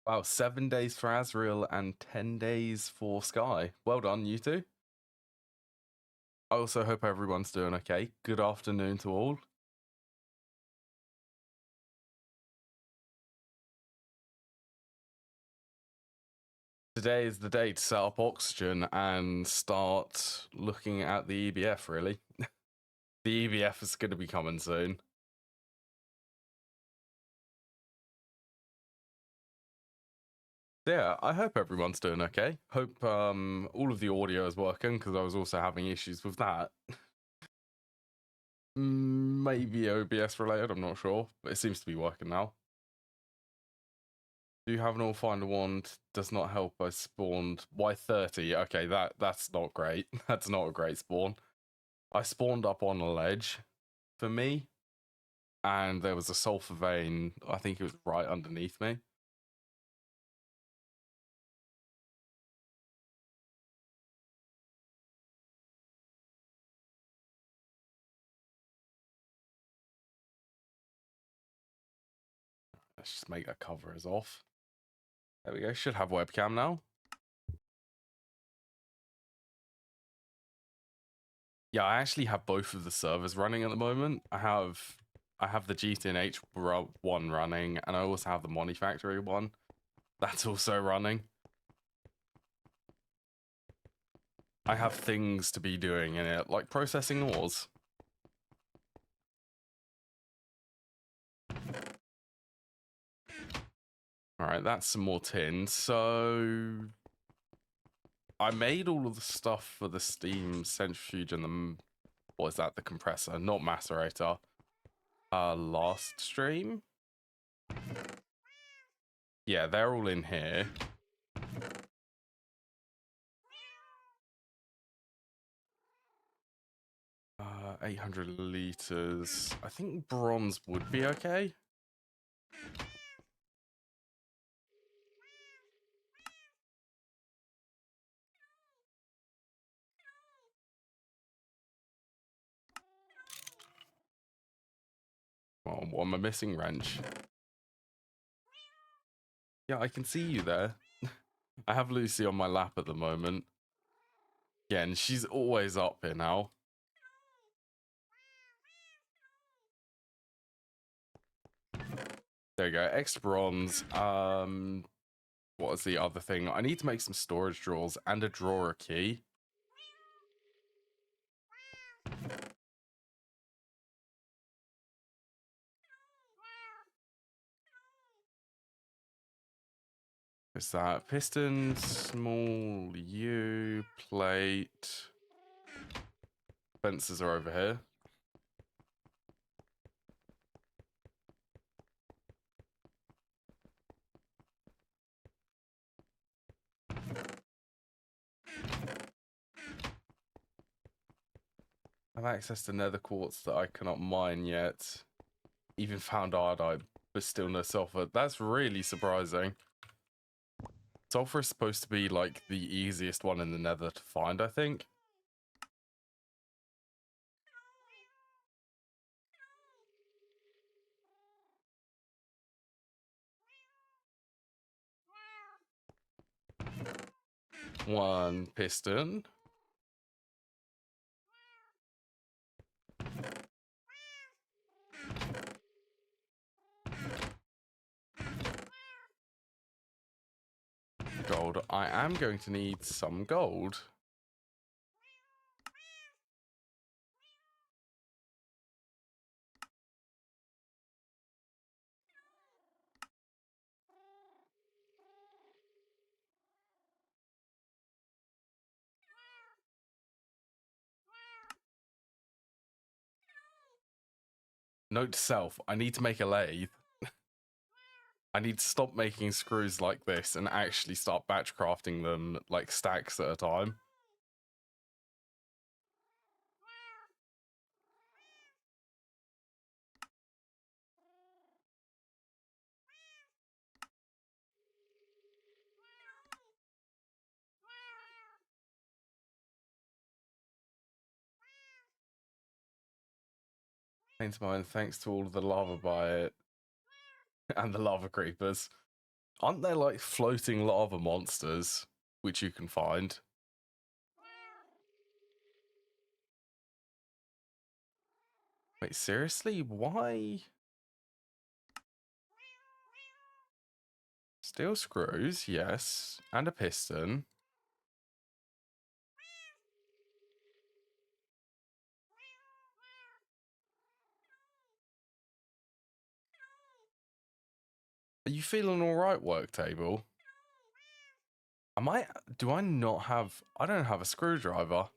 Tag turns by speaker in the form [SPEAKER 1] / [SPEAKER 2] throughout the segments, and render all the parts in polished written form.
[SPEAKER 1] Wow, 7 days for Azrael and 10 days for Sky. Well done, you two. I also hope everyone's doing okay. Good afternoon to all. Today is the day to set up Oxygen and start looking at the EBF, really. The EBF is going to be coming soon. Yeah, I hope everyone's doing okay. Hope all of the audio is working, because I was also having issues with that. Maybe OBS related, I'm not sure, but it seems to be working now. Do you have an all-finder wand? Does not help. I spawned Y30. Okay, that's not great. That's not a great spawn. I spawned up on a ledge for me, and there was a sulfur vein. I think it was right underneath me. Let's just make that cover as off. There we go. Should have webcam now. Yeah, I actually have both of the servers running at the moment. I have the GTNH one running, and I also have the Money Factory one. That's also running. I have things to be doing in it, like processing ores. Alright, that's some more tin. So I made all of the stuff for the steam centrifuge and the, what is that, the compressor, not macerator, last stream. Yeah, they're all in here. Uh, 800 liters. I think bronze would be okay. Well, what am I missing? Wrench. Yeah, I can see you there. I have Lucy on my lap at the moment. Yeah, and she's always up here now. There you go. Extra bronze. What was the other thing? I need to make some storage drawers and a drawer key. What's that? Piston, small U, plate. Fences are over here. I have access to nether quartz that I cannot mine yet. Even found iodide, but still no sulfur. That's really surprising. Sulfur is supposed to be like the easiest one in the nether to find, I think. One piston. Gold. I am going to need some gold. Note to self, I need to make a lathe. I need to stop making screws like this and actually start batch crafting them like stacks at a time. Thanks to all of the lava by it and the lava creepers. Aren't there like floating lava monsters which you can find? Wait, seriously? Why? Steel screws, yes. And a piston. Are you feeling alright, work table? Do I not have, I don't have a screwdriver.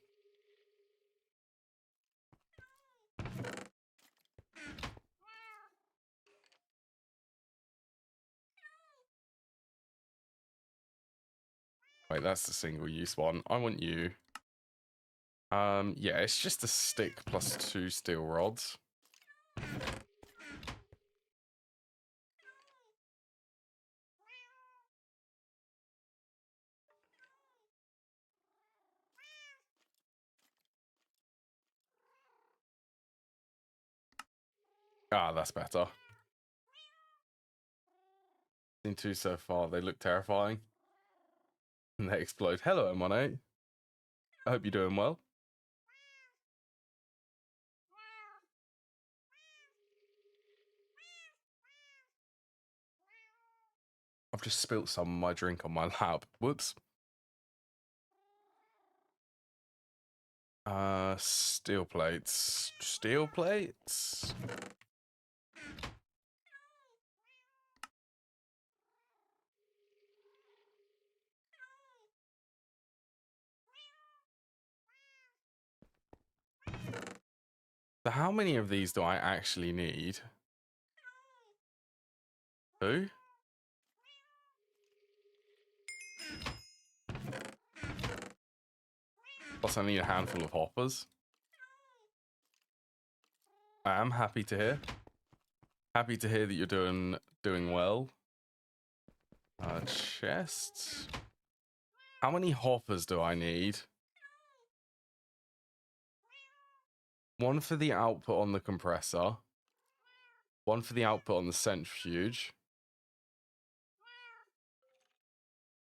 [SPEAKER 1] Wait, that's the single-use one. I want you. Yeah, it's just a stick plus 2 steel rods. Ah, that's better. Seen 2 so far. They look terrifying. And they explode. Hello, M18. I hope you're doing well. I've just spilt some of my drink on my lap. Whoops. Steel plates. Steel plates? So how many of these do I actually need? 2? Plus I need a handful of hoppers. I am happy to hear. Happy to hear that you're doing well. Chests. How many hoppers do I need? 1 for the output on the compressor. 1 for the output on the centrifuge.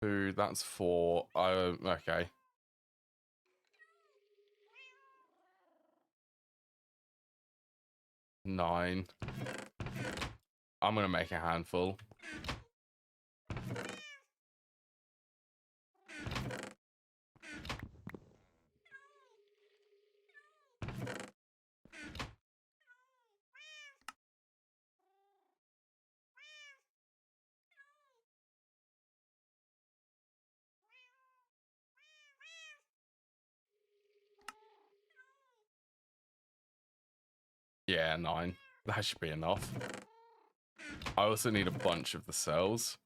[SPEAKER 1] 2, that's 4. Okay. Nine. I'm gonna make a handful. Yeah, 9. That should be enough. I also need a bunch of the cells.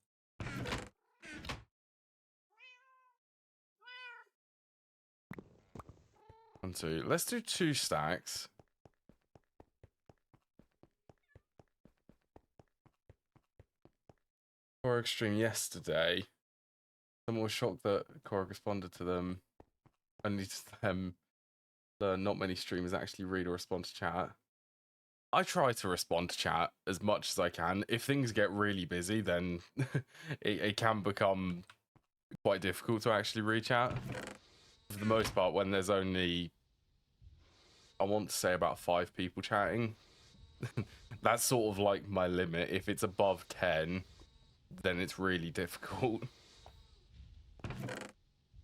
[SPEAKER 1] 1, 2. Let's do 2 stacks. Korg stream yesterday. Someone was shocked that Korg responded to them. Only to them. Not many streamers actually read or respond to chat. I try to respond to chat as much as I can. If things get really busy, then it can become quite difficult to actually read chat. For the most part, when there's only, I want to say about 5 people chatting, that's sort of like my limit. If it's above 10, then it's really difficult.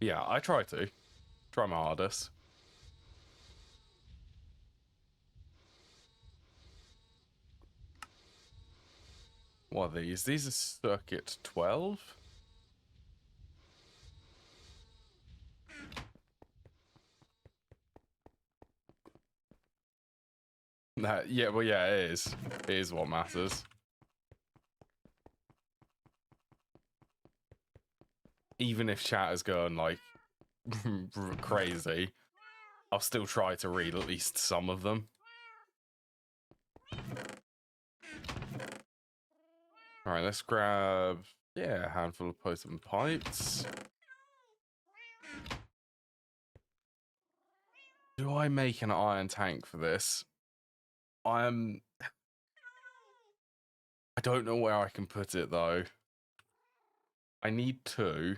[SPEAKER 1] Yeah, I try my hardest. What are these? These are circuit 12. Yeah, well, yeah, it is. It is what matters. Even if chat is going like crazy, I'll still try to read at least some of them. All right, let's grab, yeah, a handful of potent pipes. Do I make an iron tank for this? I don't know where I can put it though. I need 2.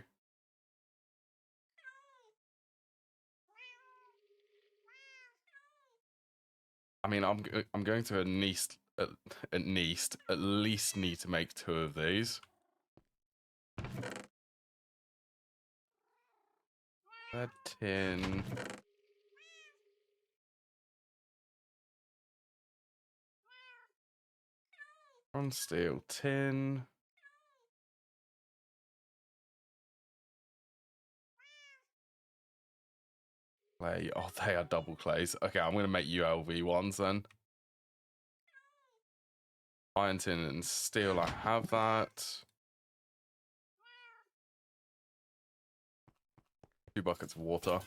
[SPEAKER 1] I mean, I'm going to at least need to make 2 of these. That tin. On steel tin. Clay. Oh, they are double clays. Okay, I'm going to make ULV ones then. Iron, tin, and steel. I have that. 2 buckets of water.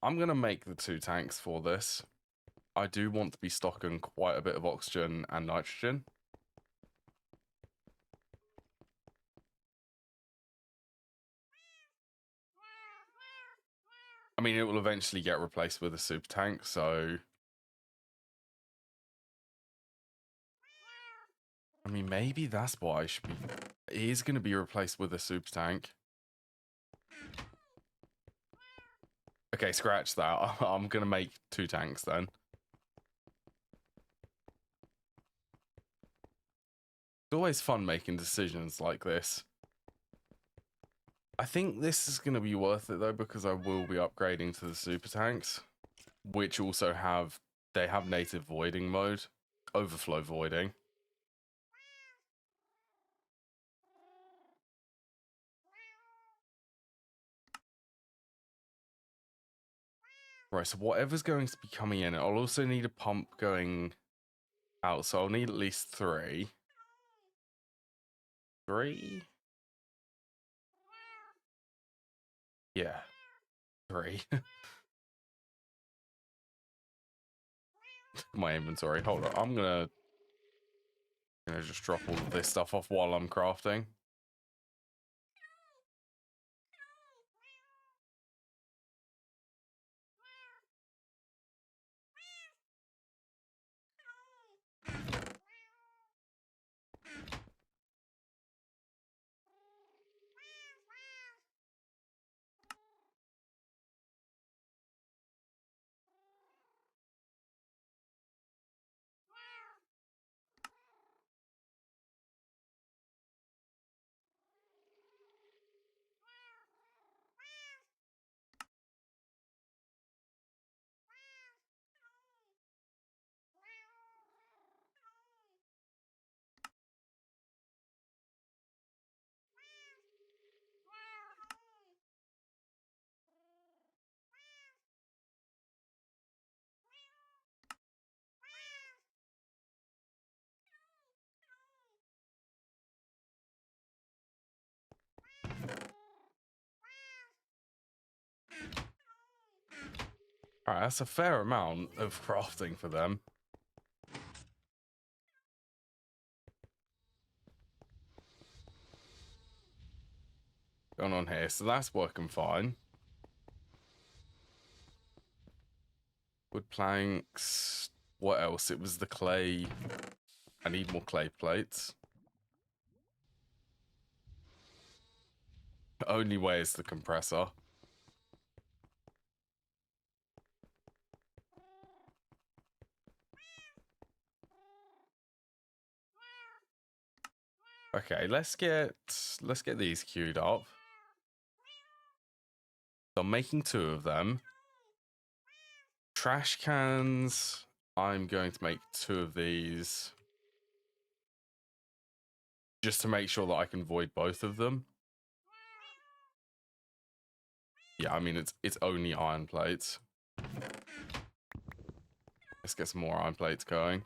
[SPEAKER 1] I'm going to make the 2 tanks for this. I do want to be stocking quite a bit of oxygen and nitrogen. I mean, it will eventually get replaced with a super tank, so... I mean, maybe that's what I should be... It is going to be replaced with a super tank. Okay, scratch that. I'm going to make 2 tanks then. It's always fun making decisions like this. I think this is going to be worth it though, because I will be upgrading to the super tanks, which also have... They have native voiding mode. Overflow voiding. Right, so whatever's going to be coming in, I'll also need a pump going out, so I'll need at least 3. 3? Yeah, 3. My inventory. Hold on, I'm gonna just drop all of this stuff off while I'm crafting. Alright, that's a fair amount of crafting for them. Going on here, so that's working fine. Wood planks. What else? It was the clay. I need more clay plates. The only way is the compressor. Okay, let's get these queued up. So I'm making 2 of them. Trash cans. I'm going to make 2 of these. Just to make sure that I can void both of them. Yeah, I mean, it's only iron plates. Let's get some more iron plates going.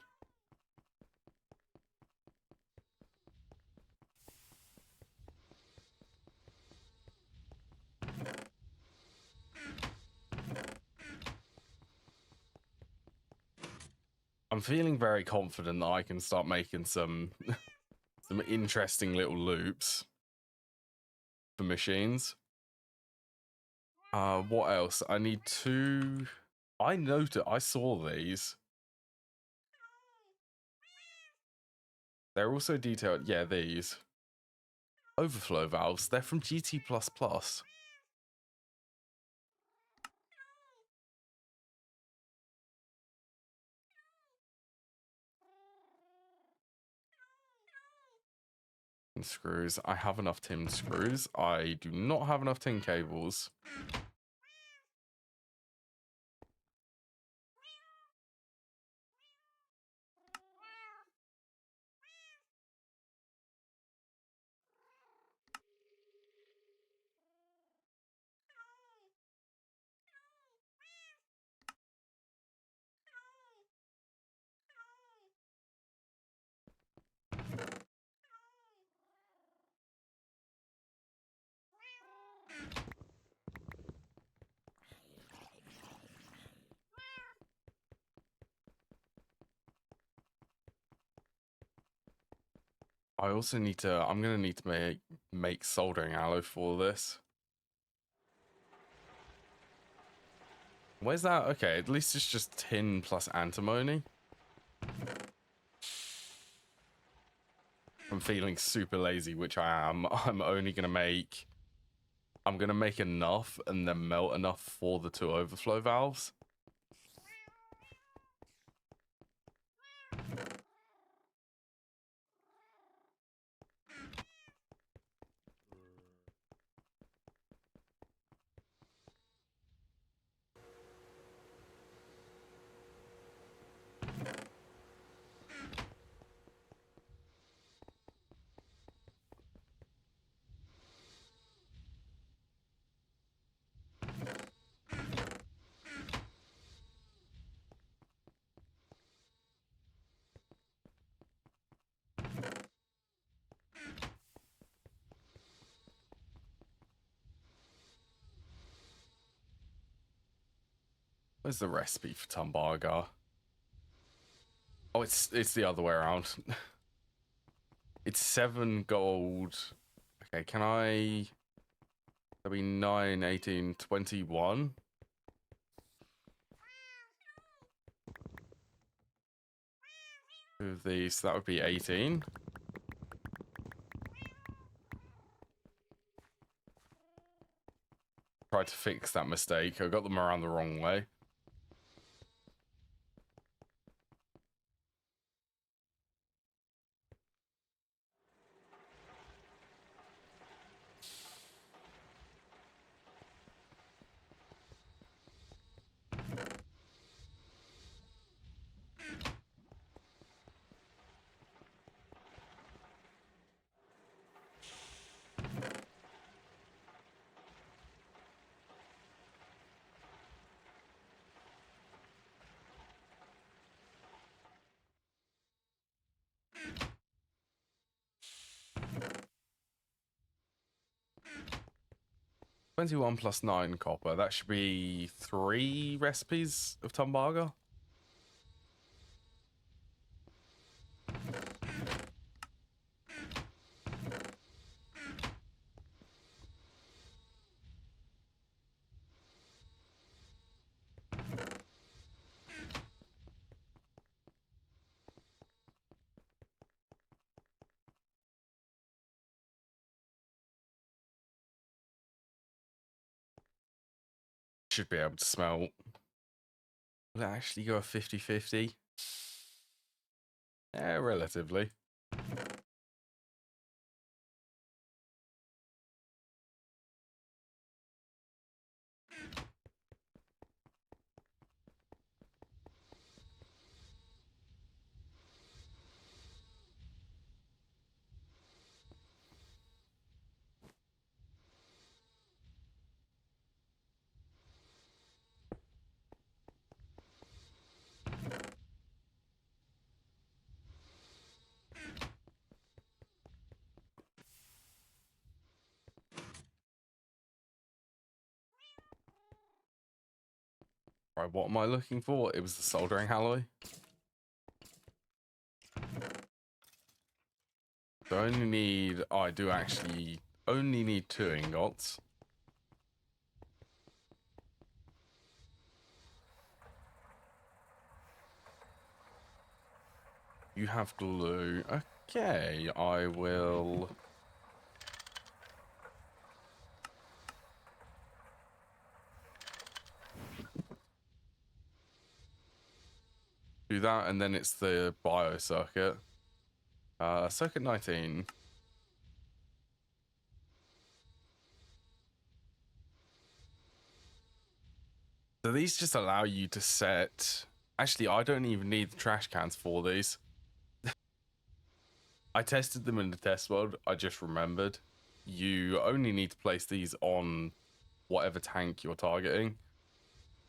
[SPEAKER 1] I'm feeling very confident that I can start making some some interesting little loops for machines. What else? I need 2. I saw these. They're also detailed. Yeah, these. overflow valves. They're from GT++. Screws. I have enough tin screws. I do not have enough tin cables. I also need to, I'm going to need to make soldering alloy for this. Where's that? Okay, at least it's just tin plus antimony. I'm feeling super lazy, which I am. I'm only going to make, I'm going to make enough and then melt enough for the 2 overflow valves. Where's the recipe for Tumbargar? Oh, it's the other way around. It's 7 gold. Okay, can I... That'll be 9, 18, 21. Two of these, so that would be 18. Tried to fix that mistake. I got them around the wrong way. $21 plus 9 copper. That should be 3 recipes of Tumbargar. Should be able to smell. Will it actually go a 50-50? Yeah, relatively. Right, what am I looking for? It was the soldering alloy. So I only need... Oh, I do actually only need 2 ingots. You have glue. Okay, I will Do that, and then it's the bio circuit. Circuit 19. So these just allow you to set... Actually, I don't even need the trash cans for these. I tested them in the test world. I just remembered. You only need to place these on whatever tank you're targeting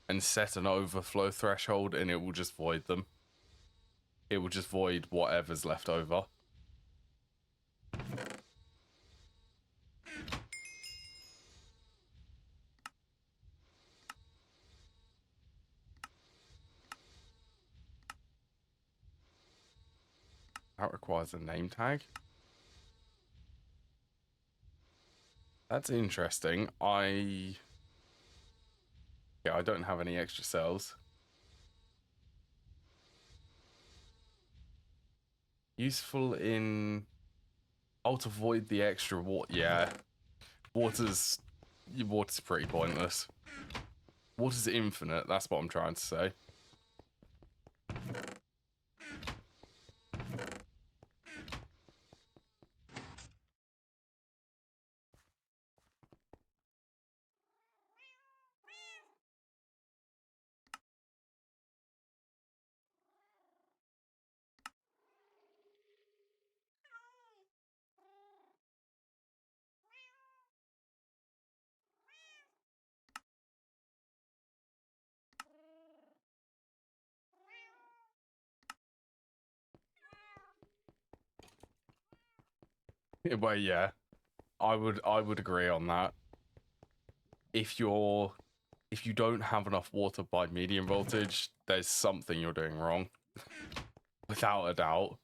[SPEAKER 1] and set an overflow threshold, and it will just void them. It will just void whatever's left over. That requires a name tag. That's interesting. I don't have any extra cells. Useful in... Oh, to void the extra water. Yeah. Water's pretty pointless. Water's infinite, that's what I'm trying to say. Well, yeah. I would agree on that. If you don't have enough water by medium voltage, there's something you're doing wrong. Without a doubt.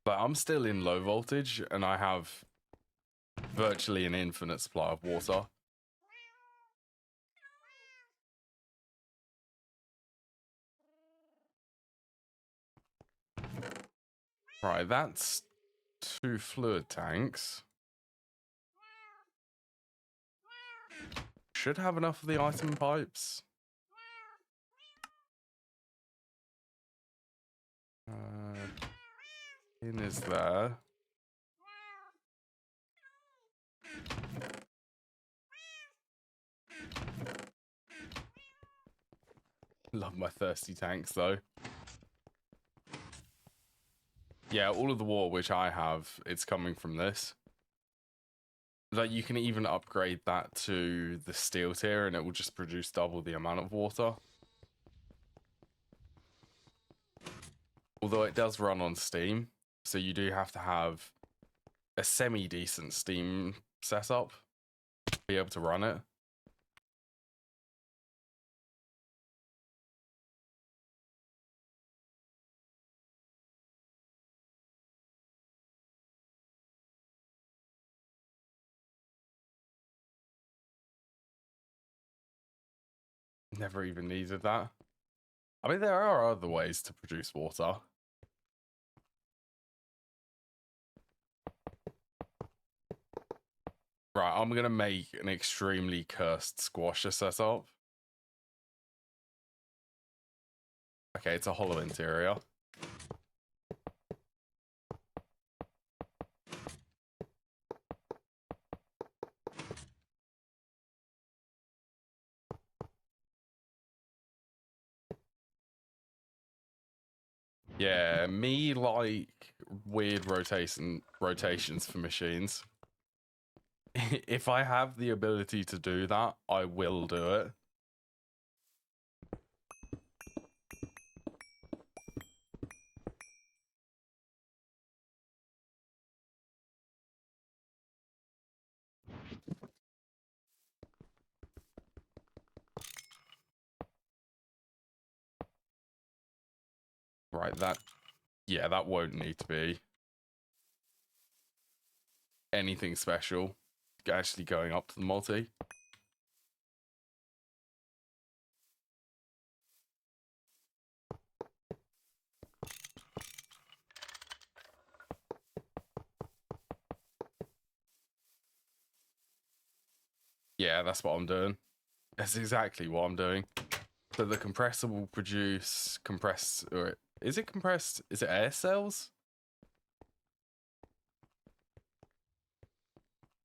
[SPEAKER 1] But I'm still in low voltage, and I have virtually an infinite supply of water. Right, that's 2 fluid tanks. Should have enough of the item pipes. In is there. Love my thirsty tanks, though. Yeah, all of the water which I have, it's coming from this. Like, you can even upgrade that to the steel tier, and it will just produce double the amount of water. Although it does run on Steam, so you do have to have a semi-decent Steam setup to be able to run it. Never even needed that. I mean, there are other ways to produce water. Right, I'm going to make an extremely cursed squasher setup. Okay, it's a hollow interior. Yeah, me like weird rotations for machines. If I have the ability to do that, I will do it. Right, that won't need to be anything special. Actually going up to the multi. Yeah, that's what I'm doing. That's exactly what I'm doing. So the compressor will produce or is it compressed? Is it air cells?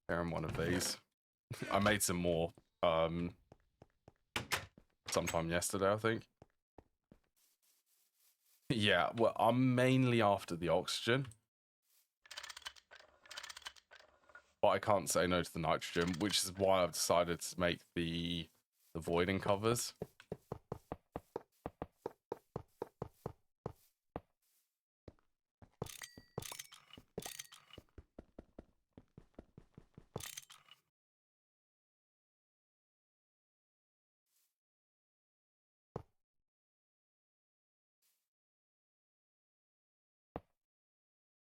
[SPEAKER 1] There, I'm one of these. I made some more sometime yesterday, I think. Yeah, well, I'm mainly after the oxygen. But I can't say no to the nitrogen, which is why I've decided to make the voiding covers.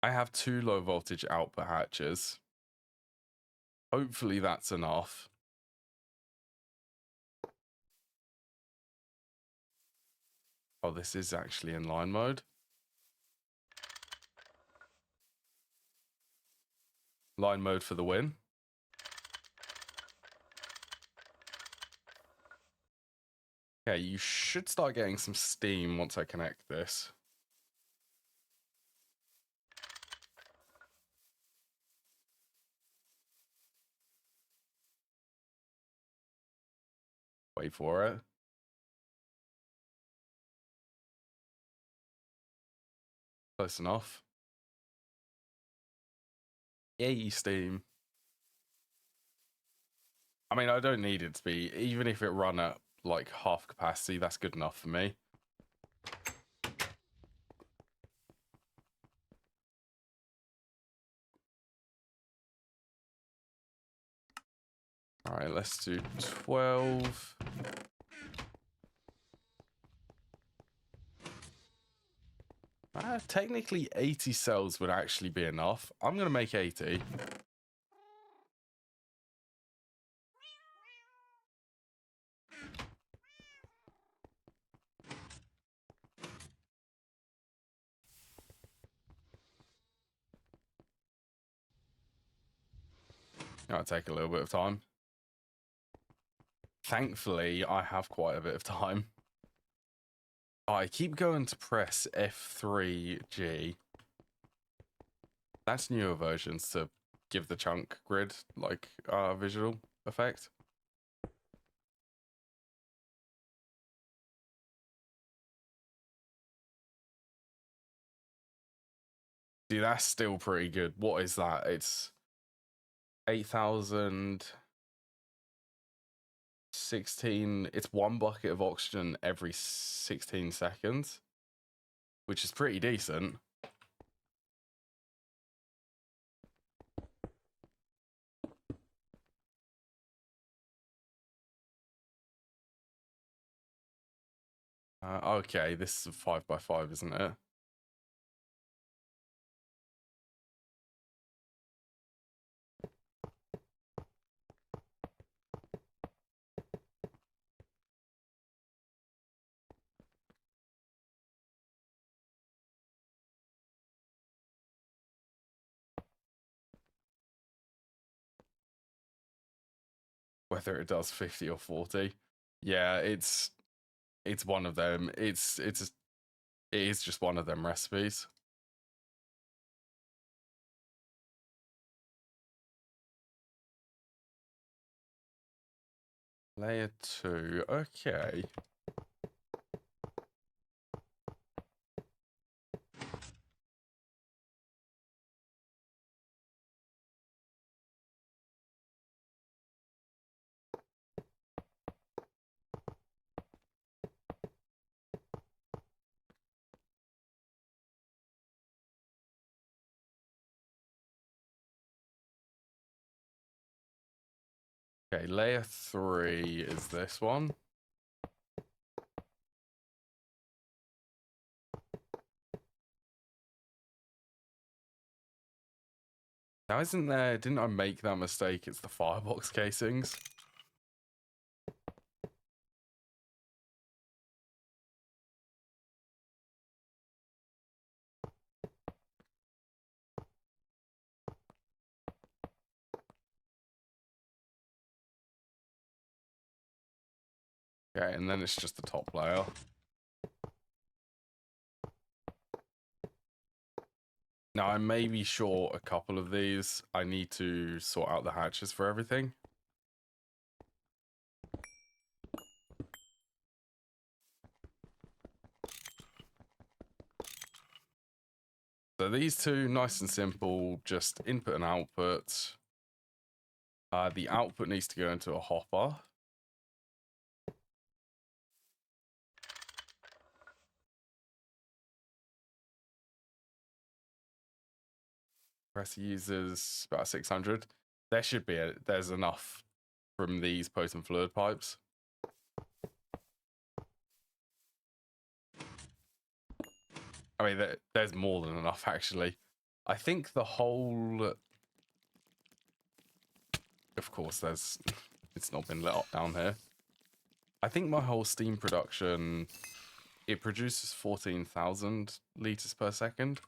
[SPEAKER 1] I have 2 low voltage output hatches. Hopefully that's enough. Oh, this is actually in line mode. Line mode for the win. Okay, you should start getting some steam once I connect this. Wait for it. Close enough. Yay, steam. I mean, I don't need it to be. Even if it run at like half capacity, that's good enough for me. All right, let's do 12. Technically 80 cells would actually be enough. I'm going to make 80. That'll take a little bit of time. Thankfully, I have quite a bit of time. I keep going to press F3G. That's newer versions to give the chunk grid like visual effect. See, that's still pretty good. What is that? It's 8,016. It's 1 bucket of oxygen every 16 seconds, which is pretty decent. Okay, this is a 5x5, isn't it? Whether it does 50 or 40. Yeah, it's one of them. It is just one of them recipes. Layer 2. Okay. Okay, layer 3 is this one. Now, isn't there... Didn't I make that mistake? It's the firebox casings. Okay, and then it's just the top layer. Now, I may be short a couple of these. I need to sort out the hatches for everything. So these two, nice and simple, just input and output. The output needs to go into a hopper. Press users about 600. There should be there's enough from these potent fluid pipes. I mean, there's more than enough actually. I think the whole, of course, it's not been lit up down here. I think my whole steam production, it produces 14,000 liters per second.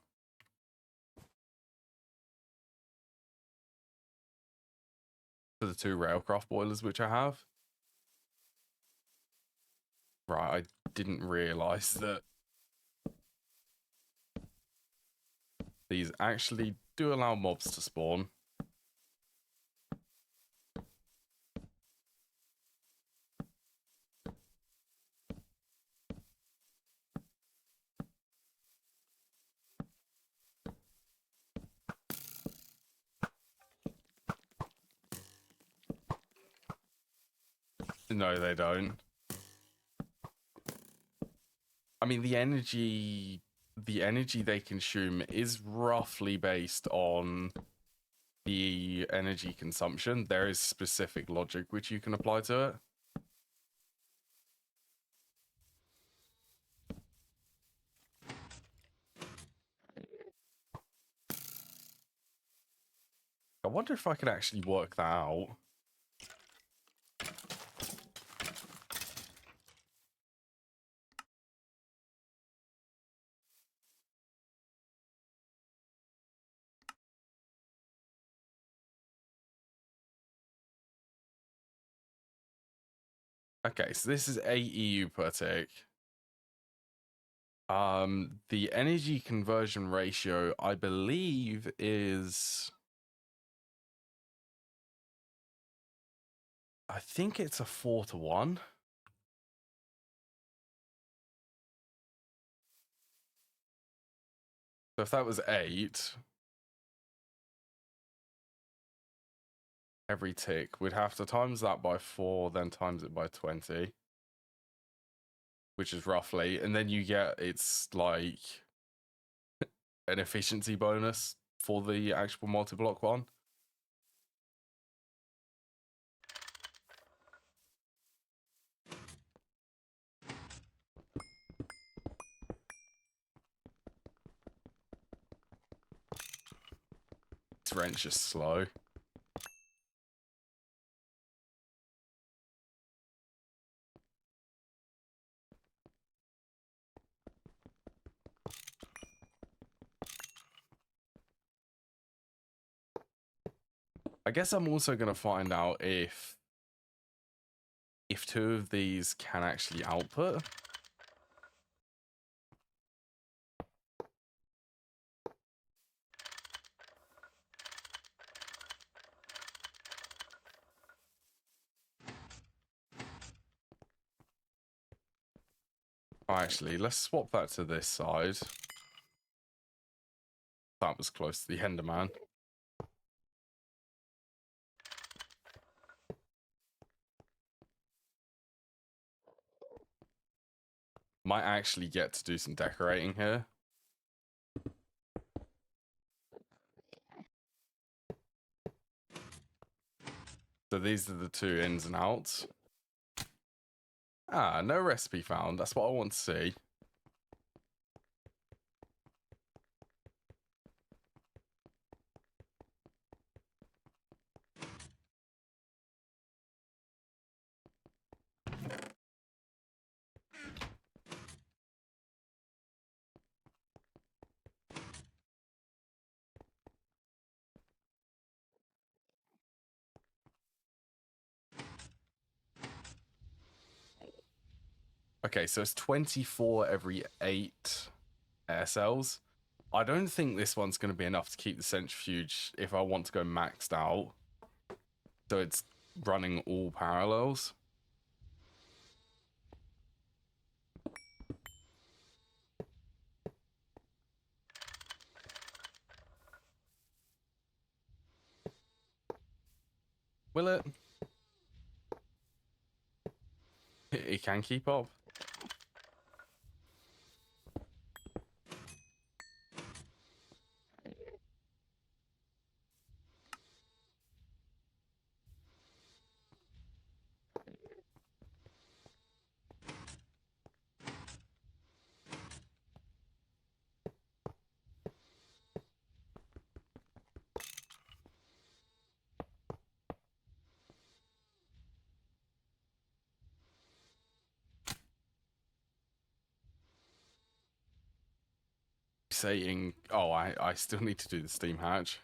[SPEAKER 1] For the 2 railcraft boilers which I have. Right, I didn't realize that these actually do allow mobs to spawn. No, they don't. I mean, the energy they consume is roughly based on the energy consumption. There is specific logic which you can apply to it. I wonder if I could actually work that out. Okay, so this is 8 EU per tick. The energy conversion ratio, I believe, is... I think it's a 4-to-1. So if that was 8, every tick, we'd have to times that by 4, then times it by 20. Which is roughly, and then you get, it's like an efficiency bonus for the actual multi-block one. This wrench is slow. I guess I'm also going to find out if 2 of these can actually output. Oh, actually, let's swap that to this side. That was close to the Enderman. Might actually get to do some decorating here. So these are the 2 ins and outs. Ah, no recipe found. That's what I want to see. Okay, so it's 24 every 8 air cells. I don't think this one's going to be enough to keep the centrifuge if I want to go maxed out. So it's running all parallels. Will it? It can keep up. Saying, oh, I still need to do the steam hatch.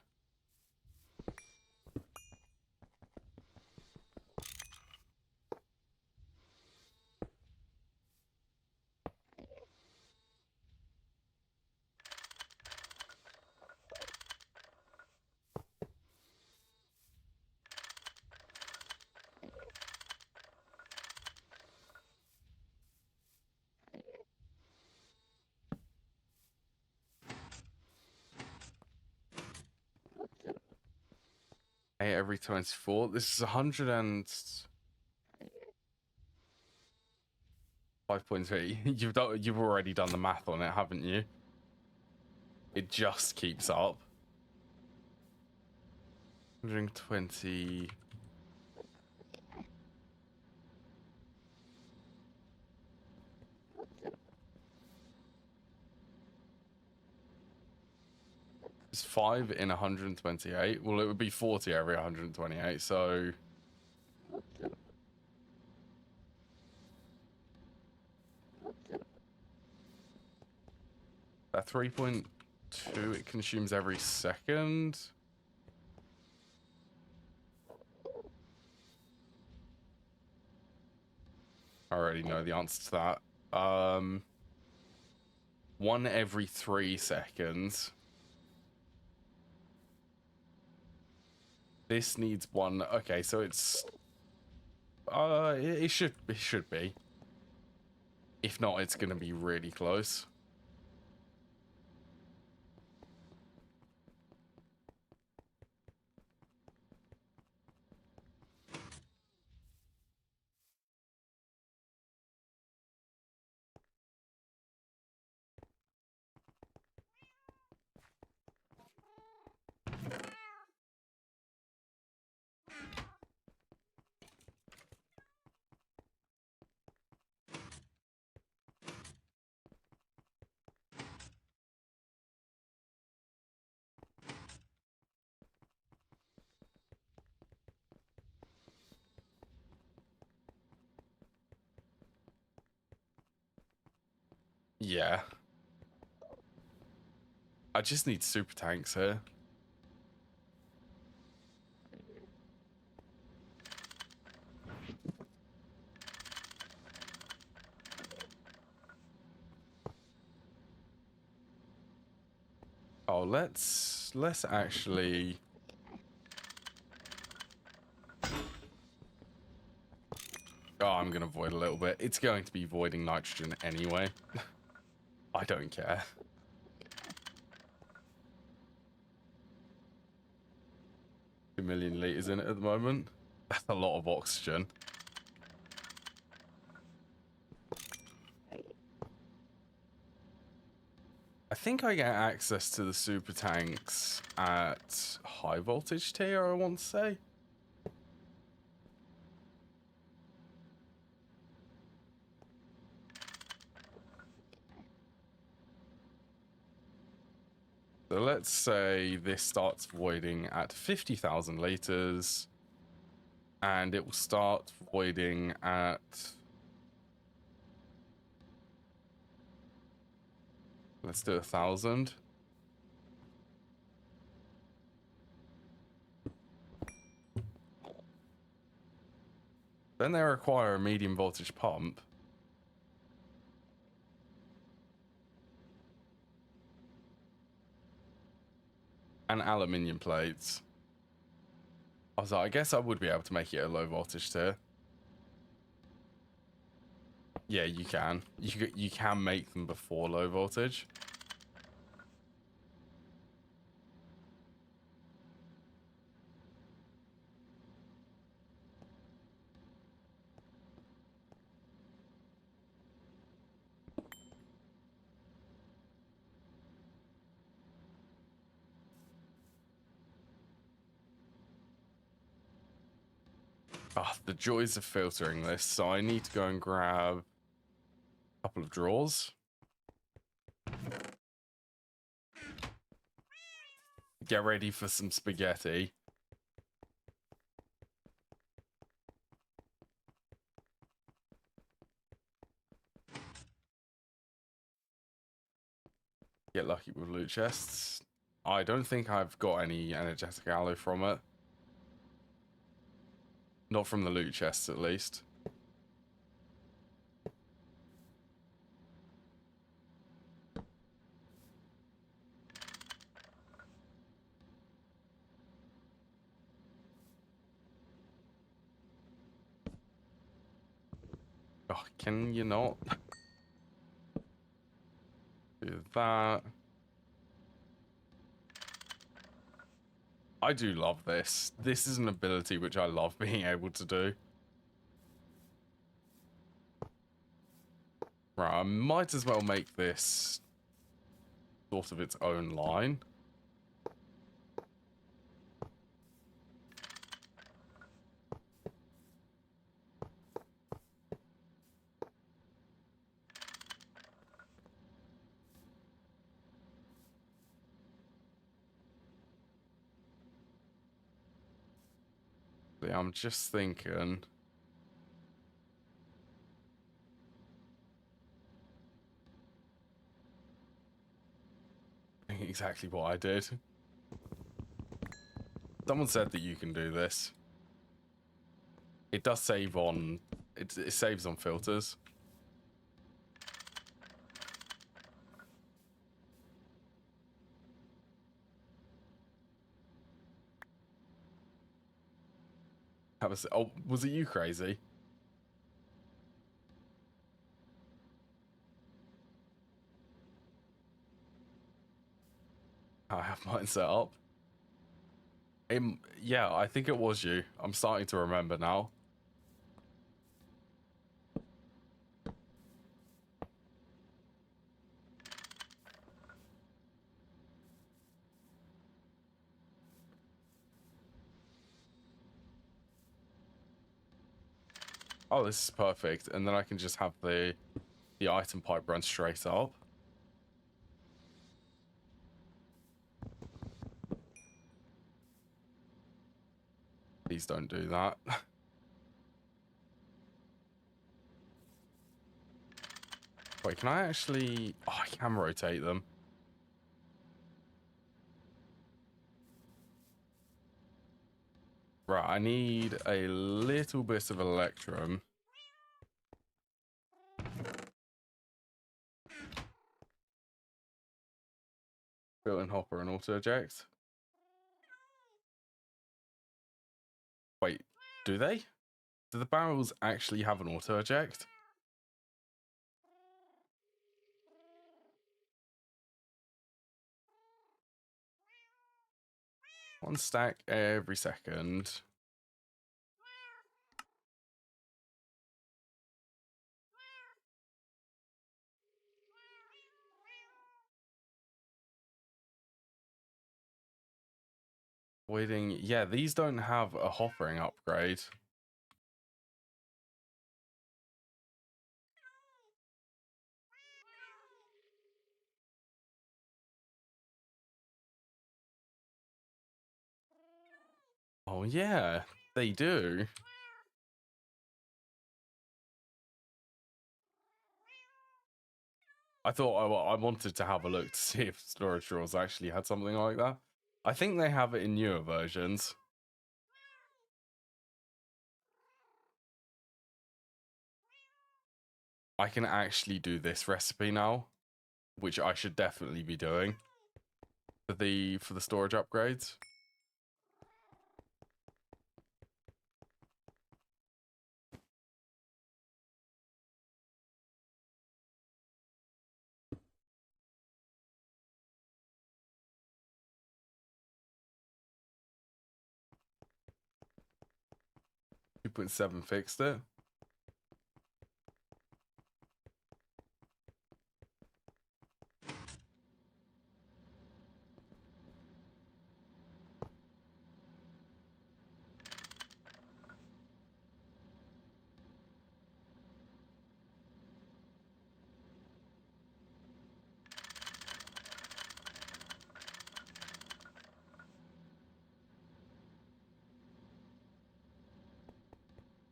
[SPEAKER 1] Hey, every 24. This is 105.3. You've already done the math on it, haven't you? It just keeps up. 120. It's 5 in 128. Well, it would be 40 every 128, so... That 3.2, it consumes every second. I already know the answer to that. 1 every 3 seconds. This needs 1. Okay, so it's it should be. If not, it's going to be really close. Yeah. I just need super tanks here. Oh, let's actually... Oh, I'm going to void a little bit. It's going to be voiding nitrogen anyway. I don't care. $2 million liters in it at the moment. That's a lot of oxygen. I think I get access to the super tanks at high voltage tier, I want to say. So let's say this starts voiding at 50,000 liters, and it will start voiding at... Let's do 1,000. Then they require a medium voltage pump. and aluminium plates. I was like, I guess I would be able to make it a low voltage tier. Yeah, you can. You can make them before low voltage. Ah, the joys of filtering this. So I need to go and grab a couple of drawers. Get ready for some spaghetti. Get lucky with loot chests. I don't think I've got any energetic alloy from it. Not from the loot chests, at least. Oh, can you not do that? I do love this. This is an ability which I love being able to do. Right, I might as well make this sort of its own line. I'm just thinking. Exactly what I did. Someone said that you can do this. It does save on... It saves on filters. Oh, was it you, Crazy? I have mine set up. Yeah, I think it was you. I'm starting to remember now. Oh, this is perfect. And then I can just have the item pipe run straight up. Please don't do that. Wait, can I actually... Oh, I can rotate them. Right, I need a little bit of electrum. Built-in hopper and auto-eject. Wait, do they? Do the barrels actually have an auto-eject? One stack every second. Waiting. Yeah, these don't have a hoppering upgrade. Oh, yeah, they do. I thought I wanted to have a look to see if storage drawers actually had something like that. I think they have it in newer versions. I can actually do this recipe now, which I should definitely be doing. for the storage upgrades. $2.7 fixed it.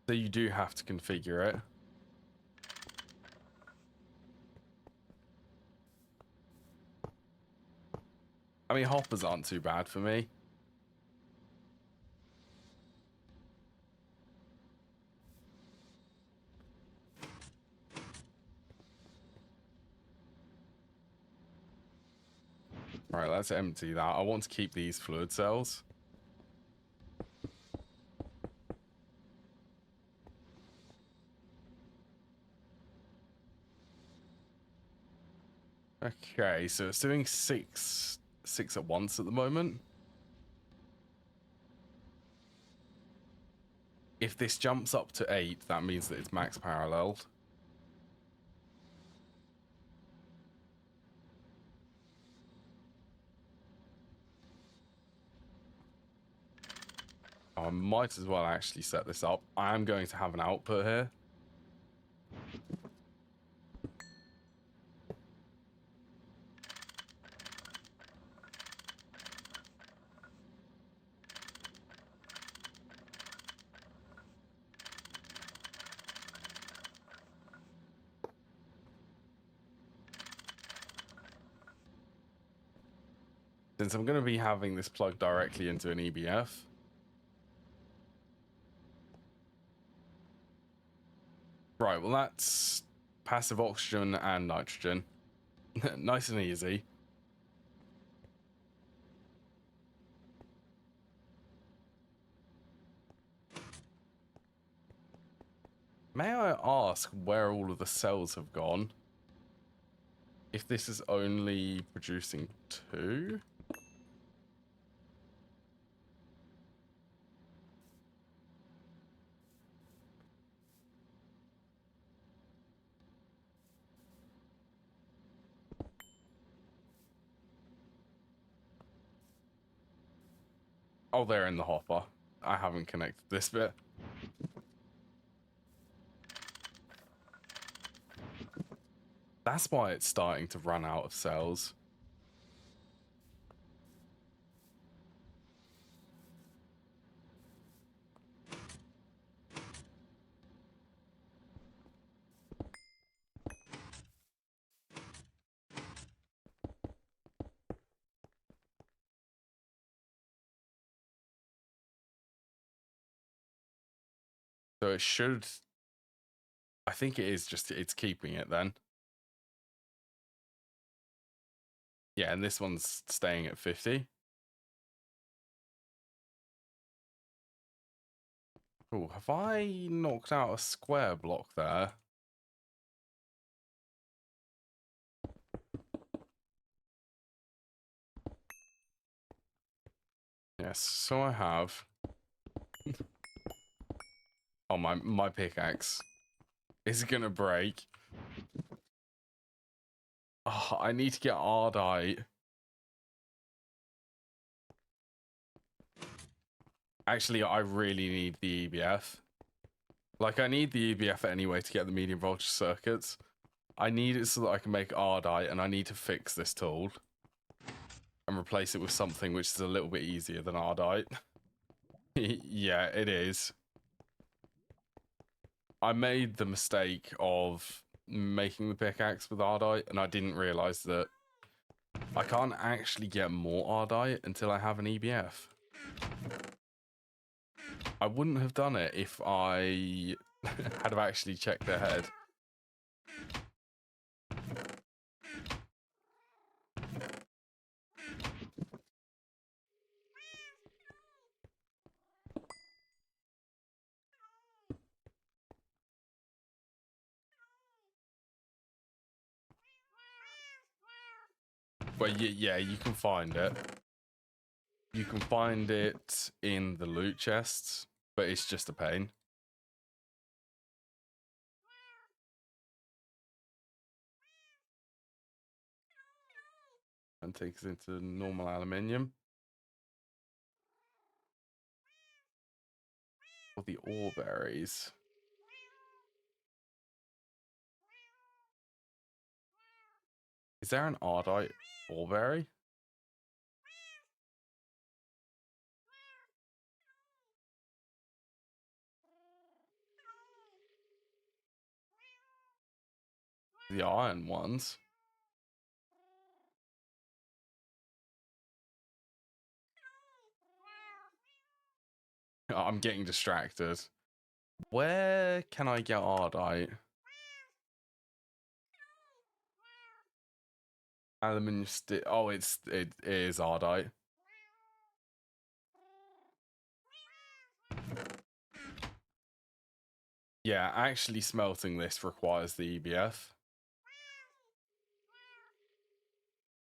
[SPEAKER 1] So you do have to configure it. I mean, hoppers aren't too bad for me. Right, let's empty that. I want to keep these fluid cells. Okay, so it's doing six at once at the moment. If this jumps up to 8, that means that it's max paralleled. I might as well actually set this up. I am going to have an output here. Since I'm going to be having this plugged directly into an EBF. Right, well that's passive oxygen and nitrogen. Nice and easy. May I ask where all of the cells have gone? If this is only producing 2? Oh, they're in the hopper. I haven't connected this bit. That's why it's starting to run out of cells. So it should... I think it is just... It's keeping it then. Yeah, and this one's staying at 50. Oh, have I knocked out a square block there? Yes, so I have. Oh, my pickaxe is gonna break. Oh, I need to get Ardite. Actually, I really need the EBF. Like, I need the EBF anyway to get the medium voltage circuits. I need it so that I can make Ardite, and I need to fix this tool and replace it with something which is a little bit easier than Ardite. Yeah, it is. I made the mistake of making the pickaxe with Ardite, and I didn't realize that I can't actually get more Ardite until I have an EBF. I wouldn't have done it if I had have actually checked ahead. Well, yeah, you can find it. You can find it in the loot chests, but it's just a pain. And takes it into normal aluminium. Or the ore berries. Is there an ardite ore berry? The iron ones. I'm getting distracted. Where can I get ardite? Aluminium stick. Oh, it is ardite. Yeah, actually smelting this requires the EBF.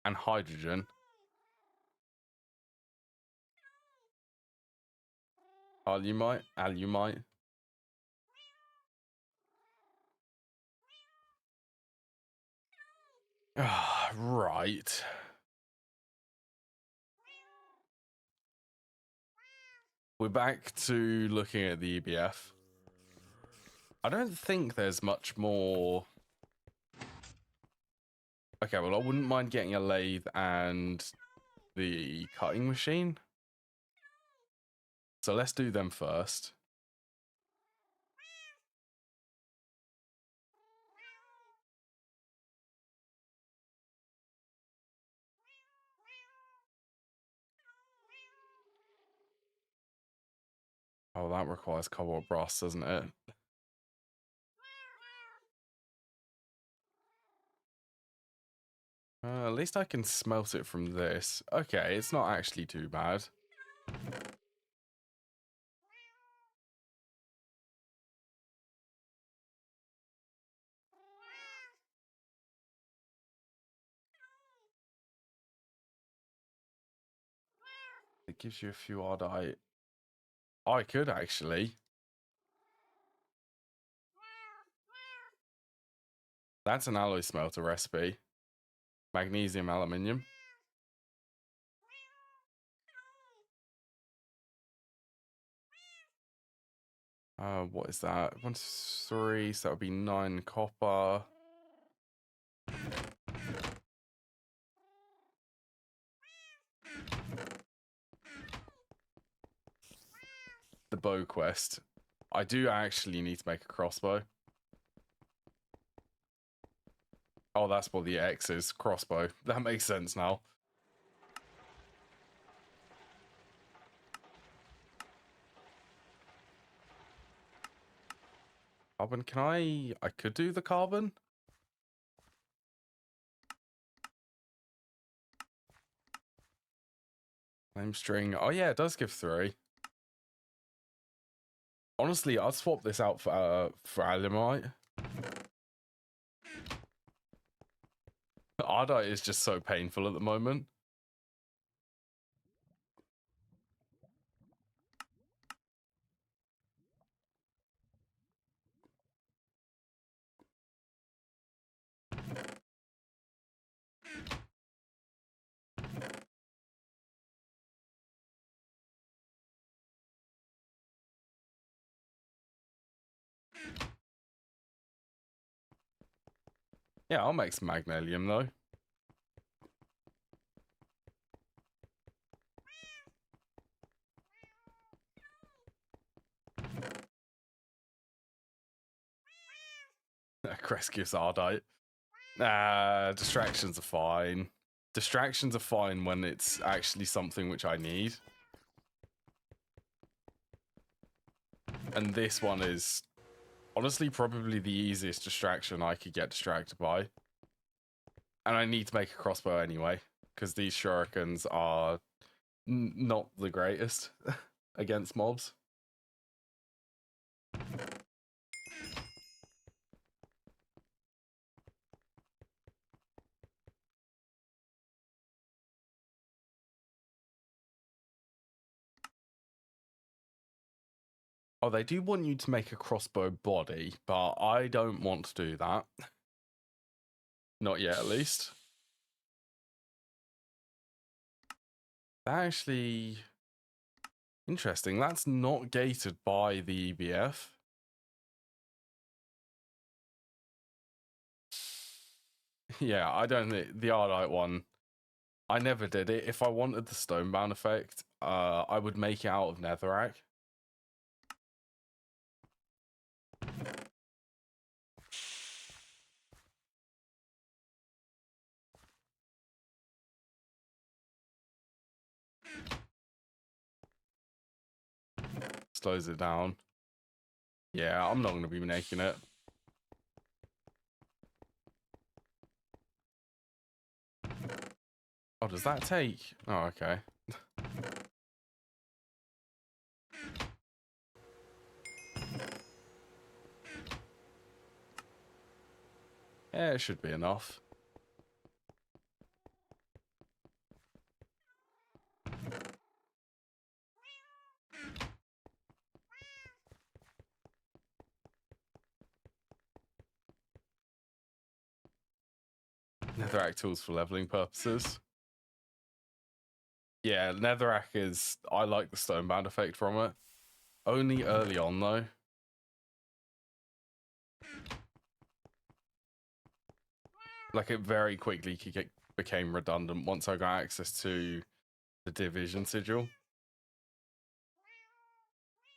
[SPEAKER 1] And hydrogen. Alumite. Right. We're back to looking at the EBF. I don't think there's much more. Okay, well, I wouldn't mind getting a lathe and the cutting machine. So let's do them first. Oh, that requires cobalt brass, doesn't it? At least I can smelt it from this. Okay, it's not actually too bad. It gives you a few ardite. I could actually. That's an alloy smelter recipe. Magnesium, aluminium. What is that? 1, 3, so that would be 9 copper. The bow quest. I do actually need to make a crossbow. Oh, that's what the X is. Crossbow. That makes sense now. Carbon, can I could do the carbon. Name string. Oh yeah, it does give 3. Honestly, I'd swap this out for alumite. Ardite is just so painful at the moment. Yeah, I'll make some magnesium though. Crest gives ardite. Distractions are fine. Distractions are fine when it's actually something which I need. And this one is honestly probably the easiest distraction I could get distracted by. And I need to make a crossbow anyway, because these shurikens are not the greatest against mobs. Oh, they do want you to make a crossbow body, but I don't want to do that. Not yet, at least. That actually... Interesting. That's not gated by the EBF. Yeah, I don't think... The Ardite one, I never did it. If I wanted the Stonebound effect, I would make it out of Netherrack. Slows it down. Yeah, I'm not going to be making it. Oh, does that take? Oh, okay. Yeah, it should be enough. Netherrack tools for leveling purposes. Yeah, Netherrack is... I like the Stonebound effect from it. Only early on, though. Like, it very quickly became redundant once I got access to the Division Sigil.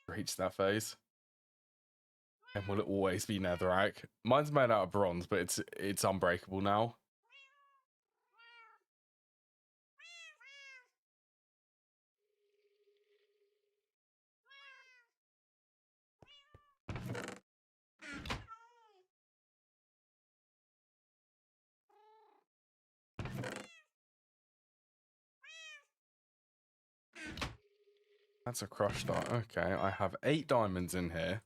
[SPEAKER 1] Reached that phase. And will it always be Netherrack? Mine's made out of bronze, but it's unbreakable now. That's a crushed dot. Okay, I have 8 diamonds in here.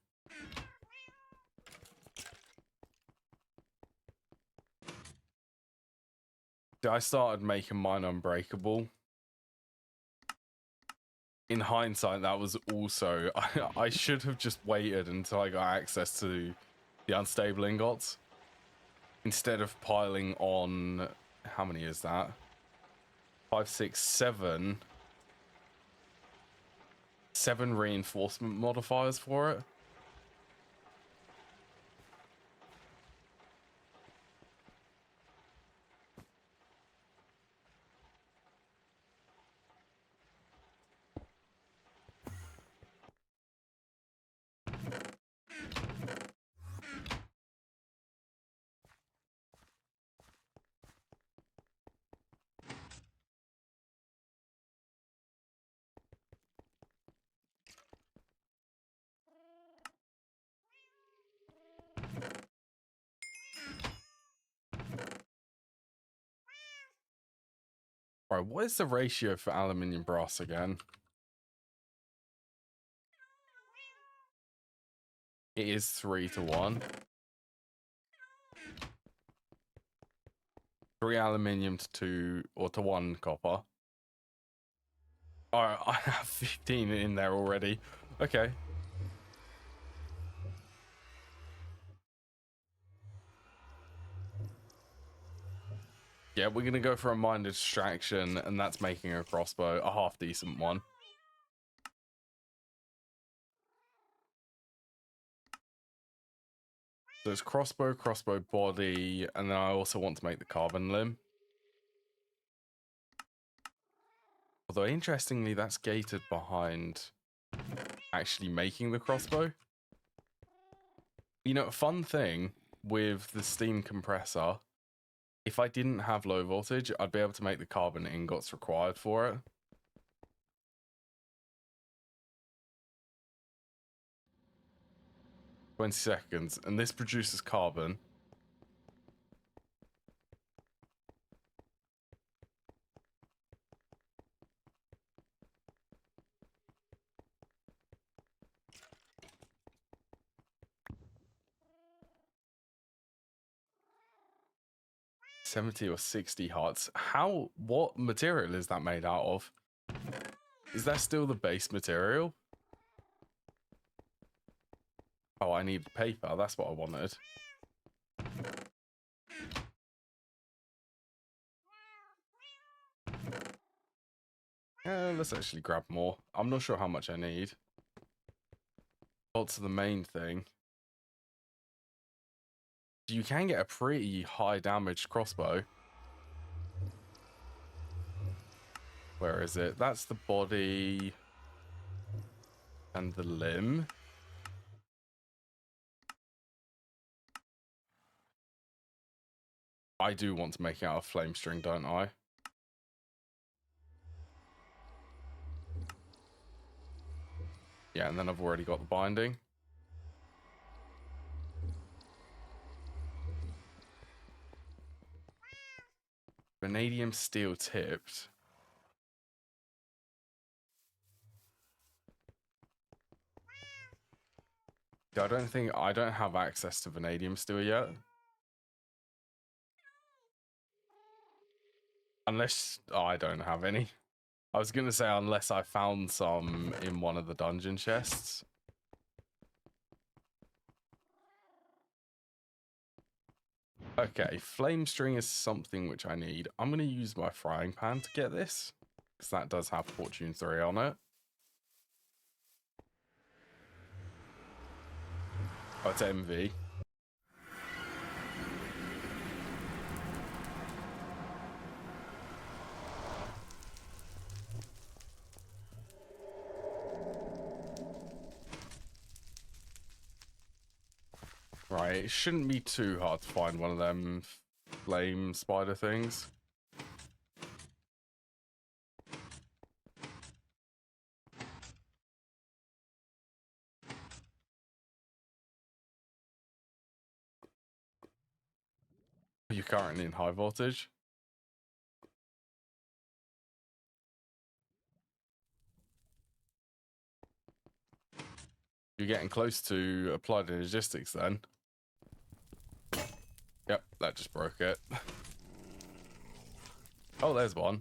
[SPEAKER 1] I started making mine unbreakable. In hindsight, that was also... I should have just waited until I got access to the unstable ingots. Instead of piling on... How many is that? 5, 6, 7... 7 reinforcement modifiers for it. Right, what is the ratio for aluminium brass again? It is 3 to 1. 3 aluminium to 2 or to 1 copper. Alright, I have 15 in there already. Okay. Yeah, we're gonna go for a minor distraction, and that's making a crossbow, a half decent one. So it's crossbow, crossbow body, and then I also want to make the carbon limb. Although, interestingly, that's gated behind actually making the crossbow. You know, a fun thing with the steam compressor, if I didn't have low voltage, I'd be able to make the carbon ingots required for it. "20 seconds, and this produces carbon. $70 or 60 hearts. What material is that made out of? Is that still the base material? Oh, I need paper. That's what I wanted. Let's actually grab more. I'm not sure how much I need. What's the main thing? You can get a pretty high damage crossbow. Where is it? That's the body and the limb. I do want to make it out of flame string, don't I? Yeah, and then I've already got the binding. Vanadium steel tipped. I don't have access to vanadium steel yet. Unless I don't have any. I was gonna say unless I found some in one of the dungeon chests. Okay, flame string is something which I need. I'm gonna use my frying pan to get this, because that does have Fortune 3 on it. Oh, it's MV. Right, it shouldn't be too hard to find one of them flame spider things. You're currently in high voltage. You're getting close to applied logistics then. Yep, that just broke it. Oh, there's one.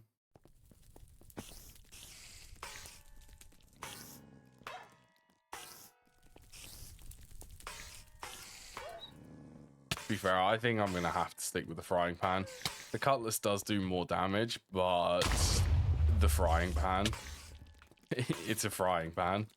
[SPEAKER 1] To be fair, I think I'm going to have to stick with the frying pan. The cutlass does do more damage, but the frying pan, it's a frying pan.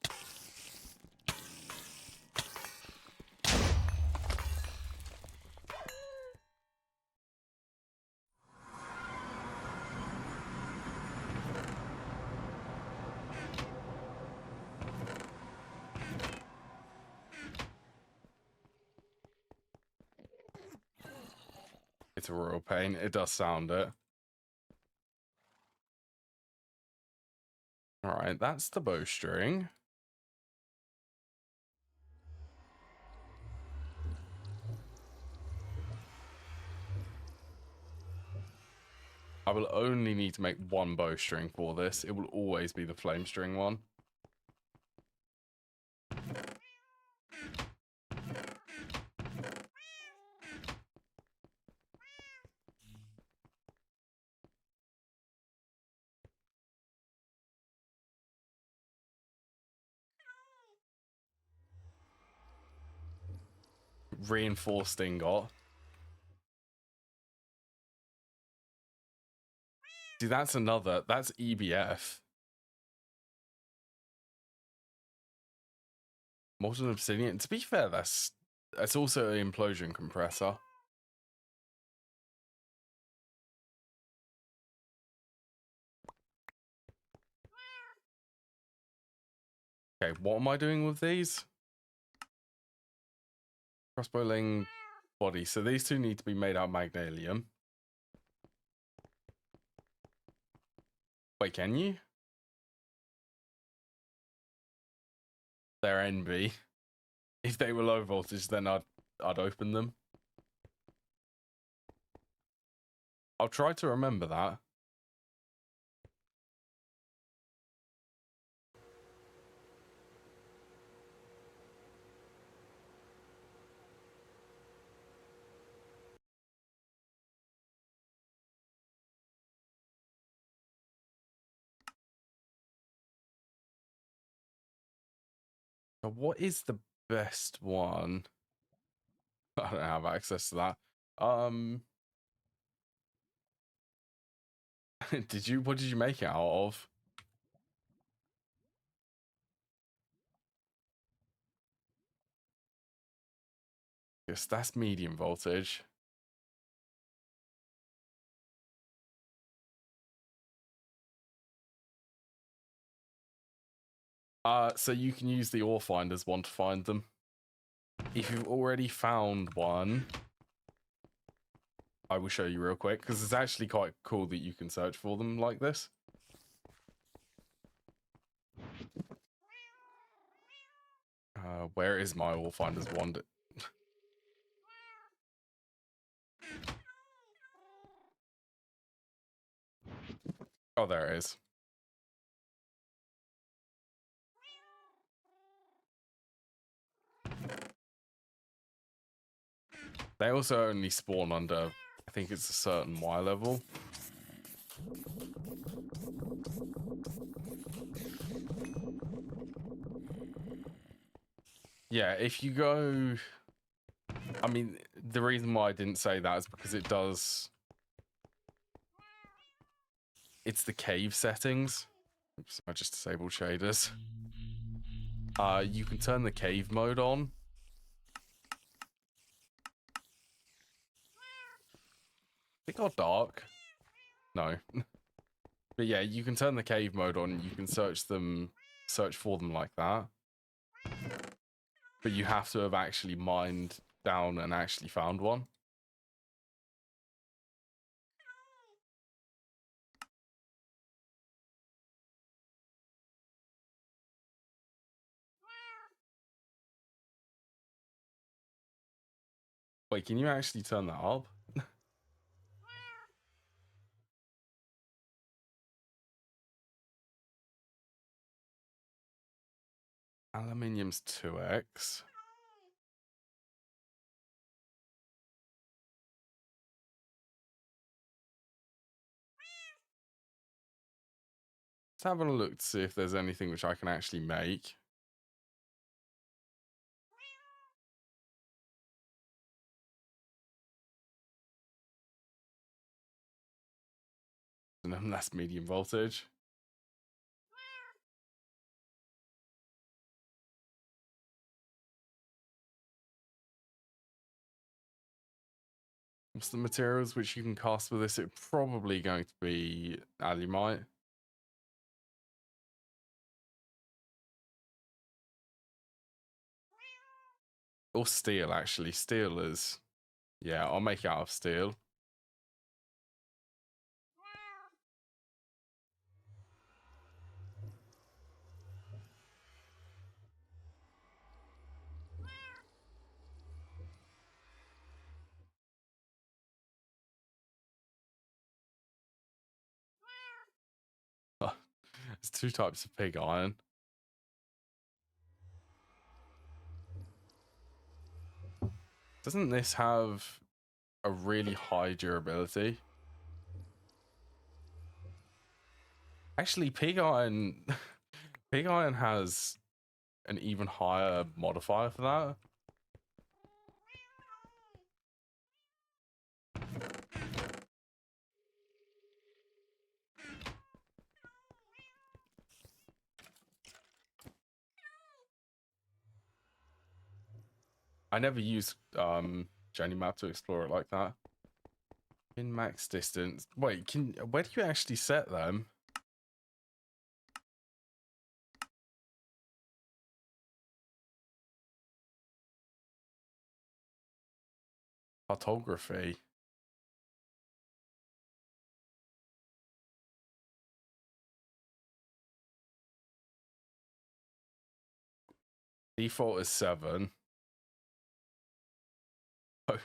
[SPEAKER 1] It's a real pain. It does sound it. All right, that's the bowstring. I will only need to make one bowstring for this. It will always be the flame string one. Reinforced ingot. See, that's EBF. Molten obsidian. To be fair, that's also an implosion compressor. Okay, what am I doing with these? Crossbowling body. So these two need to be made out of magnesium. Wait, can you? They're NB. If they were low voltage, then I'd open them. I'll try to remember that. But what is the best one. I don't have access to that. What did you make it out of? Yes, that's medium voltage. So you can use the ore finders one to find them. If you've already found one, I will show you real quick, because it's actually quite cool that you can search for them like this. Where is my ore finders wand? Oh, there it is. They also only spawn under, I think it's a certain Y level. Yeah, if you go... I mean, the reason why I didn't say that is because it does... It's the cave settings. Oops, I just disabled shaders. You can turn the cave mode on. It got dark. No. But yeah, you can turn the cave mode on. You can search for them like that. But you have to have actually mined down and actually found one. Wait, can you actually turn that up? Aluminium's 2x. Just having a look to see if there's anything which I can actually make. And then that's medium voltage. What's the materials which you can cast with this? It's probably going to be alumite. Or steel, actually. Steel is... Yeah, I'll make it out of steel. There's 2 types of pig iron. Doesn't this have a really high durability? Actually, pig iron has an even higher modifier for that. I never used Journey Map to explore it like that. In max distance. Wait, where do you actually set them? Cartography. Default is 7. Oh.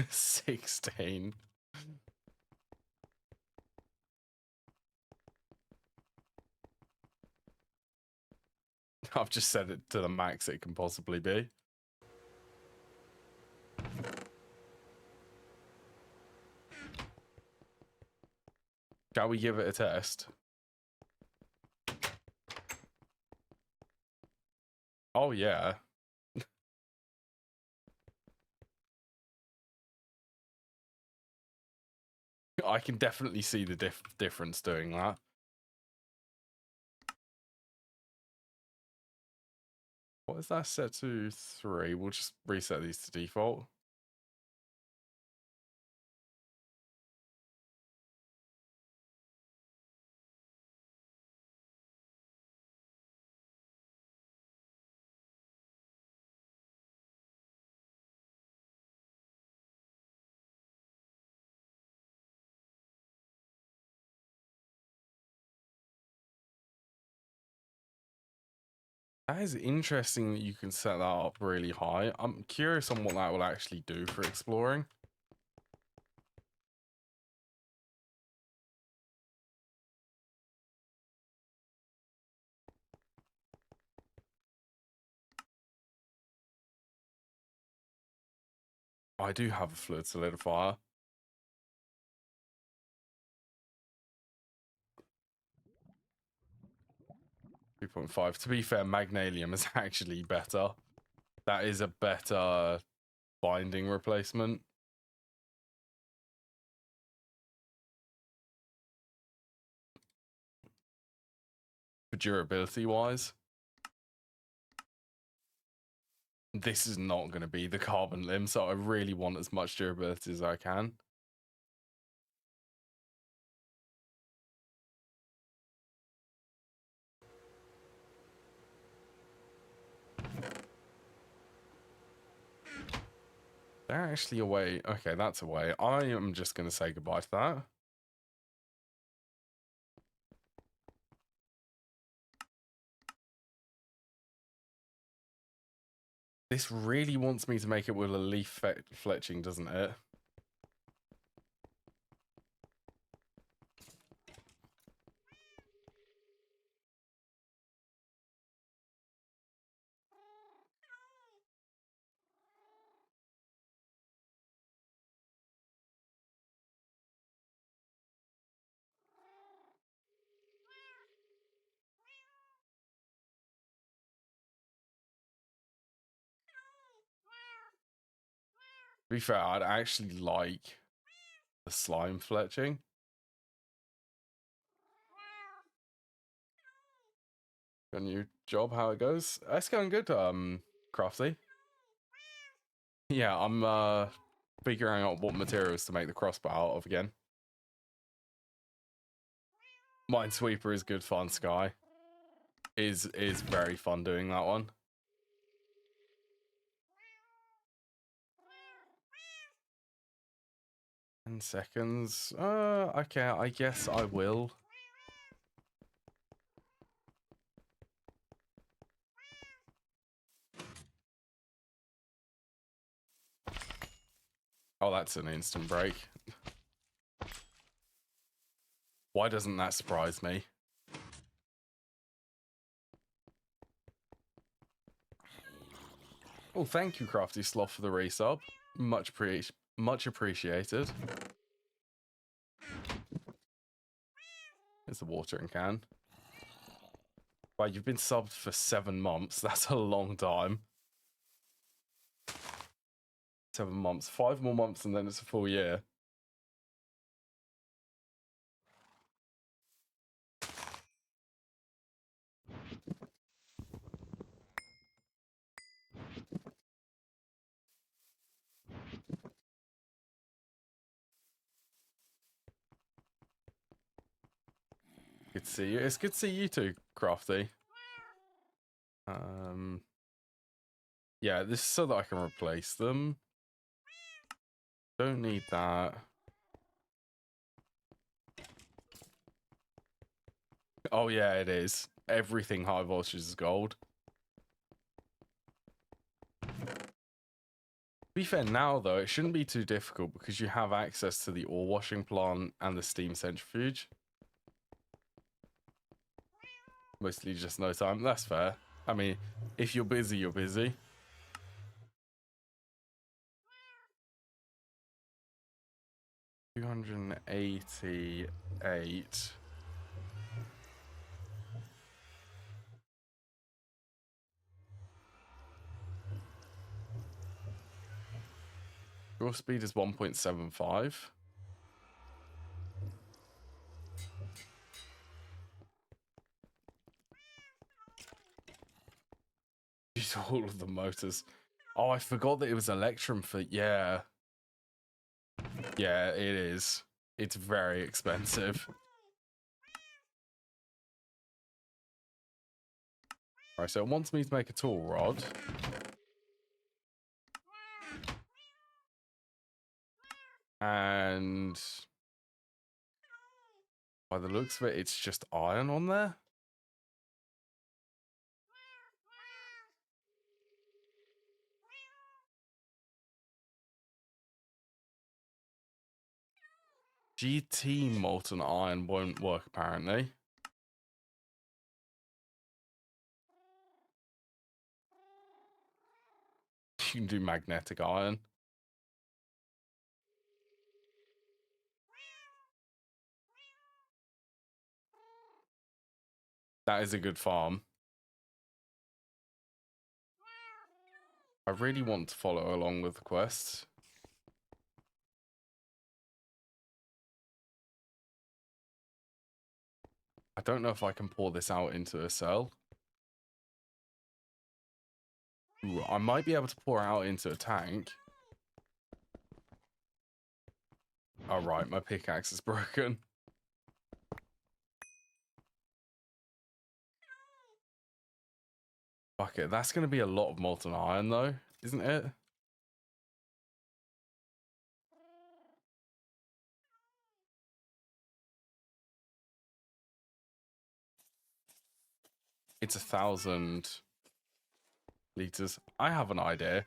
[SPEAKER 1] 16. I've just set it to the max it can possibly be. Shall we give it a test? Oh, yeah. I can definitely see the difference doing that. What is that set to 3? We'll just reset these to default. That is interesting that you can set that up really high. I'm curious on what that will actually do for exploring. I do have a fluid solidifier. 3.5. To be fair, magnesium is actually better. That is a better binding replacement. For durability wise. This is not going to be the carbon limb, so I really want as much durability as I can. They're actually away. Okay, that's away. I am just going to say goodbye to that. This really wants me to make it with a leaf fletching, doesn't it? To be fair, I'd actually like the slime fletching. Got a new job, how it goes? It's going good, Crafty. Yeah, I'm figuring out what materials to make the crossbow out of again. Minesweeper is good fun, Sky. Is very fun doing that one. 10 seconds. Okay, I guess I will. Oh, that's an instant break. Why doesn't that surprise me? Oh, thank you, Crafty Sloth, for the resub. Much appreciated. There's the watering can. Wow, you've been subbed for 7 months. That's a long time. 7 months. 5 more months and then it's a full year. Good to see you. It's good to see you too, Crafty. Yeah, this is so that I can replace them. Don't need that. Oh yeah, it is. Everything high voltage is gold. To be fair now, though, it shouldn't be too difficult because you have access to the ore washing plant and the steam centrifuge. Mostly just no time. That's fair. I mean, if you're busy, you're busy. $288. Draw speed is 1.75. Use all of the motors. Oh, I forgot that it was Electrum for... Yeah. Yeah, it is. It's very expensive. Right, so it wants me to make a tool rod. And by the looks of it, it's just iron on there. GT molten iron won't work, apparently. You can do magnetic iron. That is a good farm. I really want to follow along with the quest. I don't know if I can pour this out into a cell. Ooh, I might be able to pour out into a tank. Oh, right, my pickaxe is broken. Fuck it, that's going to be a lot of molten iron, though, isn't it? It's 1,000 liters. I have an idea.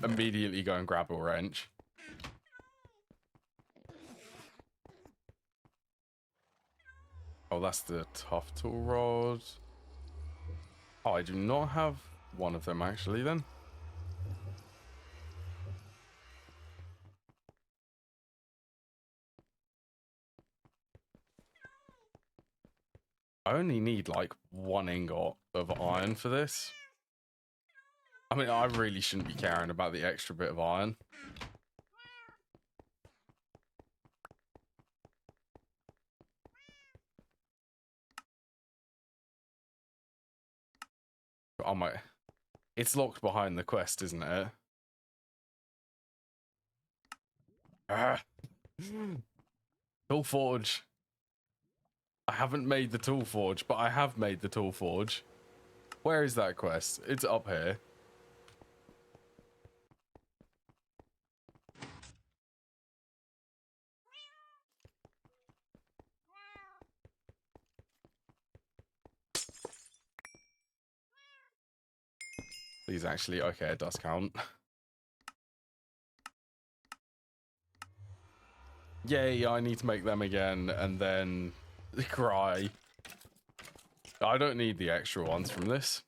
[SPEAKER 1] Immediately go and grab a wrench. Oh, that's the tough tool rod. Oh, I do not have one of them, actually, then. I only need, like, 1 ingot of iron for this. I mean, I really shouldn't be caring about the extra bit of iron. Oh my... It's locked behind the quest, isn't it? Ah. Tool forge. I haven't made the tool forge, but I have made the tool forge. Where is that quest? It's up here. These actually... Okay, it does count. Yay, I need to make them again, and then cry. I don't need the extra ones from this.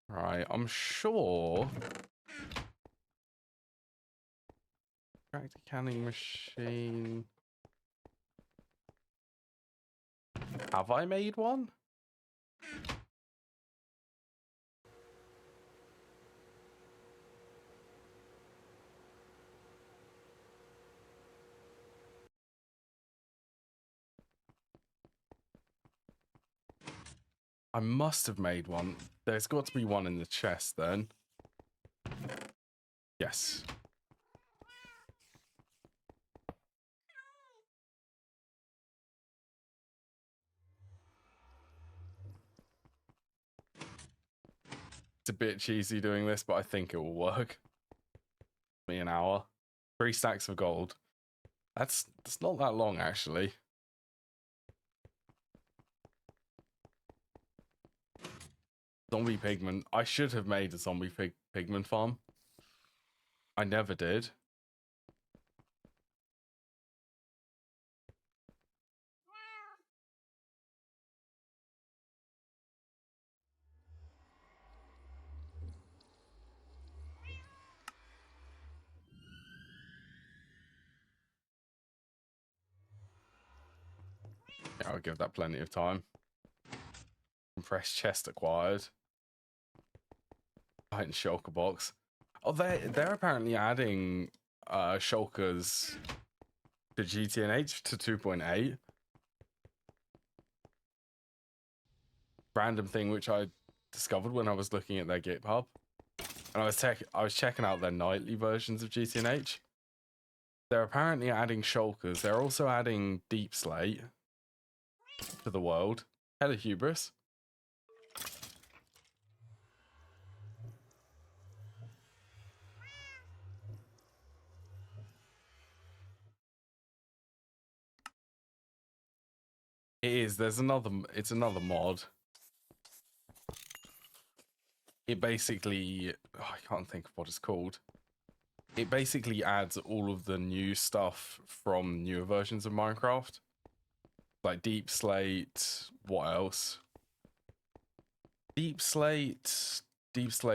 [SPEAKER 1] Right, I'm sure... Tractor canning machine... Have I made one? I must have made one. There's got to be one in the chest then. Yes. It's a bit cheesy doing this, but I think it will work. Me an hour. 3 stacks of gold. That's not that long, actually. Zombie pigment. I should have made a zombie pigment farm. I never did. I'll give that plenty of time. Compressed chest acquired. Titan shulker box. Oh, they're apparently adding shulkers to GTNH to 2.8. Random thing which I discovered when I was looking at their GitHub, and I was checking out their nightly versions of GTNH. They're apparently adding shulkers. They're also adding deep slate to the world. Hello, hubris. It is. It's another mod. It basically, I can't think of what it's called. It basically adds all of the new stuff from newer versions of Minecraft. Like deep slate, what else? Deep slate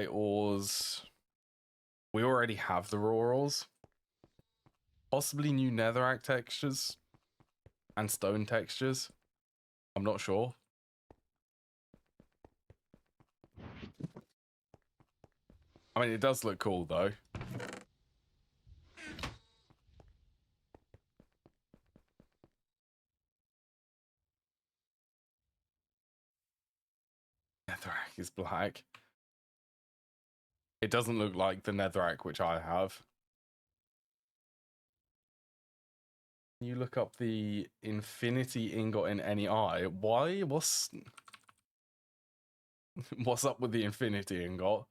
[SPEAKER 1] ores. We already have the raw ores. Possibly new netherrack textures and stone textures. I'm not sure. I mean, it does look cool though. Netherrack is black. It doesn't look like the netherrack which I have. Can you look up the infinity ingot in any eye? Why? What's up with the infinity ingot?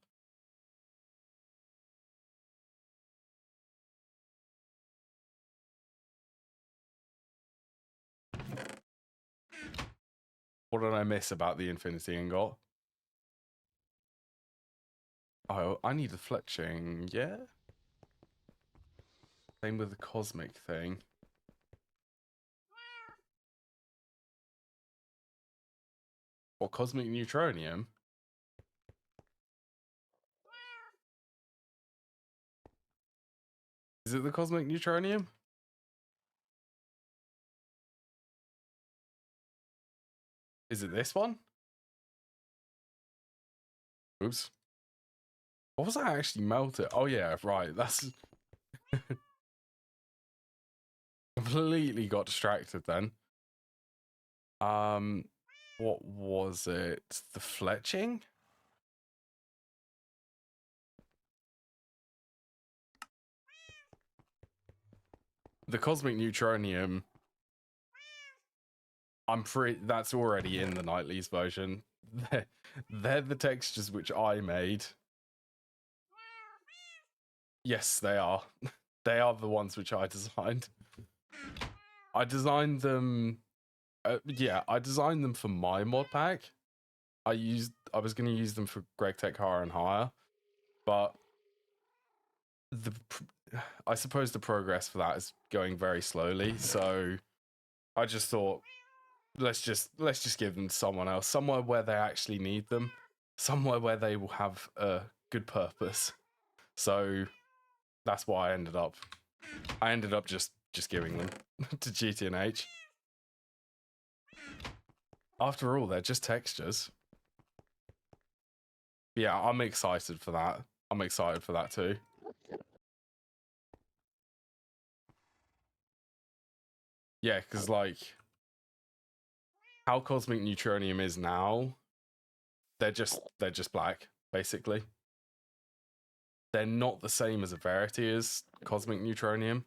[SPEAKER 1] What did I miss about the infinity ingot? Oh, I need the fletching, yeah? Same with the cosmic thing. What, cosmic neutronium? Is it the cosmic neutronium? Is it this one? Oops. What was I actually melted? Oh yeah, right. That's completely got distracted then. What was it? The fletching? The cosmic neutronium. I'm pretty. That's already in the Nightly's version. They're the textures which I made. Yes, they are. They are the ones which I designed. I designed them. Yeah, I designed them for my mod pack. I was going to use them for Greg Tech Hire and Hire, but I suppose the progress for that is going very slowly. So I just thought, let's just give them to someone else, somewhere where they actually need them, somewhere where they will have a good purpose. So that's why I ended up just giving them to GTNH. After all, they're just textures. Yeah, I'm excited for that. I'm excited for that too. Yeah, because like how cosmic neutronium is now, they're just black, basically. They're not the same as a verity as cosmic neutronium.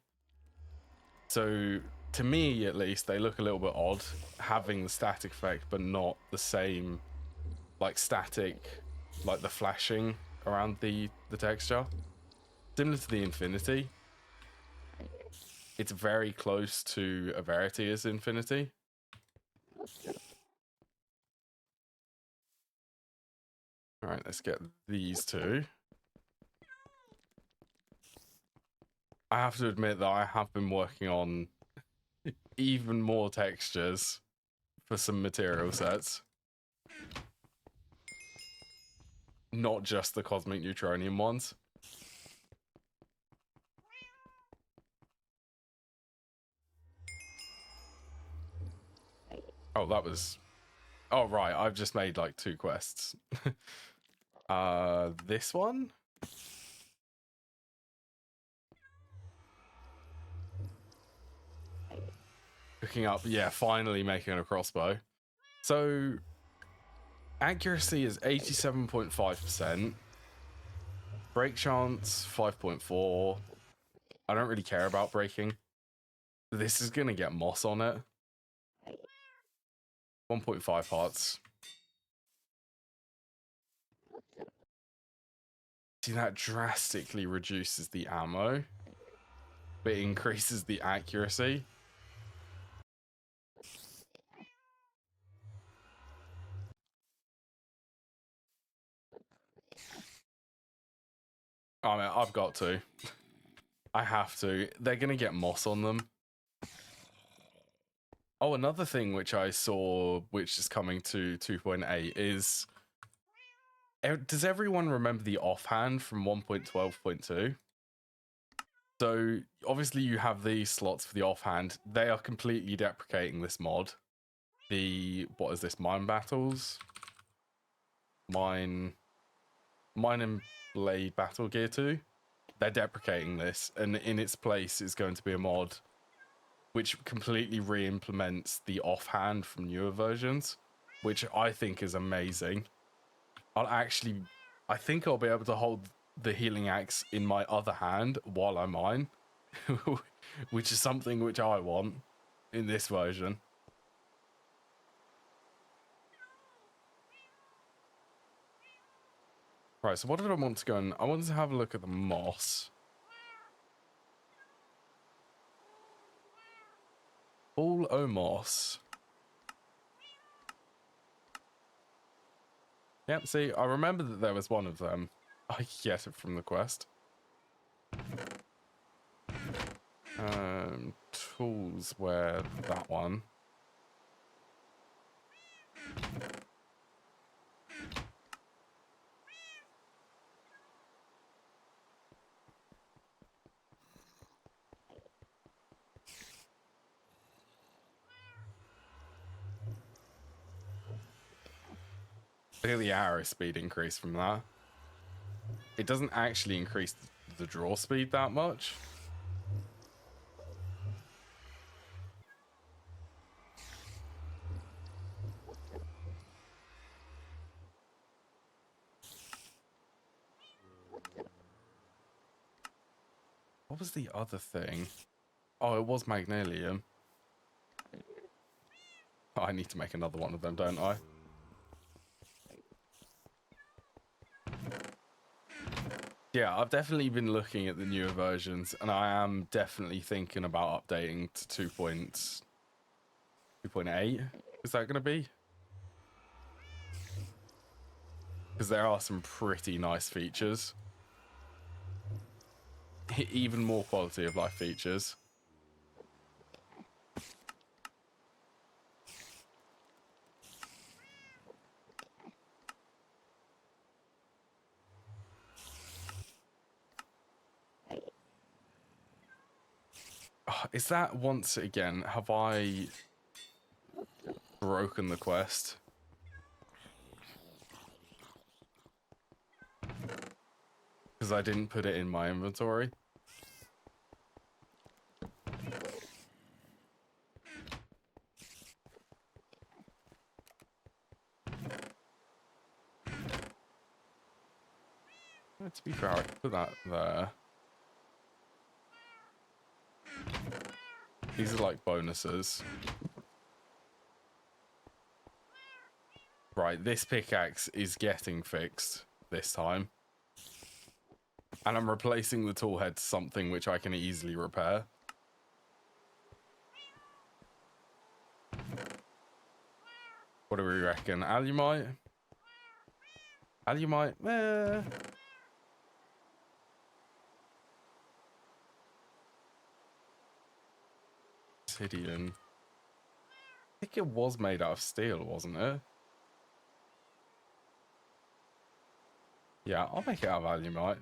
[SPEAKER 1] So to me, at least, they look a little bit odd, having the static effect, but not the same, like static, like the flashing around the texture. Similar to the Infinity. It's very close to a verity as Infinity. All right, let's get these two. I have to admit that I have been working on even more textures for some material sets. Not just the cosmic neutronium ones. Oh, that was... Oh, right. I've just made like 2 quests. This one? Cooking up. Yeah, finally making a crossbow. So, accuracy is 87.5%. Break chance, 5.4. I don't really care about breaking. This is going to get moss on it. 1.5 hearts. See, that drastically reduces the ammo, but increases the accuracy. I mean, I've got to. I have to. They're going to get moss on them. Oh, another thing which I saw, which is coming to 2.8, is... Does everyone remember the offhand from 1.12.2? So, obviously you have these slots for the offhand. They are completely deprecating this mod. What is this? Mine battles? Mine and Blade Battle Gear 2? They're deprecating this, and in its place is going to be a mod which completely re-implements the offhand from newer versions, which I think is amazing. I think I'll be able to hold the healing axe in my other hand while I mine, which is something which I want in this version. Right, so what did I want to go and... I wanted to have a look at the moss. Ball o' moss. Yep, see, I remember that there was one of them. I get it from the quest. Tools, where that one. Look at the arrow speed increase from that. It doesn't actually increase the draw speed that much. What was the other thing? Oh, it was magnesium. Oh, I need to make another one of them, don't I? Yeah, I've definitely been looking at the newer versions, and I am definitely thinking about updating to 2.8. Is that going to be? Because there are some pretty nice features. Even more quality of life features. Oh, is that once again, have I broken the quest? Because I didn't put it in my inventory. To be fair, I could put that there. These are like bonuses. Right, this pickaxe is getting fixed this time. And I'm replacing the tool head to something which I can easily repair. What do we reckon? Alumite? Alumite? Obsidian. I think it was made out of steel, wasn't it? Yeah, I'll make it out of alumite.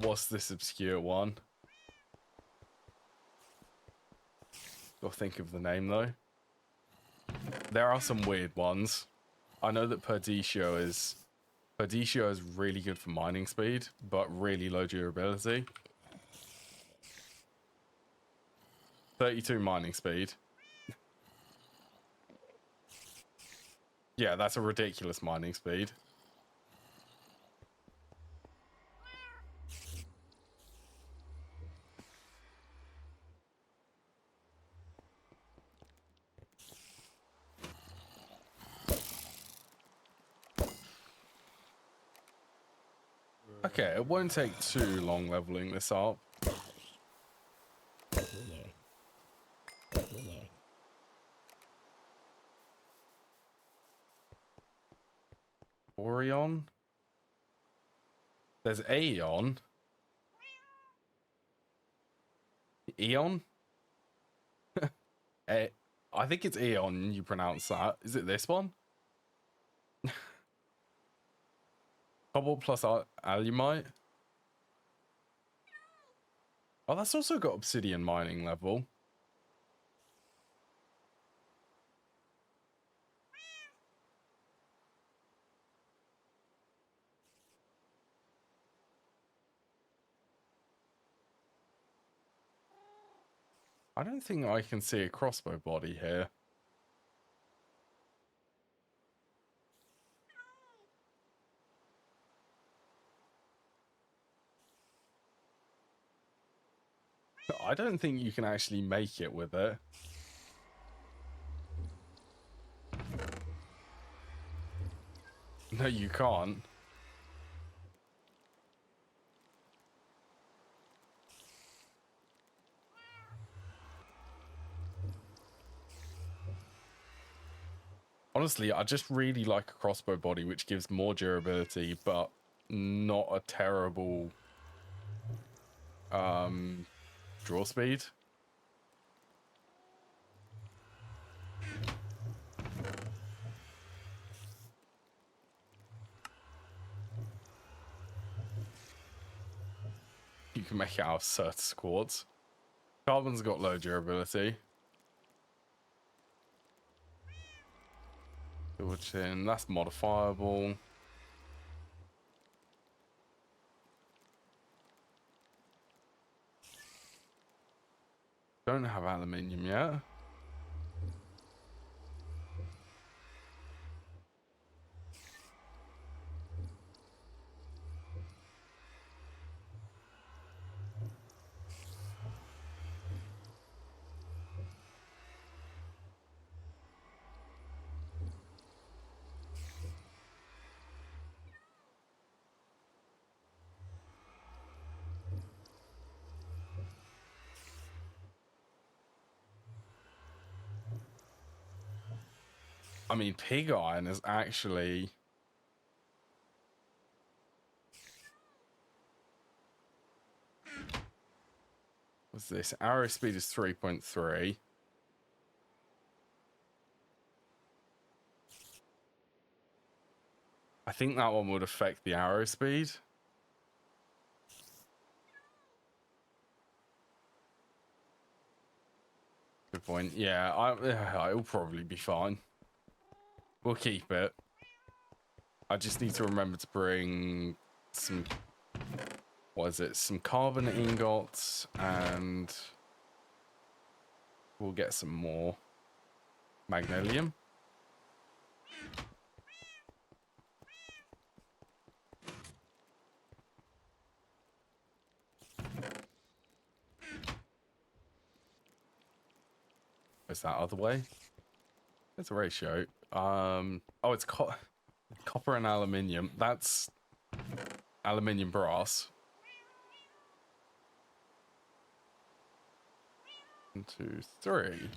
[SPEAKER 1] what's this obscure one? Gotta think of the name though. There are some weird ones. I know that Perditio is really good for mining speed, but really low durability. 32 mining speed. Yeah, that's a ridiculous mining speed. Okay, it won't take too long leveling this up. Orion? There's Aeon. Eon? I think it's Eon you pronounce that. Is it this one? Cobalt plus alumite? Oh, that's also got obsidian mining level. I don't think I can see a crossbow body here. I don't think you can actually make it with it. No, you can't. Honestly, I just really like a crossbow body which gives more durability, but not a terrible draw speed. You can make it out of Certus quartz. Carbon's got low durability. Which in that's modifiable. Don't have aluminium yet. I mean, pig iron is actually... What's this? Arrow speed is 3.3. I think that one would affect the arrow speed. Good point. Yeah, it'll probably be fine. We'll keep it. I just need to remember to bring some... What is it? Some carbon ingots, and we'll get some more magnesium. Where's that other way? There's a ratio. Oh, it's copper and aluminium. That's aluminium brass. 1, 2, 3.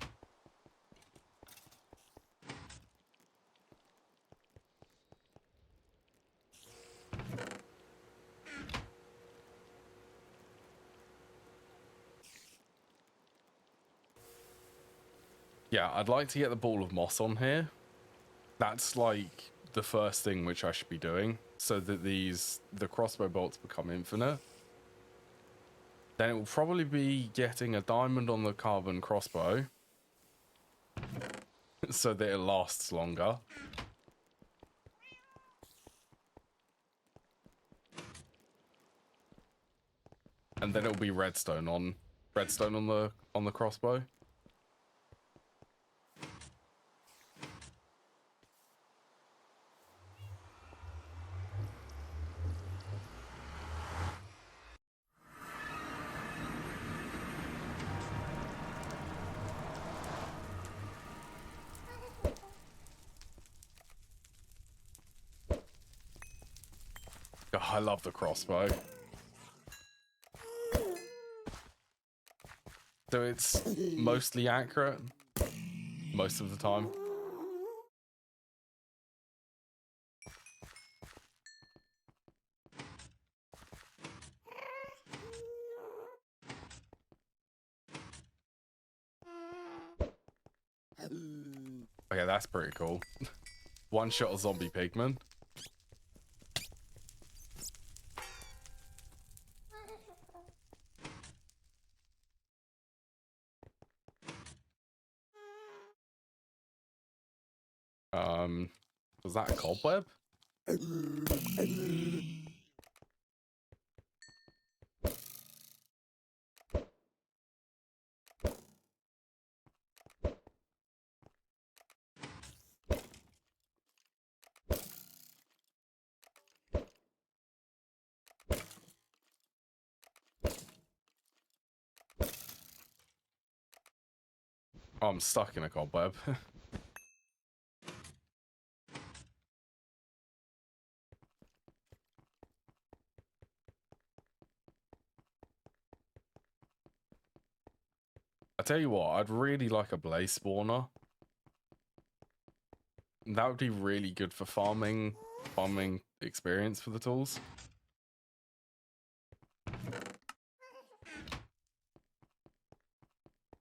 [SPEAKER 1] Yeah, I'd like to get the ball of moss on here. That's like the first thing which I should be doing, so that the crossbow bolts become infinite. Then it will probably be getting a diamond on the carbon crossbow so that it lasts longer. And then it'll be redstone on the crossbow. Oh, I love the crossbow. So it's mostly accurate most of the time. Okay, that's pretty cool. One shot of zombie pigman. Was that a cobweb? Oh, I'm stuck in a cobweb. I tell you what, I'd really like a blaze spawner. That would be really good for farming experience for the tools.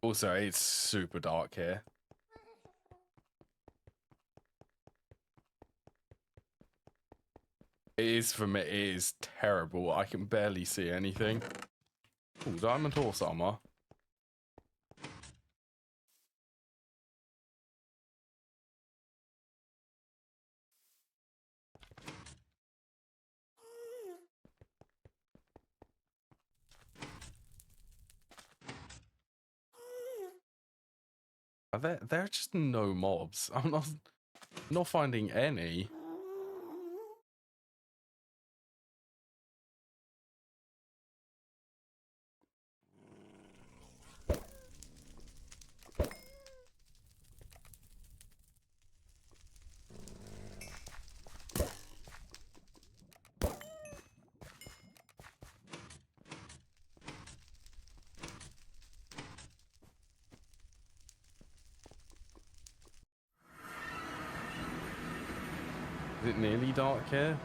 [SPEAKER 1] Also, it's super dark here. It is for me, it is terrible. I can barely see anything. Ooh, diamond horse armor. There are just no mobs. I'm not finding any. Is it nearly dark here?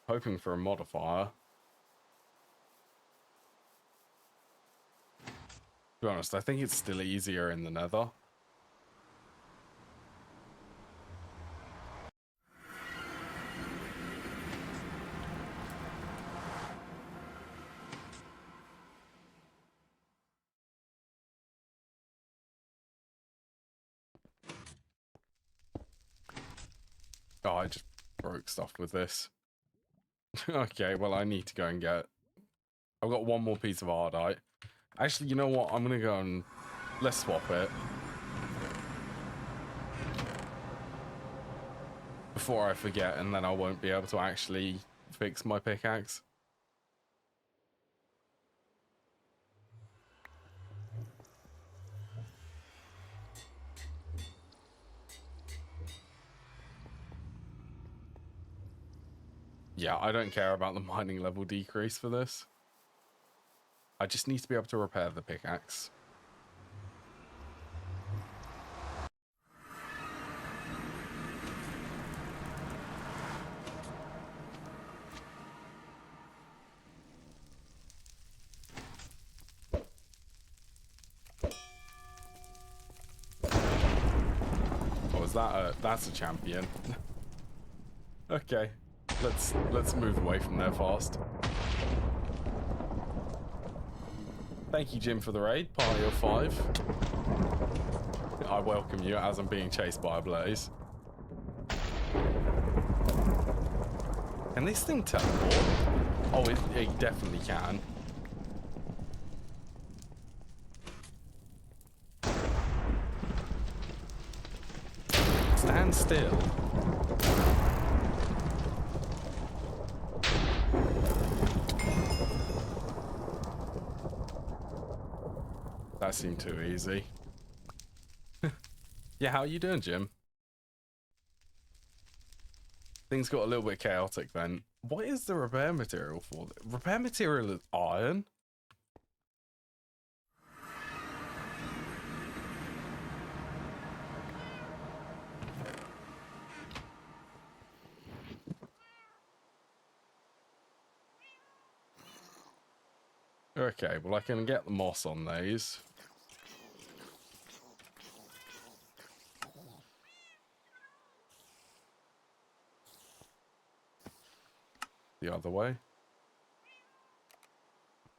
[SPEAKER 1] Hoping for a modifier. To be honest, I think it's still easier in the nether. Oh, I just broke stuff with this. Okay, well, I need to go and get... I've got one more piece of ardite. Actually, you know what? I'm going to go and... Let's swap it. Before I forget, and then I won't be able to actually fix my pickaxe. Yeah, I don't care about the mining level decrease for this. I just need to be able to repair the pickaxe. that's a champion. Okay, let's move away from there fast. Thank you, Jim, for the raid. Party of 5. I welcome you as I'm being chased by a blaze. Can this thing teleport? Oh, it definitely can. Stand still. That seemed too easy. Yeah, how are you doing, Jim? Things got a little bit chaotic then. What is the repair material for? Repair material is iron? Okay, well I can get the moss on these. The other way.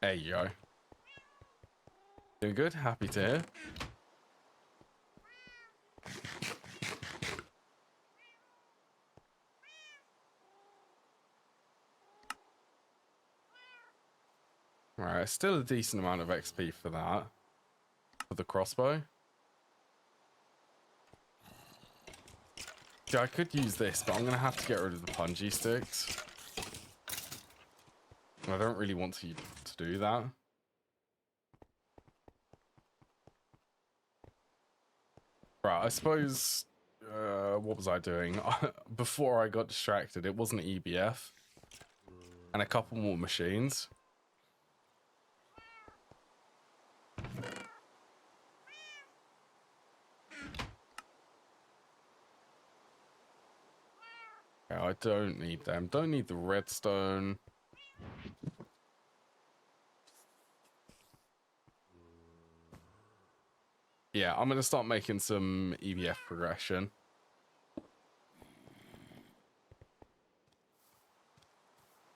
[SPEAKER 1] There you go. Doing good? Happy to hear. Alright, still a decent amount of XP for that. For the crossbow. Yeah, I could use this, but I'm going to have to get rid of the punji sticks. I don't really want to do that. Right, I suppose... what was I doing? Before I got distracted, it wasn't EBF. And a couple more machines. Yeah, I don't need them. Don't need the redstone. Yeah, I'm going to start making some EBF progression.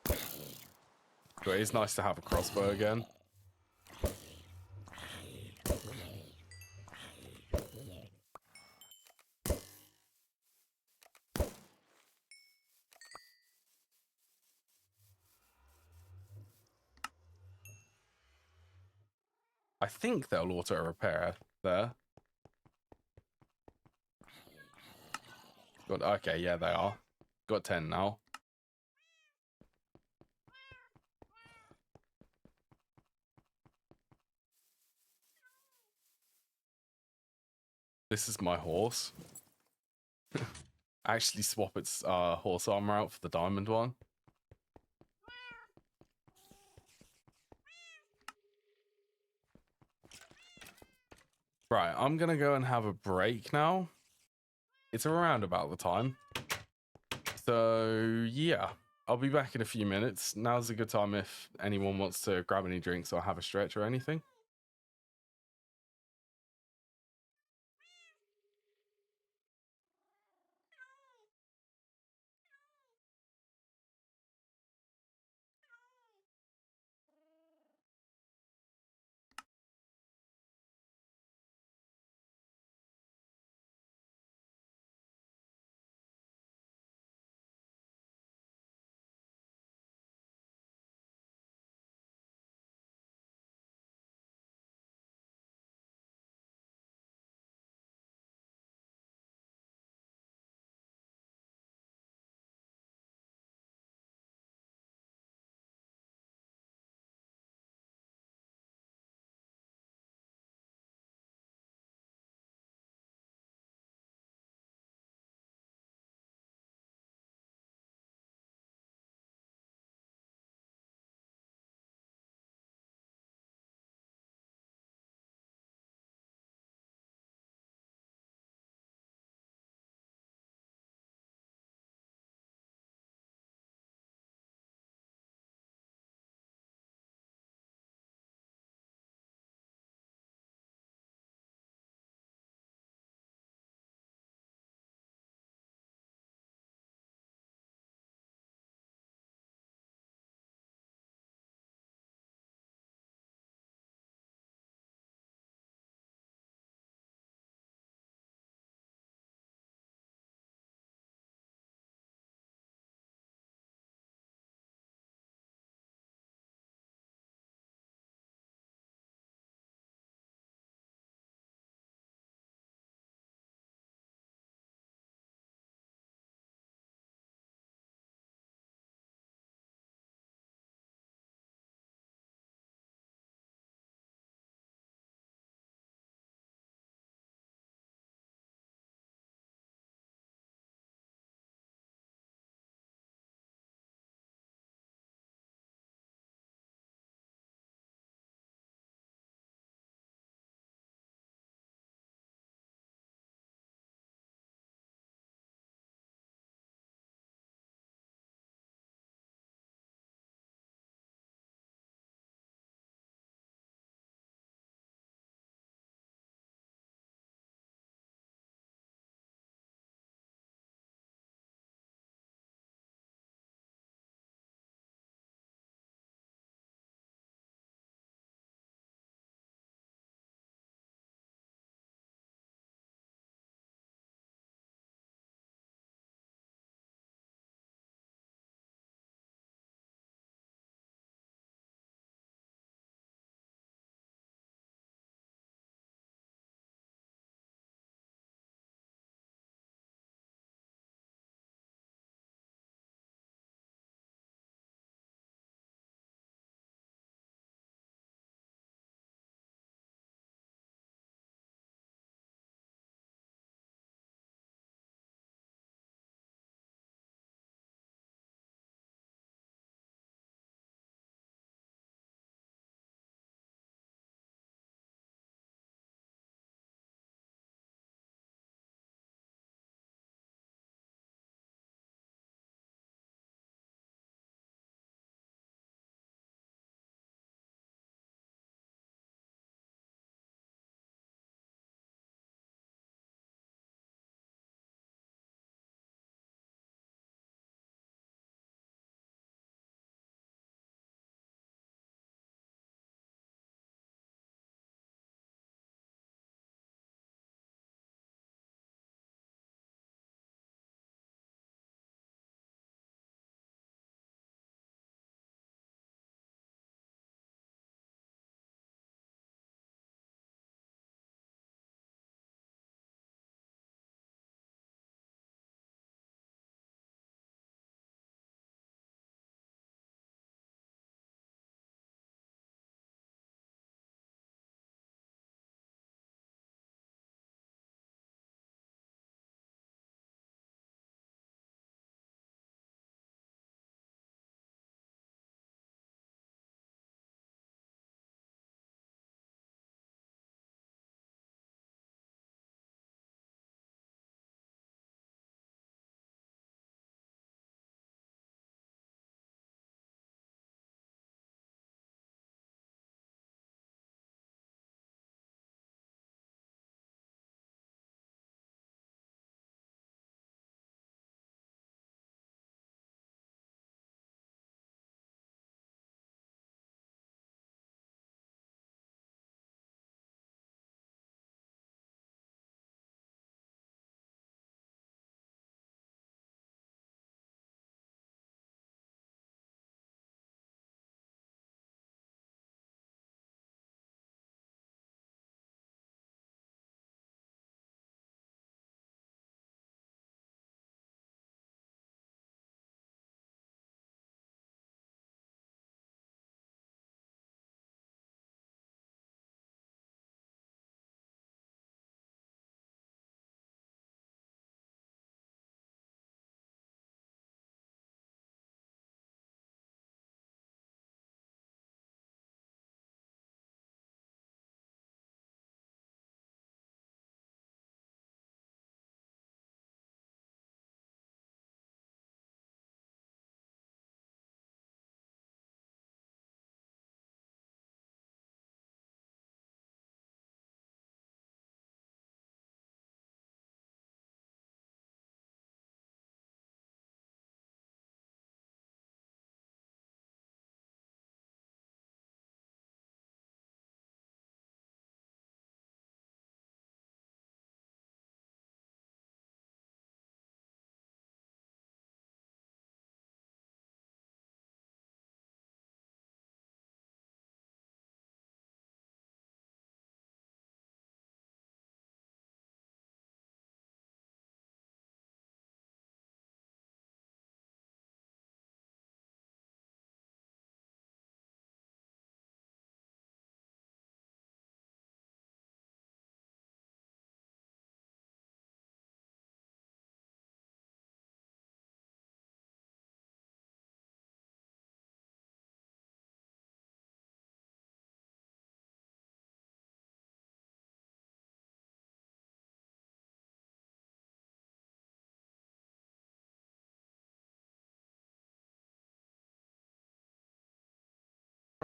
[SPEAKER 1] But it's nice to have a crossbow again. I think they'll auto repair there. Got, okay, yeah, they are. Got 10 now. This is my horse. Actually swap its horse armor out for the diamond one. Right, I'm gonna go and have a break now. It's around about the time. So, yeah. I'll be back in a few minutes. Now's a good time if anyone wants to grab any drinks or have a stretch or anything.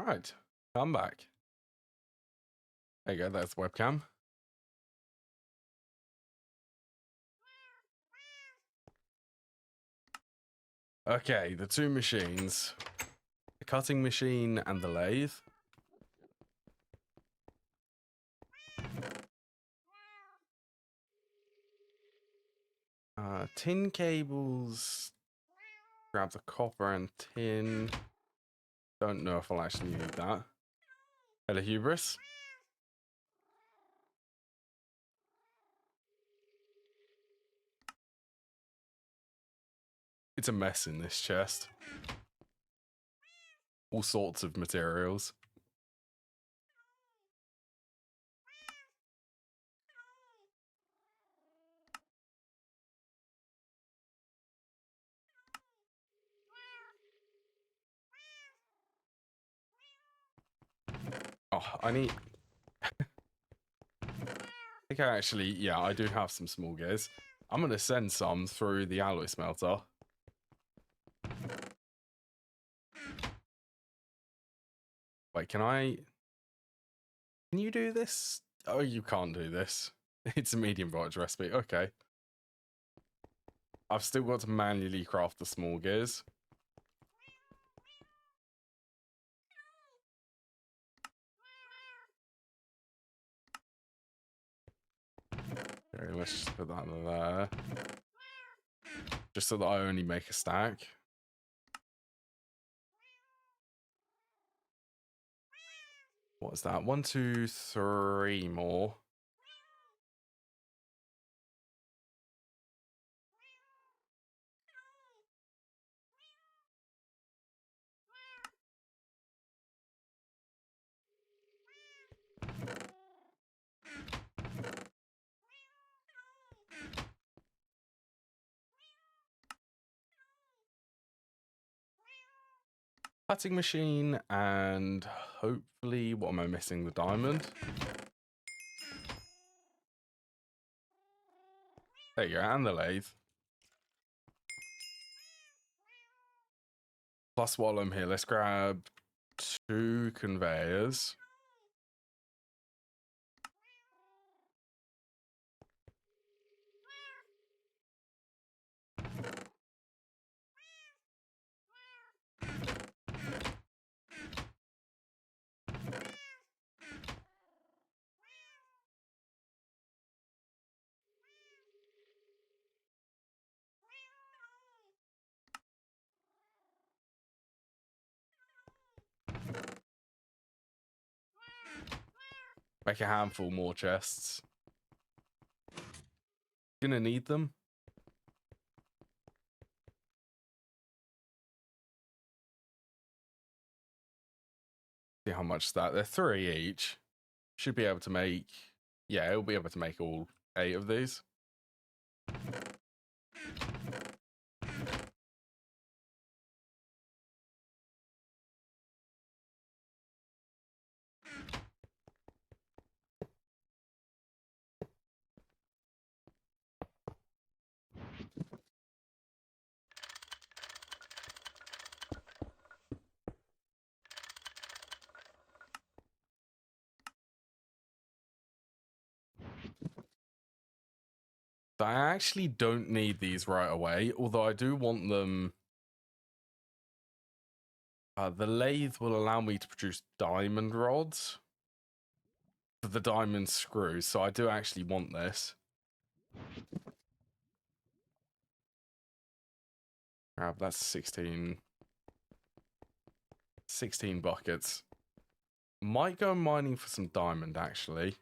[SPEAKER 1] Right, I'm back. There you go, that's webcam. Okay, the two machines. The cutting machine and the lathe. Tin cables. Grab the copper and tin. Don't know if I'll actually need that. Hello, Hubris. It's a mess in this chest. All sorts of materials. Oh, I need... I think I actually... Yeah, I do have some small gears. I'm going to send some through the alloy smelter. Wait, can I... Can you do this? Oh, you can't do this. It's a medium voltage recipe. Okay. I've still got to manually craft the small gears. Okay, let's just put that there. Just so that I only make a stack. What's that? 1, 2, 3 more. Cutting machine, and hopefully, what am I missing? The diamond. There you go, and the lathe. Plus, while I'm here, let's grab 2 conveyors. Make a handful more chests. Gonna need them. See how much that. They're 3 each. Should be able to make. Yeah, it'll be able to make all 8 of these. I actually don't need these right away, although I do want them. The lathe will allow me to produce diamond rods for the diamond screws, so I do actually want this. That's 16 buckets. Might go mining for some diamond, actually.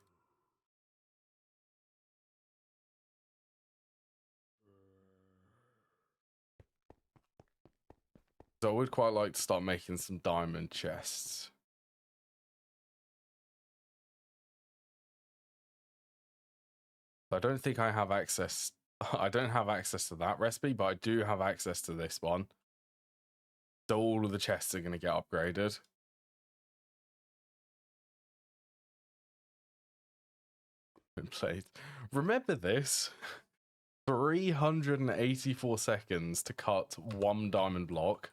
[SPEAKER 1] So I would quite like to start making some diamond chests. I don't think I have access. I don't have access to that recipe, but I do have access to this one. So all of the chests are going to get upgraded. Played. Remember this? 384 seconds to cut 1 diamond block.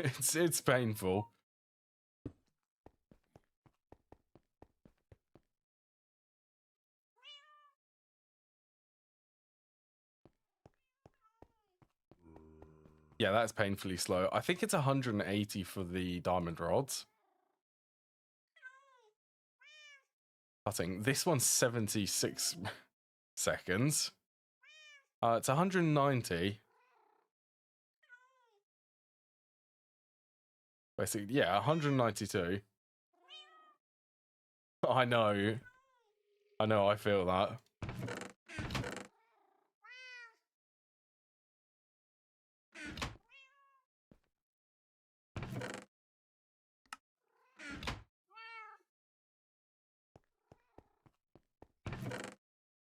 [SPEAKER 1] It's painful. Yeah, that's painfully slow. I think it's 180 for the diamond rods. Cutting. This one's 76 seconds. It's 190. Basically, yeah, 192. I know. I feel that.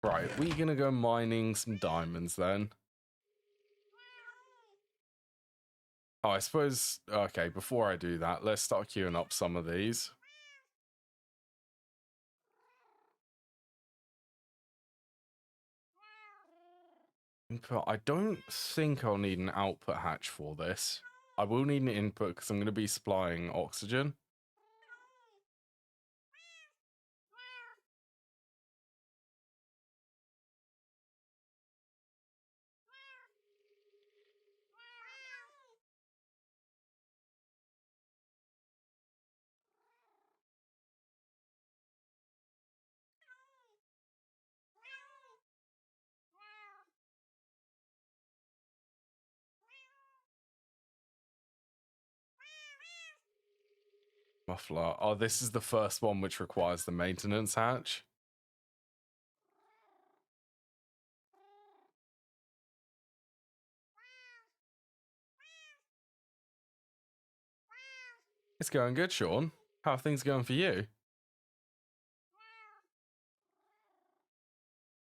[SPEAKER 1] Right, we're gonna go mining some diamonds then. Oh, I suppose, okay, before I do that, let's start queuing up some of these. Input, I don't think I'll need an output hatch for this. I will need an input because I'm going to be supplying oxygen. Muffler. Oh, this is the first one which requires the maintenance hatch. It's going good, Sean. How are things going for you?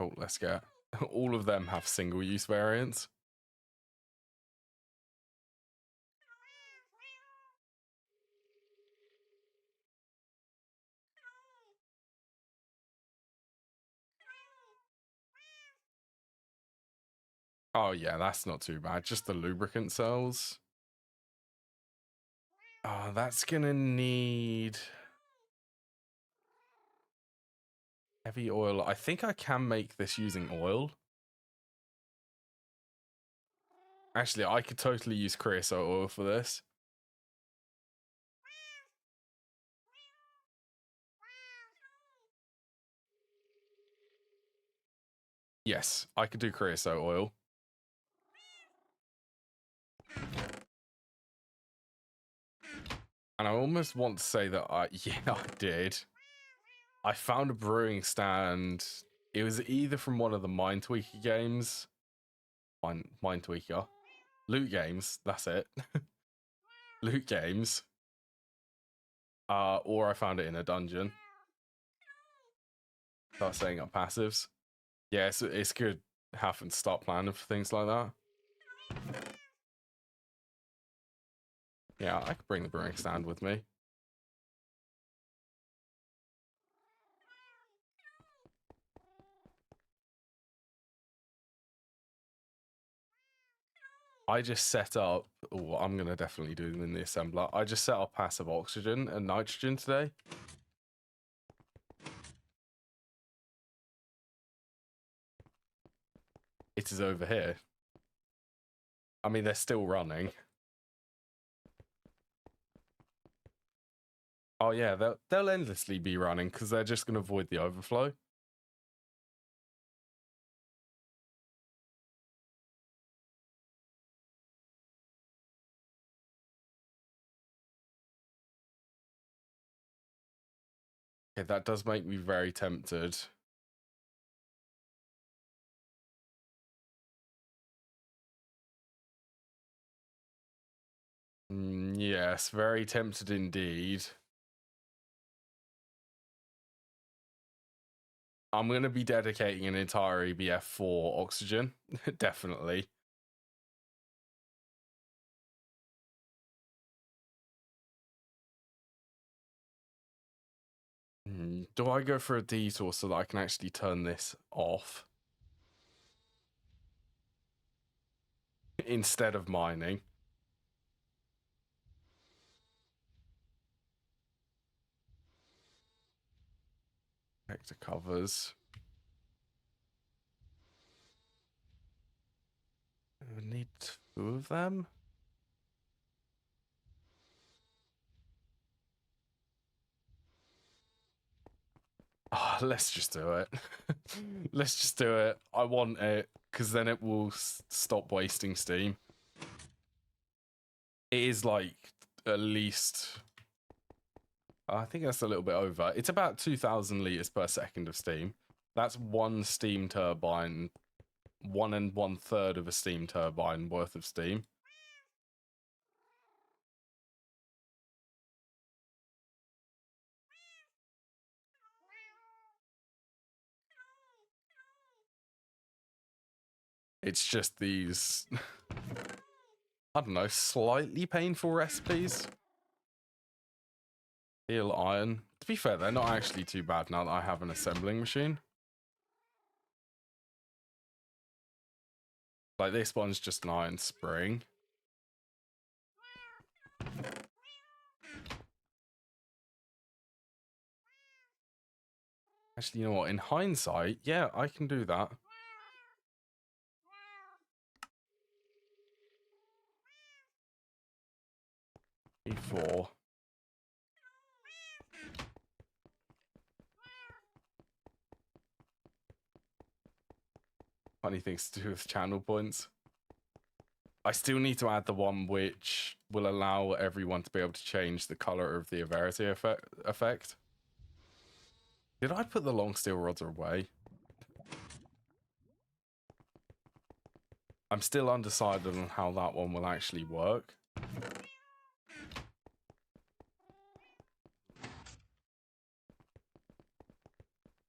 [SPEAKER 1] Oh, let's get... All of them have single-use variants. Oh, yeah, that's not too bad. Just the lubricant cells. Oh, that's gonna need... heavy oil. I think I can make this using oil. Actually, I could totally use creosote oil for this. Yes, I could do creosote oil. And I almost want to say that yeah, I did. I found a brewing stand. It was either from one of the Mind Tweaker games. Mind Tweaker. Loot games, that's it. Loot games. Or I found it in a dungeon. Start setting up passives. Yeah, it's good having to start planning for things like that. Yeah, I could bring the brewing stand with me. I just set up, oh, I'm going to definitely do them in the assembler. I just set up passive oxygen and nitrogen today. It is over here. I mean, they're still running. Oh yeah, they'll endlessly be running because they're just going to avoid the overflow. Okay, that does make me very tempted. Yes, very tempted indeed. I'm going to be dedicating an entire EBF for oxygen, definitely. Do I go for a detour so that I can actually turn this off? Instead of mining. character covers. We need 2 of them. Oh, let's just do it. Let's just do it. I want it, because then it will stop wasting steam. It is like at least... I think that's a little bit over. It's about 2,000 litres per second of steam. That's 1 steam turbine, 1 1/3 of a steam turbine worth of steam. It's just these, I don't know, slightly painful recipes. Steel iron. To be fair, they're not actually too bad now that I have an assembling machine. Like, this one's just an iron spring. Actually, you know what? In hindsight, yeah, I can do that. E4. Funny things to do with channel points. I still need to add the one which will allow everyone to be able to change the color of the Verity effect. Did I put the long steel rods away? I'm still undecided on how that one will actually work.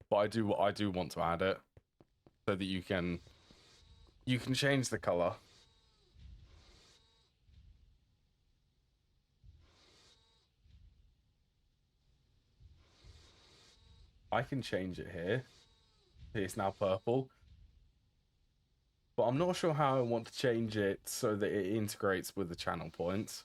[SPEAKER 1] But I do want to add it so that you can change the color. I can change it here. It's now purple. But I'm not sure how I want to change it so that it integrates with the channel points.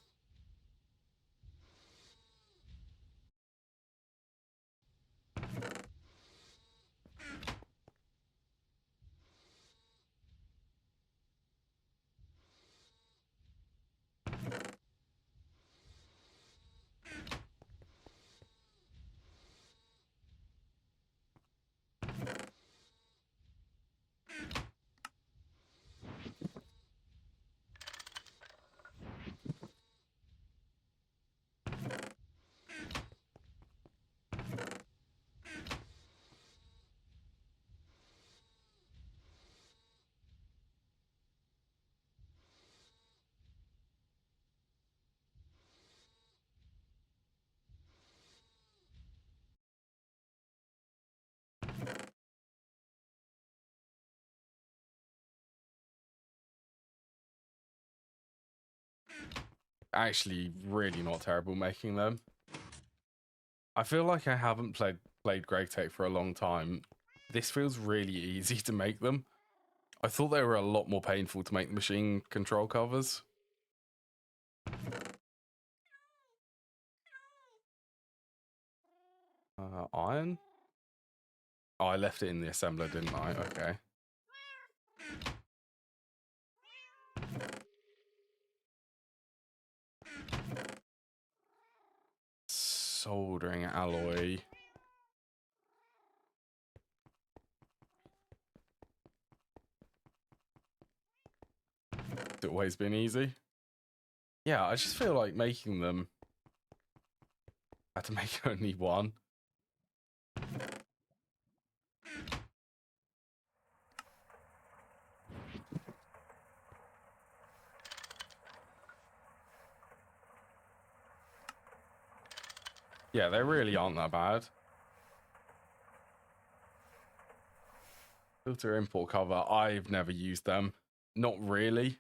[SPEAKER 1] Actually, really not terrible making them. I feel like I haven't played GregTech for a long time. This feels really easy to make them. I thought they were a lot more painful to make the machine control covers. Iron? Oh, I left it in the assembler, didn't I? Okay. Soldering alloy. It's always been easy. Yeah, I just feel like making them. I had to make only one. Yeah, they really aren't that bad. Filter import cover. I've never used them. Not really.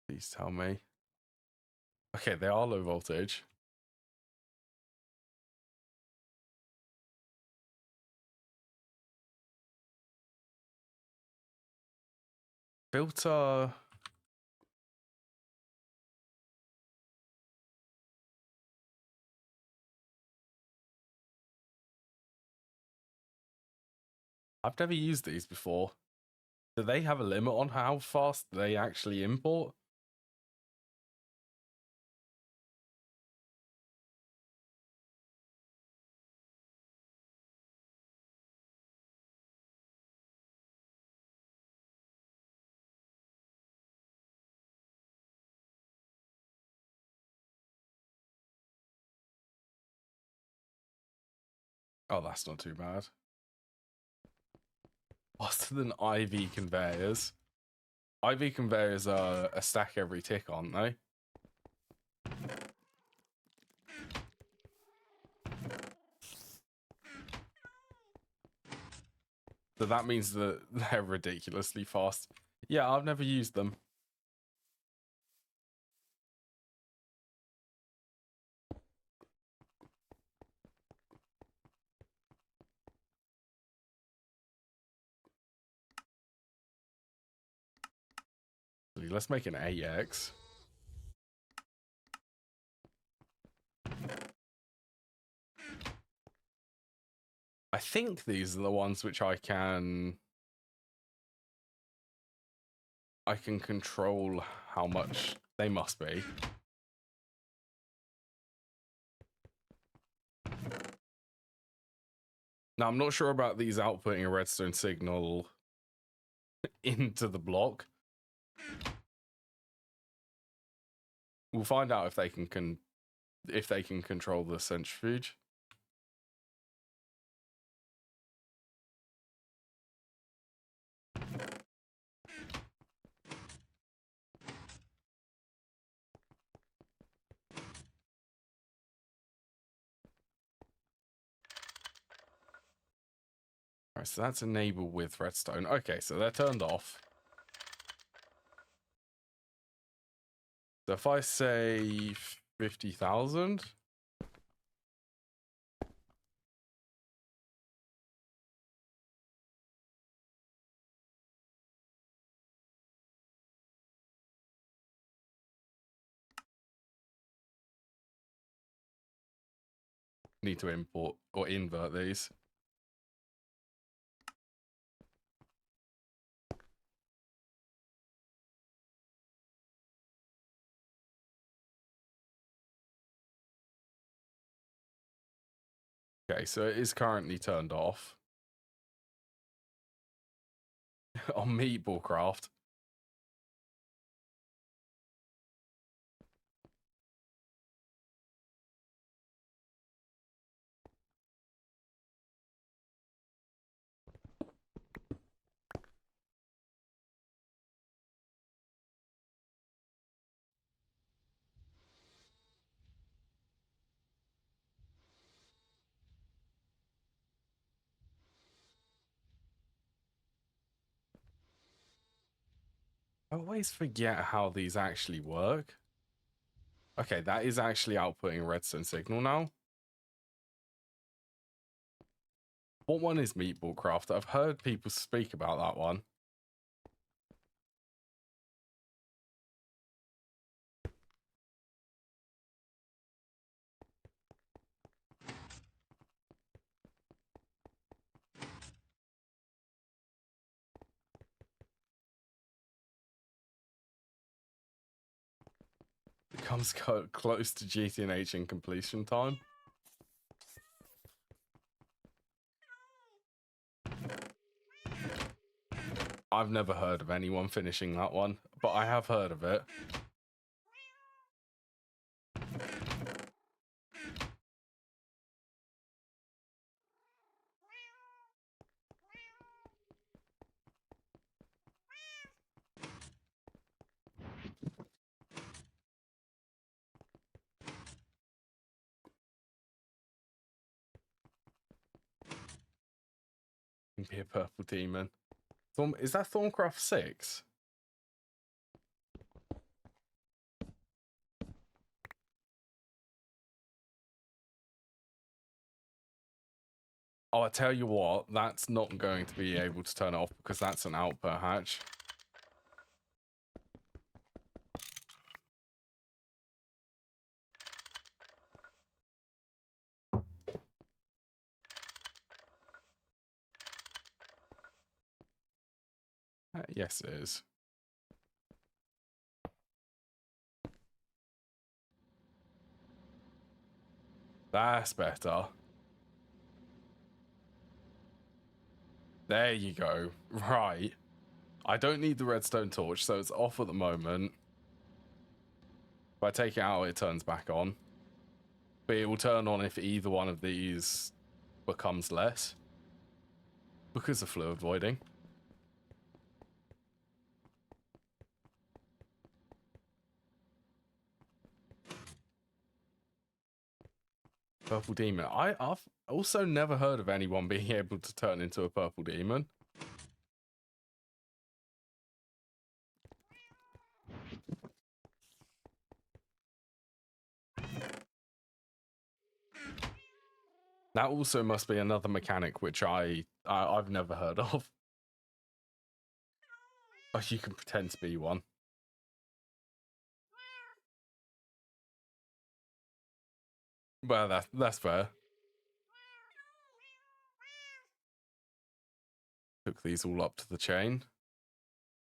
[SPEAKER 1] Please tell me. Okay, they are low voltage. Filter. I've never used these before. Do they have a limit on how fast they actually import? Oh, that's not too bad. Faster than IV conveyors. IV conveyors are a stack every tick, aren't they? So that means that they're ridiculously fast. Yeah, I've never used them. Let's make an AX. I think these are the ones which I can control how much they must be. Now, I'm not sure about these outputting a redstone signal into the block. We'll find out if they can control the centrifuge. Alright, so that's enabled with redstone. Okay, so they're turned off. So if I say 50,000, need to import or invert these. Okay, so it is currently turned off. On Meatball Craft. I always forget how these actually work. Okay, that is actually outputting a redstone signal now. What one is Meatball Craft? I've heard people speak about that one. It comes close to GTNH in completion time. I've never heard of anyone finishing that one, but I have heard of it. Be a purple demon. Is that Thorncraft 6? Oh, I tell you what, that's not going to be able to turn it off because that's an output hatch. Yes, it is. That's better. There you go. Right. I don't need the redstone torch, so it's off at the moment. If I take it out, it turns back on. But it will turn on if either one of these becomes less. Because of fluid voiding. Purple demon. I've also never heard of anyone being able to turn into a purple demon. That also must be another mechanic which I've never heard of. Oh, you can pretend to be one. Well, that's fair. Took these all up to the chain.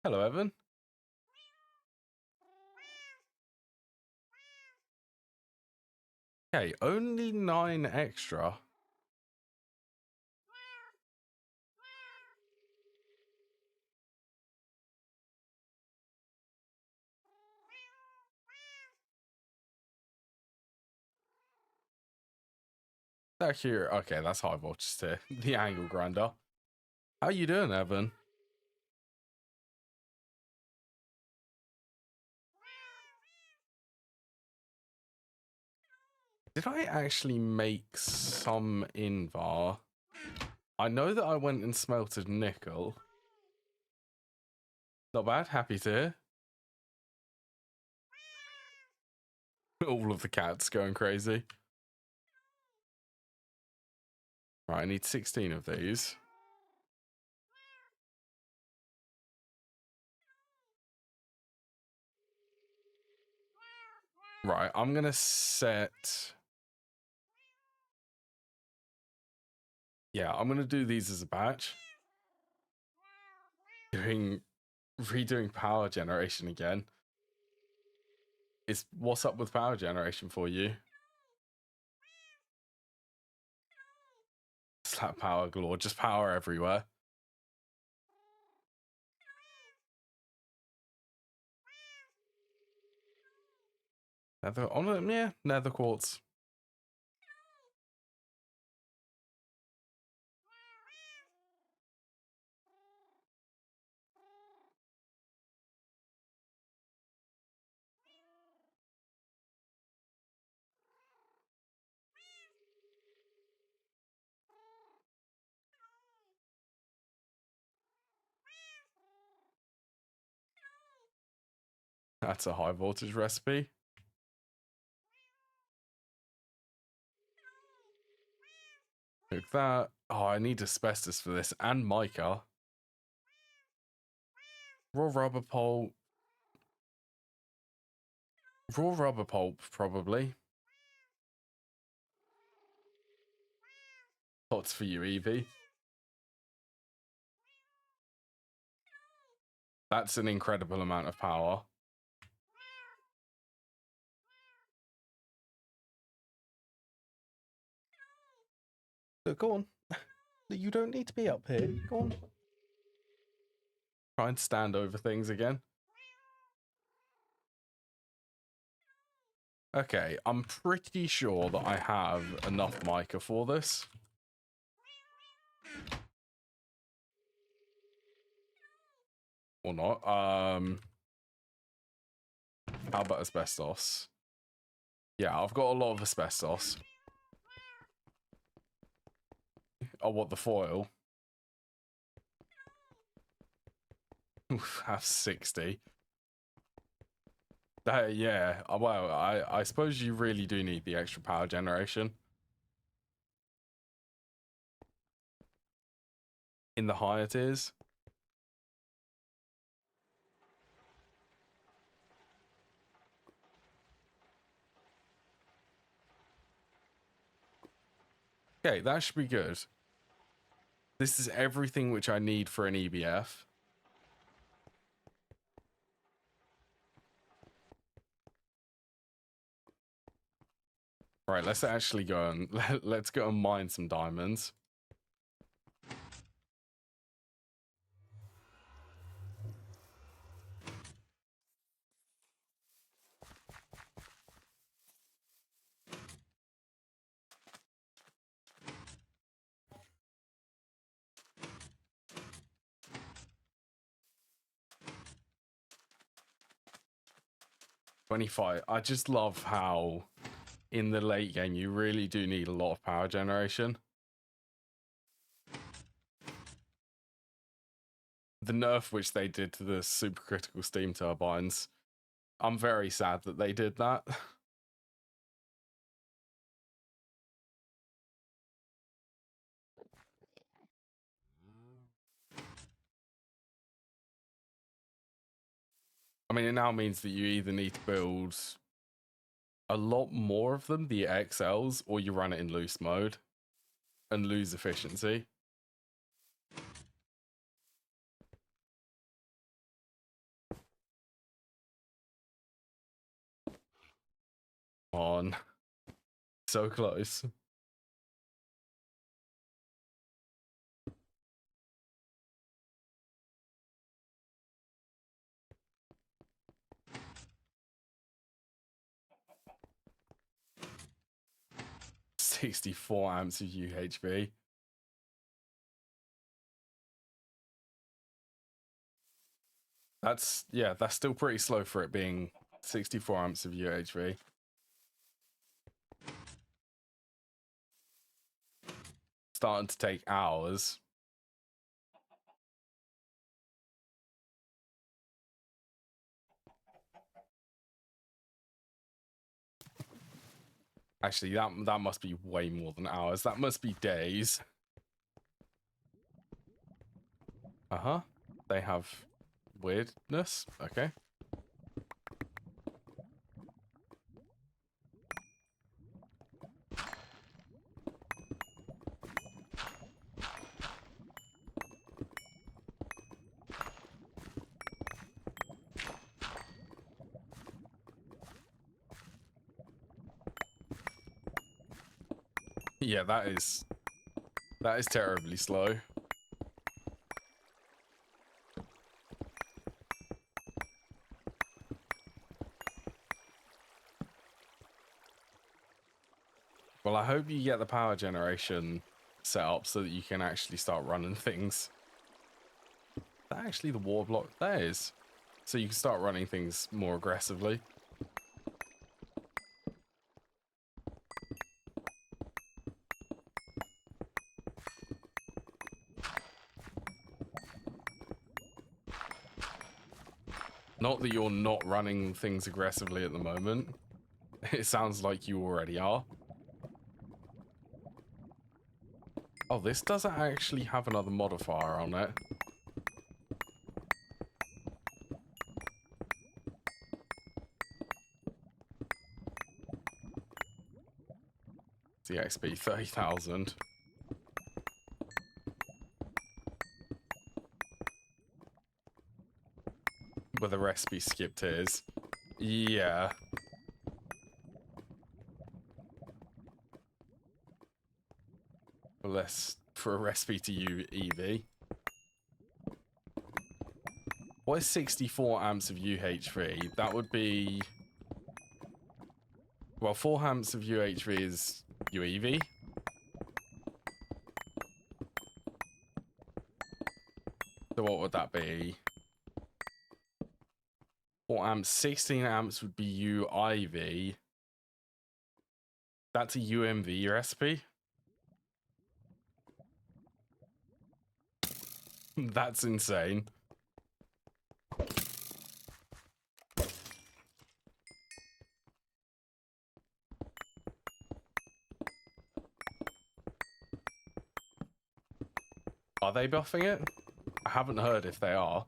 [SPEAKER 1] Hello, Evan. Okay, only 9 extra. That here, okay, that's high voltage tier. The angle grinder. How you doing, Evan? Did I actually make some invar? I know that I went and smelted nickel. Not bad, happy to hear. All of the cats going crazy. Right, I need 16 of these. Right, I'm gonna set... Yeah, I'm gonna do these as a batch. Redoing power generation again. What's up with power generation for you? Slap power galore, just power everywhere. Nether, yeah, nether quartz. That's a high voltage recipe. Took that. Oh, I need asbestos for this and mica. Raw rubber pulp. Raw rubber pulp, probably. Thoughts for you, Evie. That's an incredible amount of power. So go on. You don't need to be up here. Go on. Try and stand over things again. Okay, I'm pretty sure that I have enough mica for this. Or not. How about asbestos? Yeah, I've got a lot of asbestos. Oh, what, the foil? Oof, have 60. Yeah, well, I suppose you really do need the extra power generation. In the higher tiers. Okay, that should be good. This is everything which I need for an EBF. Right, let's actually go and let's go and mine some diamonds. $25. I just love how in the late game you really do need a lot of power generation. The nerf which they did to the supercritical steam turbines, I'm very sad that they did that. I mean, it now means that you either need to build a lot more of them, the XLs, or you run it in loose mode and lose efficiency. On. So close. $64 of UHV. That's, yeah, that's still pretty slow for it being 64 amps of UHV. Starting to take hours. Actually, that must be way more than hours. That must be days. Uh-huh. They have weirdness. Okay. Yeah, that is terribly slow. Well, I hope you get the power generation set up so that you can actually start running things. Is that actually the war block? That is. So you can start running things more aggressively. Not that you're not running things aggressively at the moment. It sounds like you already are. Oh, this doesn't actually have another modifier on it. The XP 30,000. But the recipe skipped his. Yeah. Less for a recipe to you, EV. What is 64 amps of UHV? That would be... Well, 4 amps of UHV is UEV. So what would that be? 4 amps, 16 amps would be UIV. That's a UMV recipe. That's insane. Are they buffing it? I haven't heard if they are.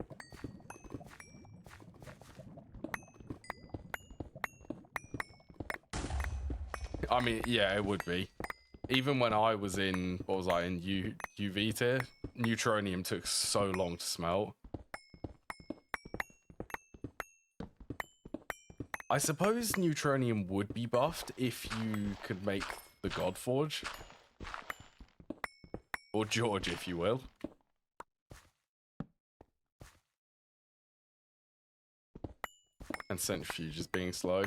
[SPEAKER 1] I mean, yeah, it would be. Even when I was in, what was I, in UV tier, neutronium took so long to smelt. I suppose Neutronium would be buffed if you could make the God Forge. Or George, if you will. And Centrifuge is being slow.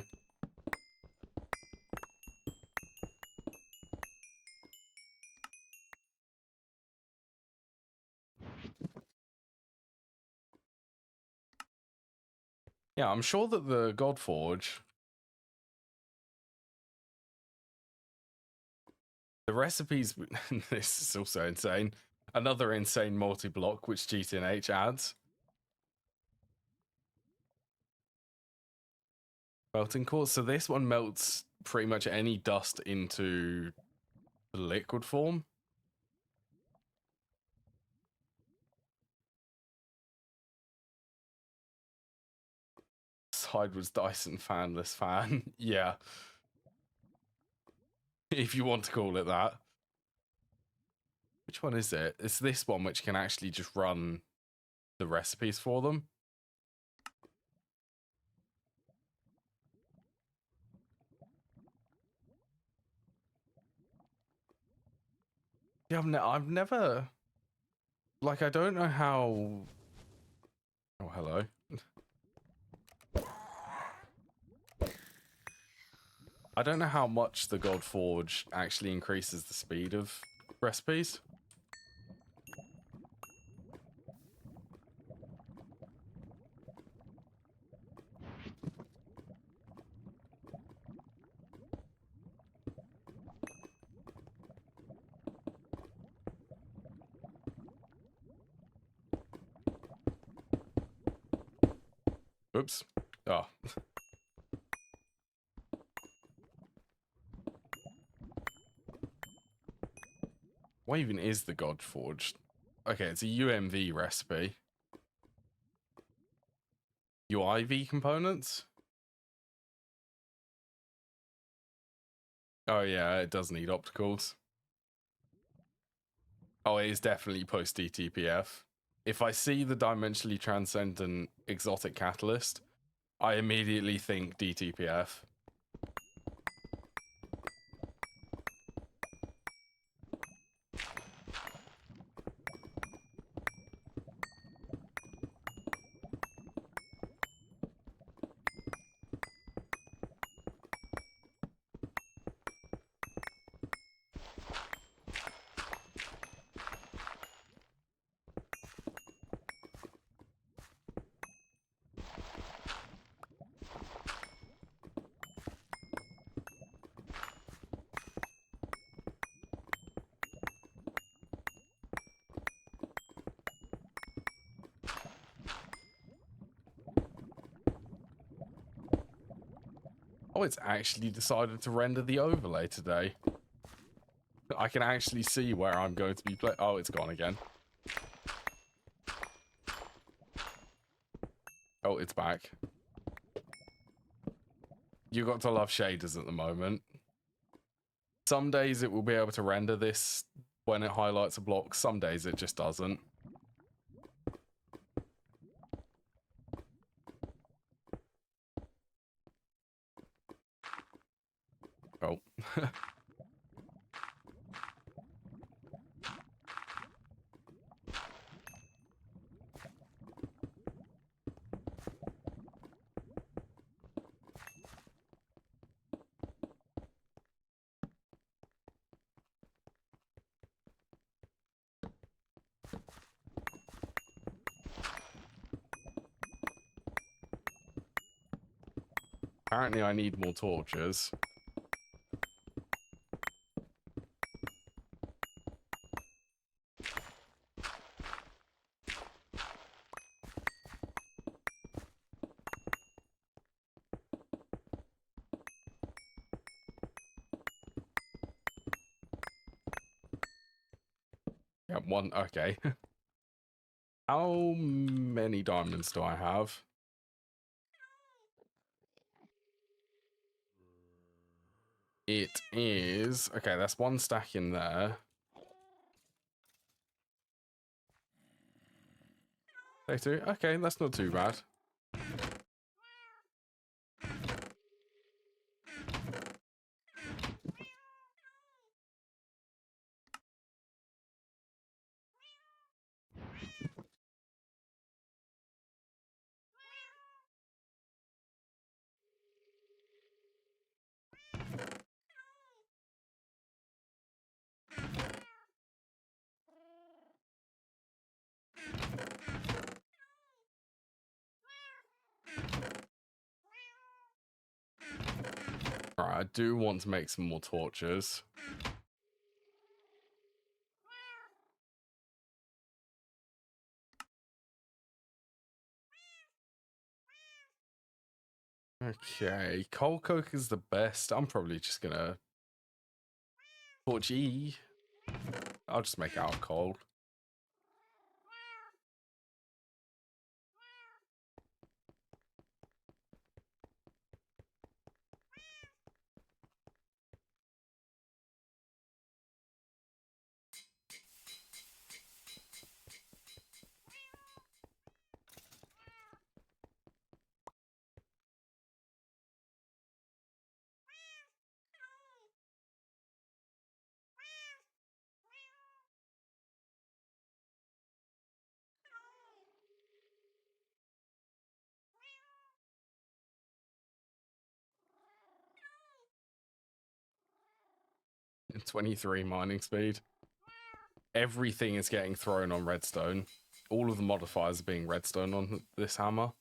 [SPEAKER 1] Yeah, I'm sure that the God Forge, the recipes, this is also insane. Another insane multi-block which GTNH adds. Melting quartz. So this one melts pretty much any dust into the liquid form. Sideways Dyson fanless fan. Yeah. If you want to call it that. Which one is it? It's this one which can actually just run the recipes for them. Yeah, I've never... Like, I don't know how... Oh, hello. I don't know how much the God Forge actually increases the speed of recipes. Oops. Oh. What even is the God Forge? Okay, it's a UMV recipe. UIV components? Oh yeah, it does need opticals. Oh, it is definitely post-DTPF. If I see the dimensionally transcendent exotic catalyst, I immediately think DTPF. Oh, it's actually decided to render the overlay today. I can actually see where I'm going to be playing. Oh, it's gone again. Oh, it's back. You got to love shaders at the moment. Some days it will be able to render this when it highlights a block. Some days it just doesn't. Oh. Apparently I need more torches. Yeah, one, okay. How many diamonds do I have? It is... Okay, that's one stack in there. 32? Okay, that's not too bad. Right, I do want to make some more torches. Okay, coal coke is the best. I'm probably just gonna torch E. I'll just make it out of coal. And 23 mining speed. Everything is getting thrown on redstone. All of the modifiers are being redstone on this hammer.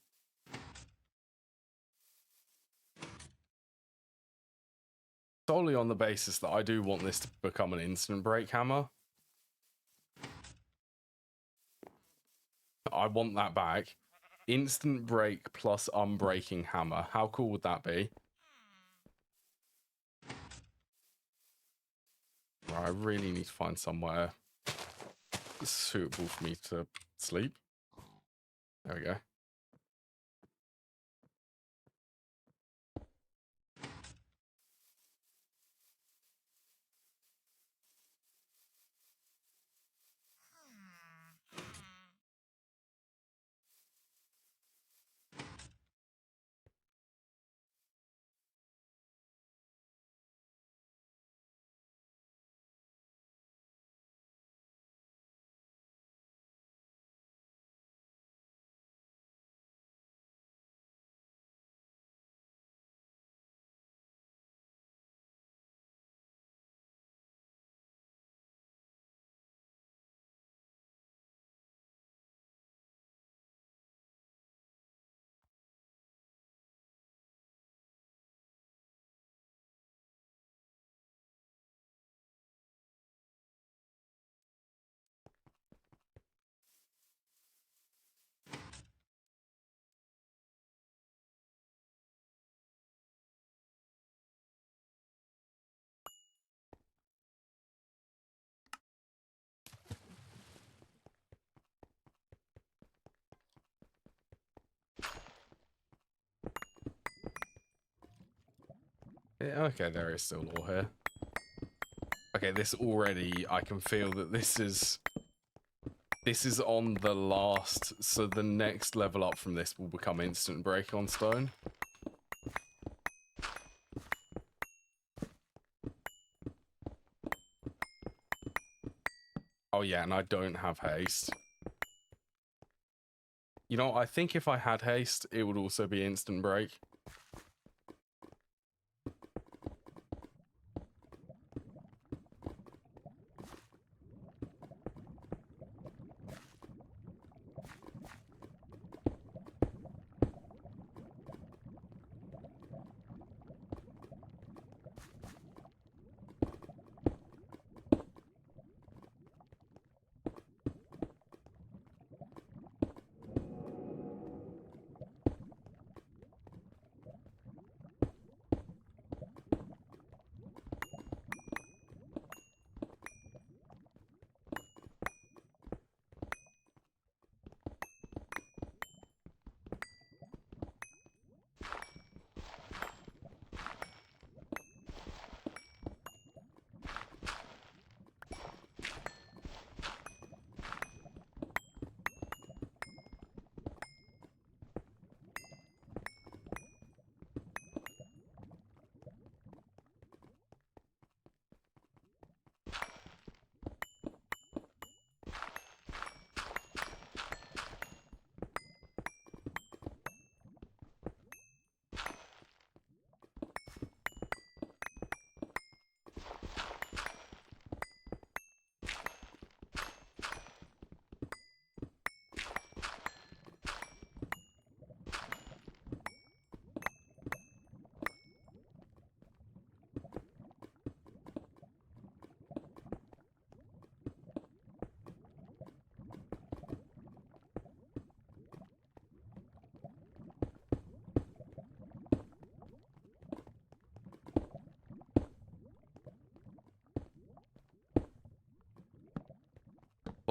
[SPEAKER 1] Solely on the basis that I do want this to become an instant break hammer. I want that back. Instant break plus unbreaking hammer. How cool would that be? Right, I really need to find somewhere suitable for me to sleep. There we go. Yeah, okay, there is still ore here. Okay, this already, I can feel that this is on the last, so the next level up from this will become instant break on stone. Oh yeah, and I don't have haste. You know, I think if I had haste, it would also be instant break.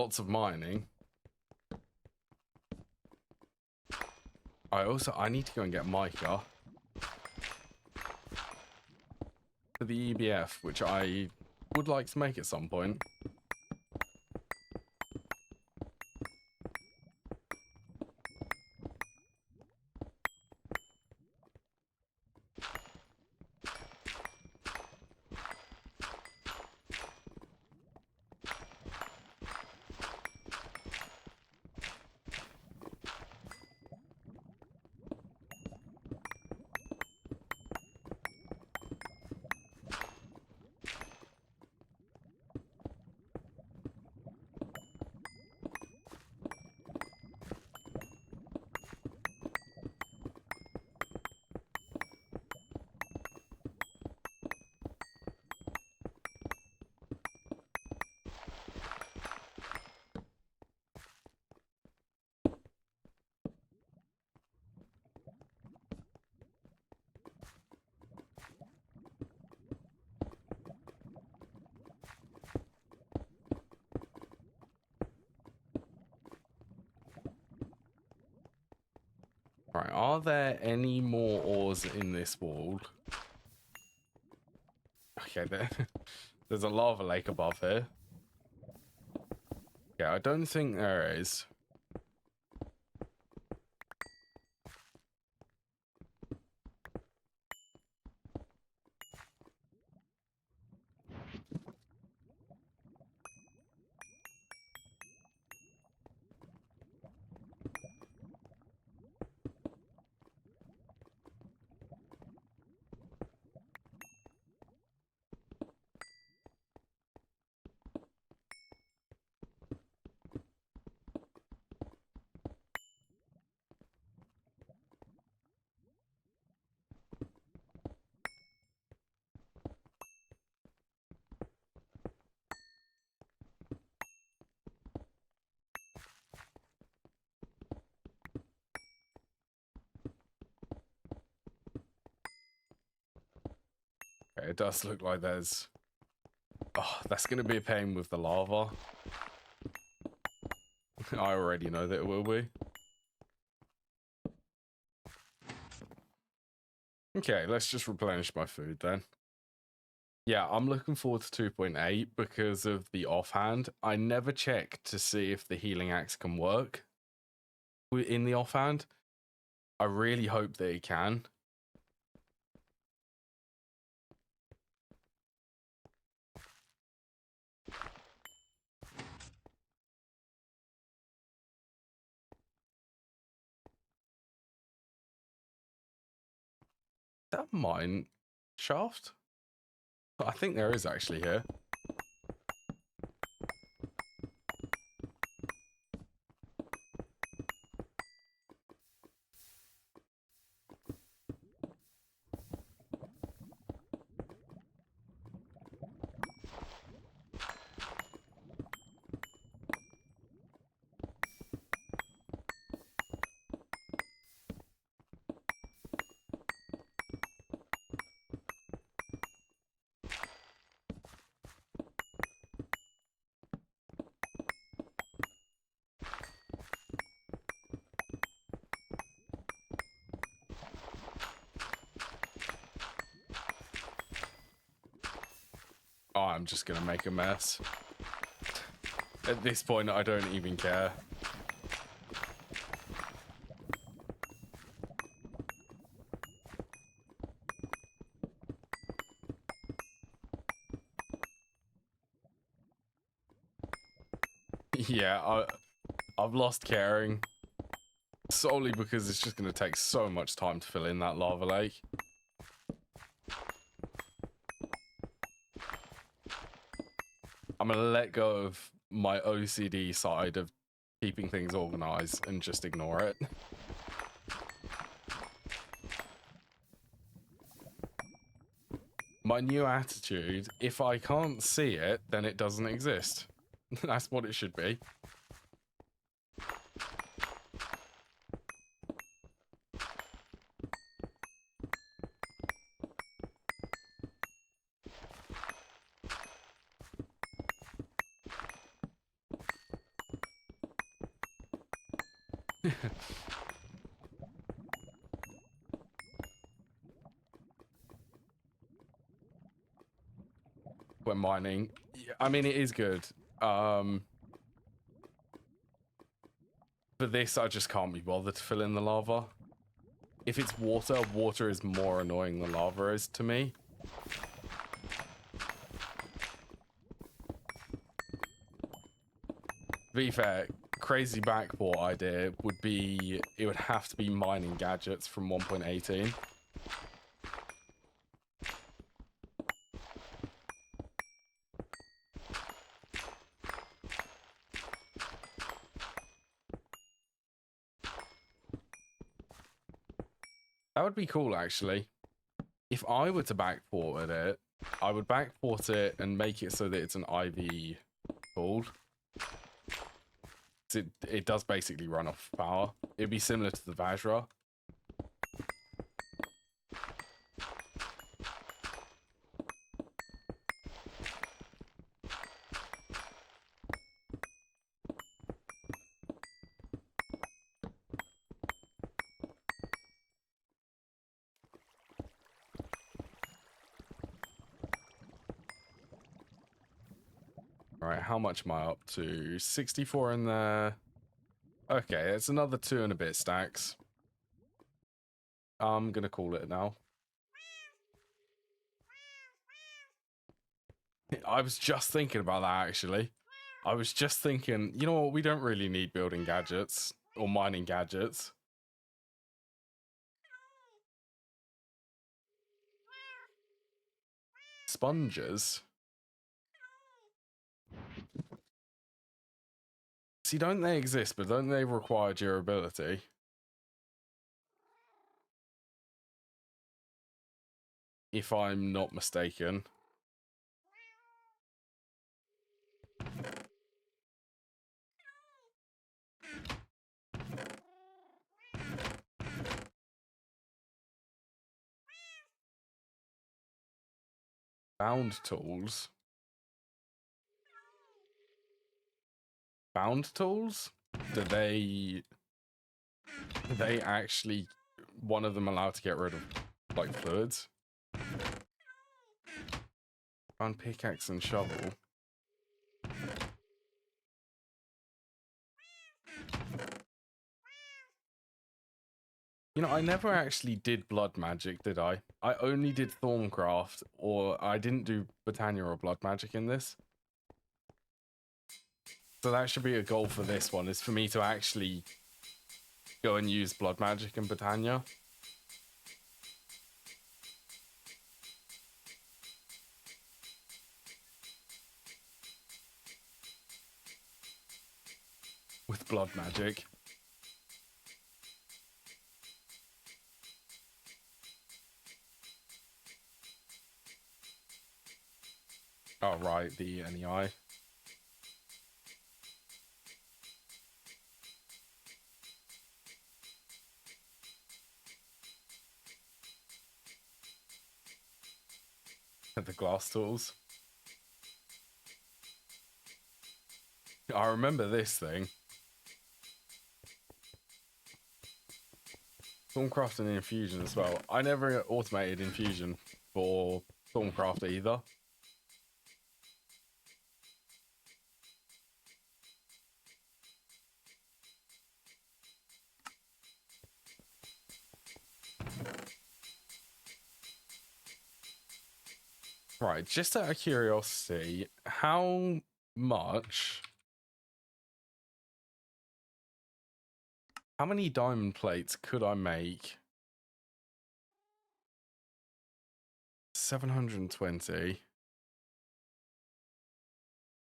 [SPEAKER 1] Lots of mining. I need to go and get mica for the EBF, which I would like to make at some point. Right, are there any more ores in this world? Okay, there's a lava lake above here. Yeah, I don't think there is. Okay, it does look like there's... Oh, that's going to be a pain with the lava. I already know that it will be. Okay, let's just replenish my food then. Yeah, I'm looking forward to 2.8 because of the offhand. I never check to see if the healing axe can work in the offhand. I really hope that it can. That mine shaft? I think there is actually here. Oh, I'm just gonna make a mess. At this point, I don't even care. Yeah, I've lost caring. Solely because it's just gonna take so much time to fill in that lava lake. I'm gonna let go of my OCD side of keeping things organized and just ignore it. My new attitude, if I can't see it, then it doesn't exist. That's what it should be. When mining. I mean, it is good. For this, I just can't be bothered to fill in the lava. If it's water, water is more annoying than lava is to me. To be fair, crazy backport idea would be, it would have to be mining gadgets from 1.18. That would be cool, actually. If I were to backport it, I would backport it and make it so that it's an IV pooled. It does basically run off power. It'd be similar to the Vajra. Right, how much am I up to? 64 in there. Okay, it's another 2 and a bit stacks. I'm gonna call it now. I was just thinking about that, actually. I was just thinking, you know what, we don't really need building gadgets or mining gadgets. Sponges? See, don't they exist, but don't they require durability? If I'm not mistaken. Bound tools? Bound tools? Do they actually, one of them allowed to get rid of, like, fluids? Found pickaxe and shovel. You know, I never actually did blood magic, did I? I only did Thorncraft, or I didn't do Botania or blood magic in this. So that should be a goal for this one, is for me to actually go and use blood magic and Botania. With blood magic. Oh, right, the NEI. The glass tools. I remember this thing. Thorncraft and infusion as well. I never automated infusion for Thorncraft either. Right, just out of curiosity, how many diamond plates could I make? 720.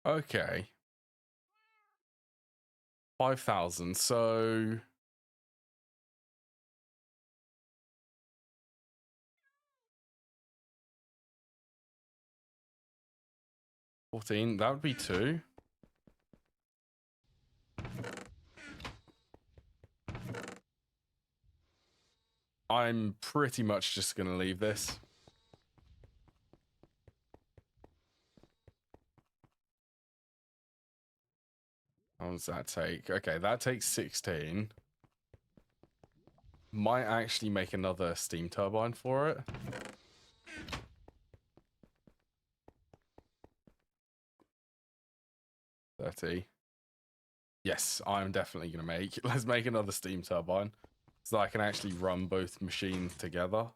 [SPEAKER 1] Okay. 5,000, so... $14, that would be 2. I'm pretty much just going to leave this. How long does that take? Okay, that takes 16. Might actually make another steam turbine for it. Yes, I'm definitely going to make. Let's make another steam turbine so I can actually run both machines together.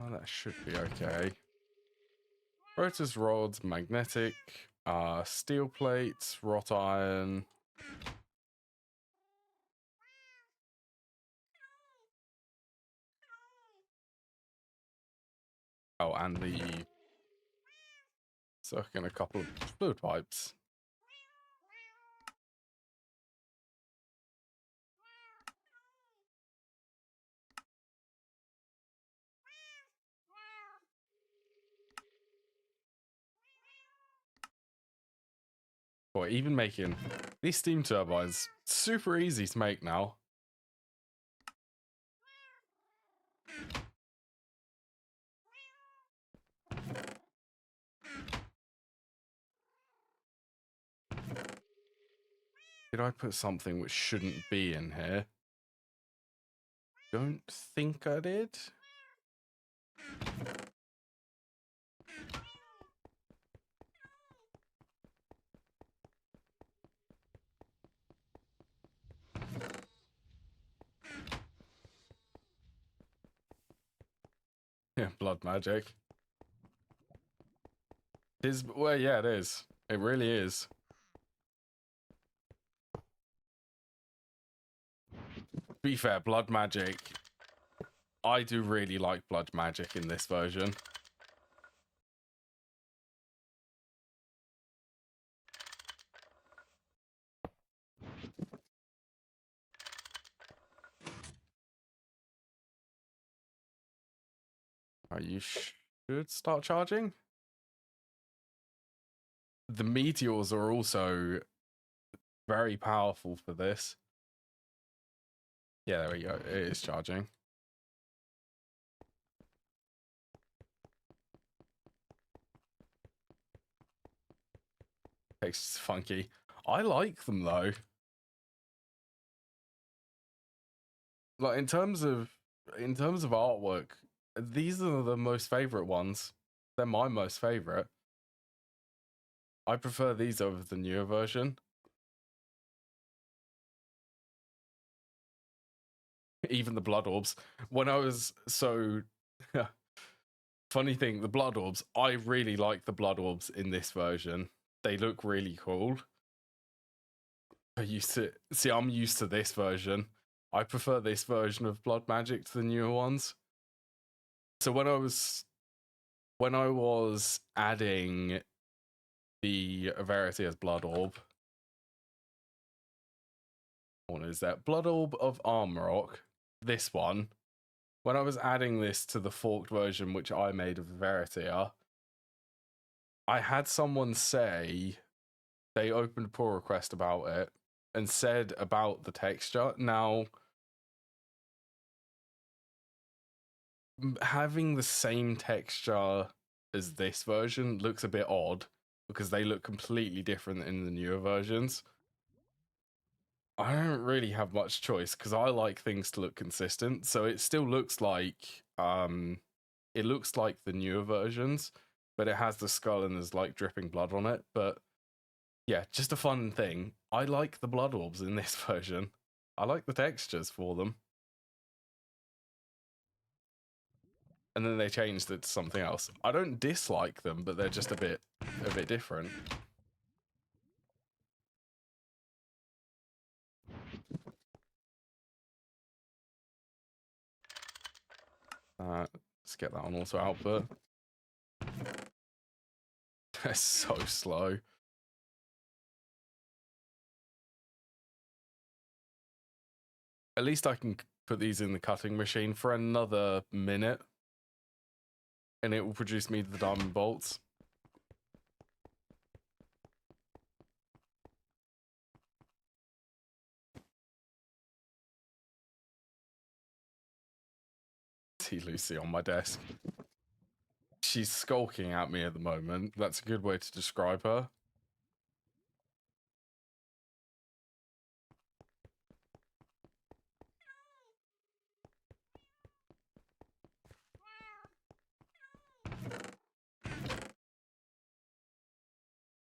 [SPEAKER 1] Oh, that should be okay. Rotors, rods, magnetic, steel plates, wrought iron. Oh, and the circuit and a couple of fluid pipes. Or even making these steam turbines super easy to make now. Did I put something which shouldn't be in here? Don't think I did. Yeah, blood magic. It is, well, yeah, it is. It really is. To be fair, blood magic. I do really like blood magic in this version. You should start charging. The meteors are also very powerful for this. Yeah, there we go. It is charging. It's funky. I like them though. Like in terms of artwork, these are the most favorite ones. They're my most favorite. I prefer these over the newer version. Even the blood orbs. When I was funny thing, the blood orbs, I really like the blood orbs in this version. They look really cool. I'm used to this version. I prefer this version of blood magic to the newer ones. So when I was adding the Verity as blood orb, what is that? Blood orb of Armrock. This one. When I was adding this to the forked version, which I made of Veritia, I had someone say they opened a pull request about it and said about the texture. Now, having the same texture as this version looks a bit odd because they look completely different in the newer versions. I don't really have much choice because I like things to look consistent. So it still looks like the newer versions, but it has the skull and there's like dripping blood on it. But yeah, just a fun thing. I like the blood orbs in this version. I like the textures for them. And then they changed it to something else. I don't dislike them, but they're just a bit different. Let's get that on auto output. They're so slow. At least I can put these in the cutting machine for another minute. And it will produce me the diamond bolts. See Lucy on my desk. She's skulking at me at the moment. That's a good way to describe her.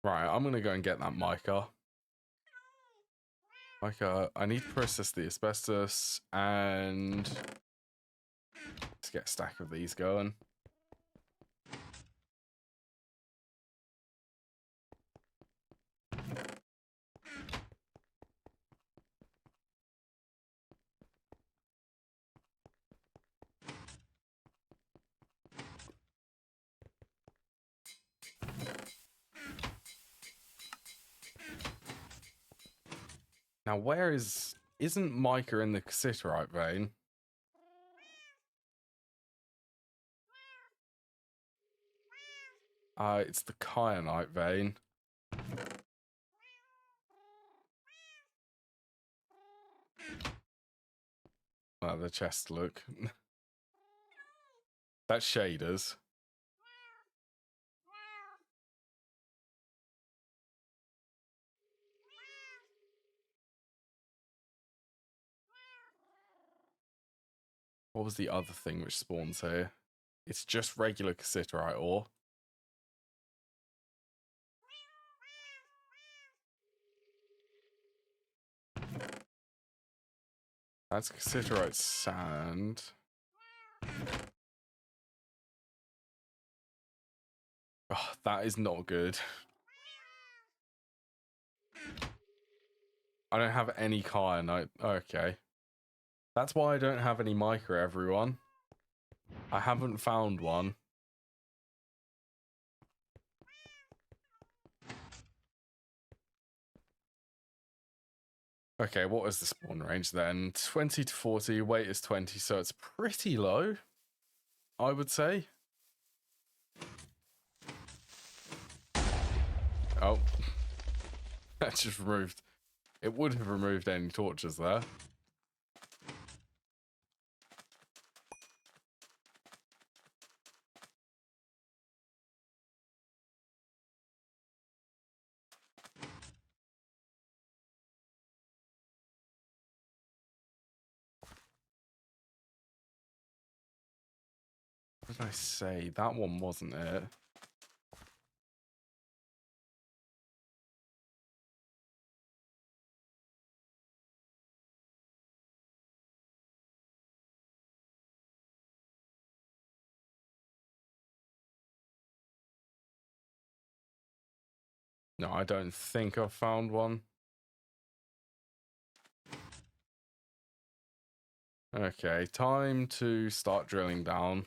[SPEAKER 1] Right, I'm going to go and get that Micah. Micah, I need to process the asbestos and let's get a stack of these going. Now, isn't Micah in the cassiterite vein? It's the kyanite vein. Oh, the chest look. That's shaders. What was the other thing which spawns here? It's just regular cassiterite ore. That's cassiterite sand. Oh, that is not good. I don't have any kyanite. Okay. That's why I don't have any Micah, everyone. I haven't found one. Okay, what is the spawn range then? 20 to 40, weight is 20, so it's pretty low, I would say. Oh, that just removed. It would have removed any torches there. What did I say? That one wasn't it. No, I don't think I've found one. Okay, time to start drilling down.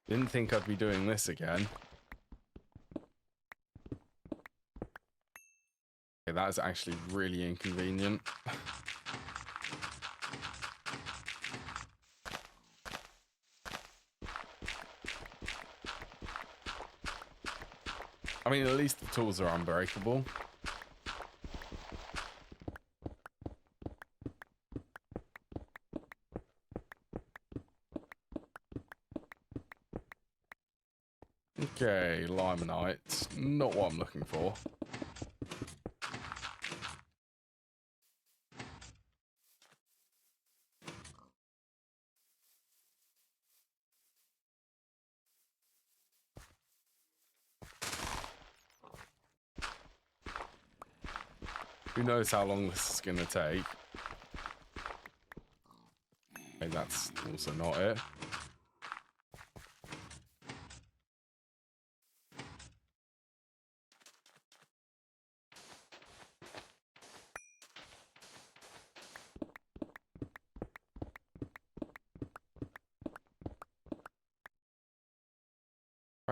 [SPEAKER 1] Didn't think I'd be doing this again. Okay, that is actually really inconvenient. I mean, at least the tools are unbreakable. Okay, limonite. Not what I'm looking for. Who knows how long this is going to take. Okay, that's also not it.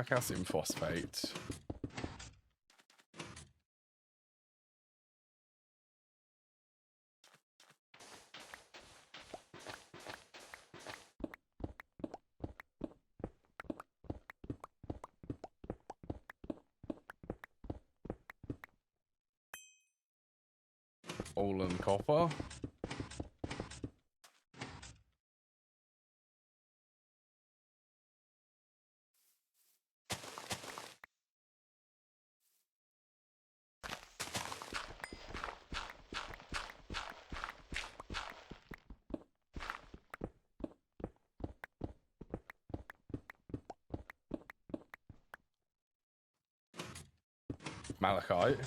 [SPEAKER 1] Calcium phosphate. Coal and copper. Malachite.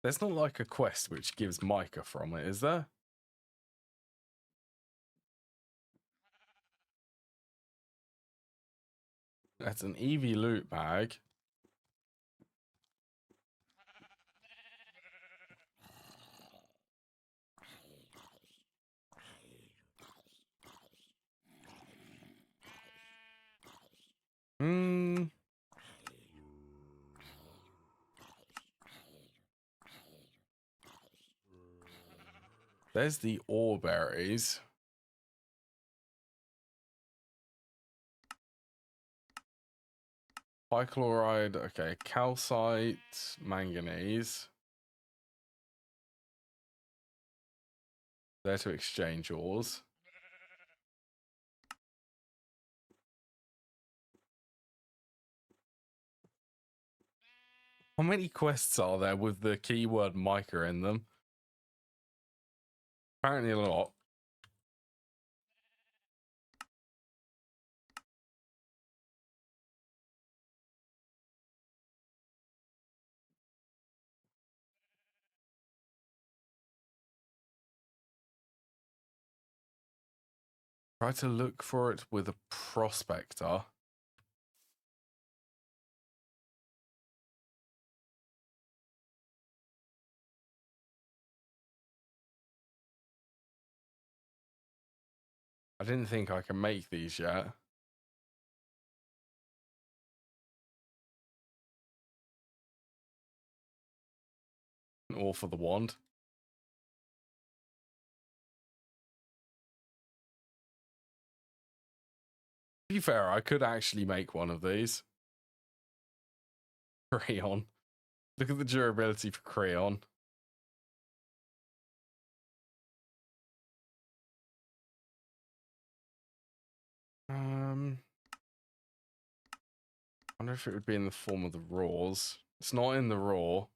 [SPEAKER 1] There's not like a quest which gives mica from it, is there? That's an EV loot bag. Hmm. There's the ore berries. Bichloride, okay, calcite, manganese. There to exchange ores. How many quests are there with the keyword mica in them? Apparently a lot. Try to look for it with a prospector. I didn't think I can make these yet. Or for the wand. To be fair, I could actually make one of these. Crayon. Look at the durability for crayon. I wonder if it would be in the form of the raws. It's not in the raw.